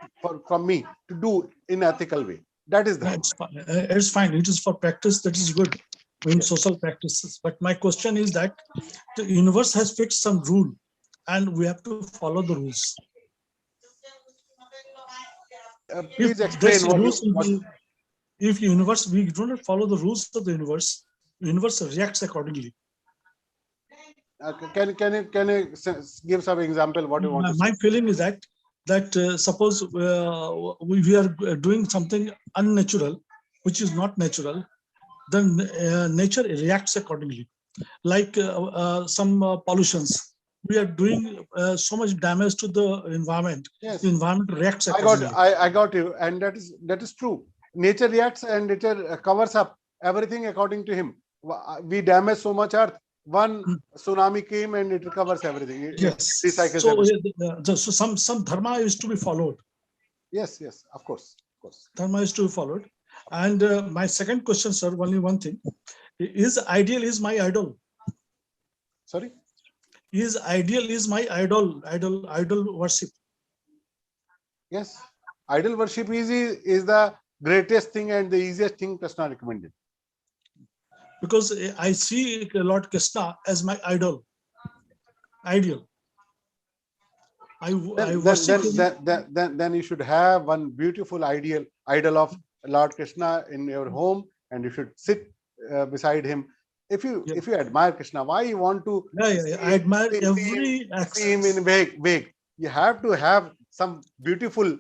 from me to do in ethical way? That is Dharma. It's fine. It is for practice. That is good in social practices. But my question is that the universe has fixed some rule, and we have to follow the rules. Please explain if universe, we do not follow the rules of the universe reacts accordingly. Can you give some example? What you want to say? My feeling is that suppose we are doing something unnatural, which is not natural, then nature reacts accordingly. Like some pollutions. We are doing so much damage to the environment. Yes. The environment reacts accordingly. I got you, and that is true. Nature reacts, and nature covers up everything according to him. We damage so much earth. One tsunami came and it recovers everything. Yes. Recycles so everything. So some dharma is to be followed. Yes, of course. Dharma is to be followed. And my second question, sir, only one thing: is ideal is my idol? Sorry. Is ideal is my idol worship? Yes, idol worship is the greatest thing and the easiest thing Krishna recommended. Because I see Lord Krishna as my idol. Ideal. I worship him. Then you should have one beautiful idol of Lord Krishna in your home, and you should sit beside him. If you admire Krishna, why you want to? I admire every see him in vague. You have to have some beautiful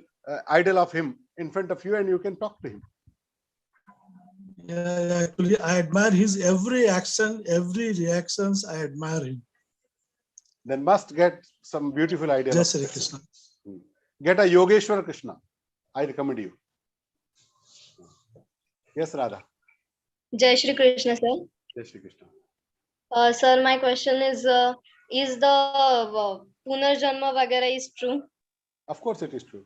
idol of him in front of you, and you can talk to him. Yeah, actually, I admire his every action, every reactions. I admire him. Then must get some beautiful idol. Jai Shri Krishna. Get a Yogeshwar Krishna. I recommend you. Yes, Radha. Jai Shri Krishna, sir. Jai Shri Krishna. Sir, my question is the Punarjanma Vagara is true? Of course it is true.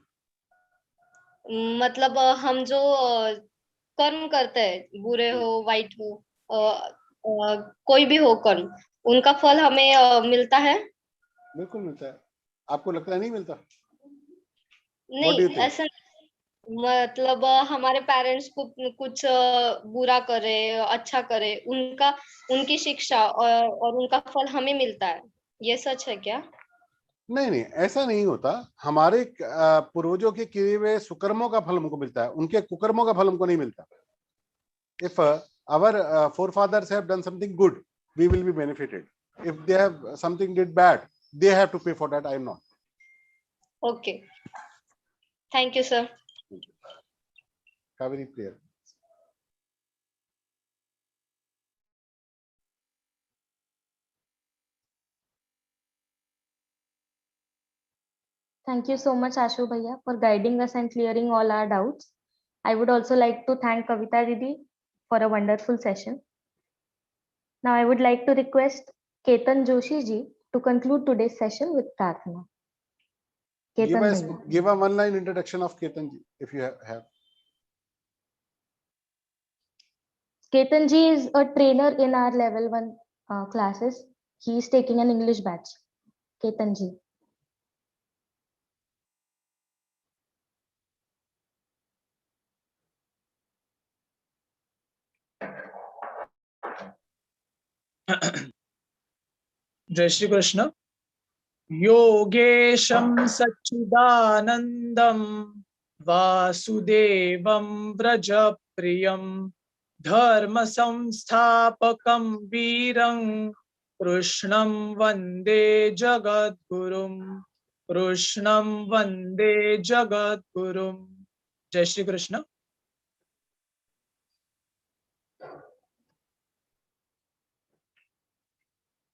मतलब हम जो कर्म करते हैं, बुरे हो, white हो, कोई भी हो कर्म, उनका फल हमें मिलता है? बिल्कुल मिलता है. आपको लगता है नहीं मिलता? नहीं, ऐसा मतलब हमारे पेरेंट्स को कुछ बुरा करे, अच्छा करे, उनकी शिक्षा और उनका फल हमें मिलता है, ये सच है क्या? नहीं नहीं, ऐसा नहीं होता. हमारे पूर्वजों के किए हुए सुकर्मों का फल हमको मिलता है, उनके कुकर्मों का फल हमको नहीं मिलता. If our forefathers have done something good, we will be benefited. If they have something did bad, they have to pay for that. I am not. Okay. Thank you, sir. Kavita, clear. Thank you so much, Ashu Bhaiya, for guiding us and clearing all our doubts. I would also like to thank Kavita Didi for a wonderful session. Now I would like to request Ketan Joshi ji to conclude today's session with Prarthana. Give a one-line introduction of Ketan ji, if you have. Ketan ji is a trainer in our level 1 classes. He is taking an English batch. Ketan ji. Jai Shri Krishna. Yogesham Sachidanandam Vasudevam Vrajapriyam Dharma Samsthapakam Virang Krishnam Vande Jagadgurum. Krishnam Vande Jagadgurum. Jai Shri Krishna.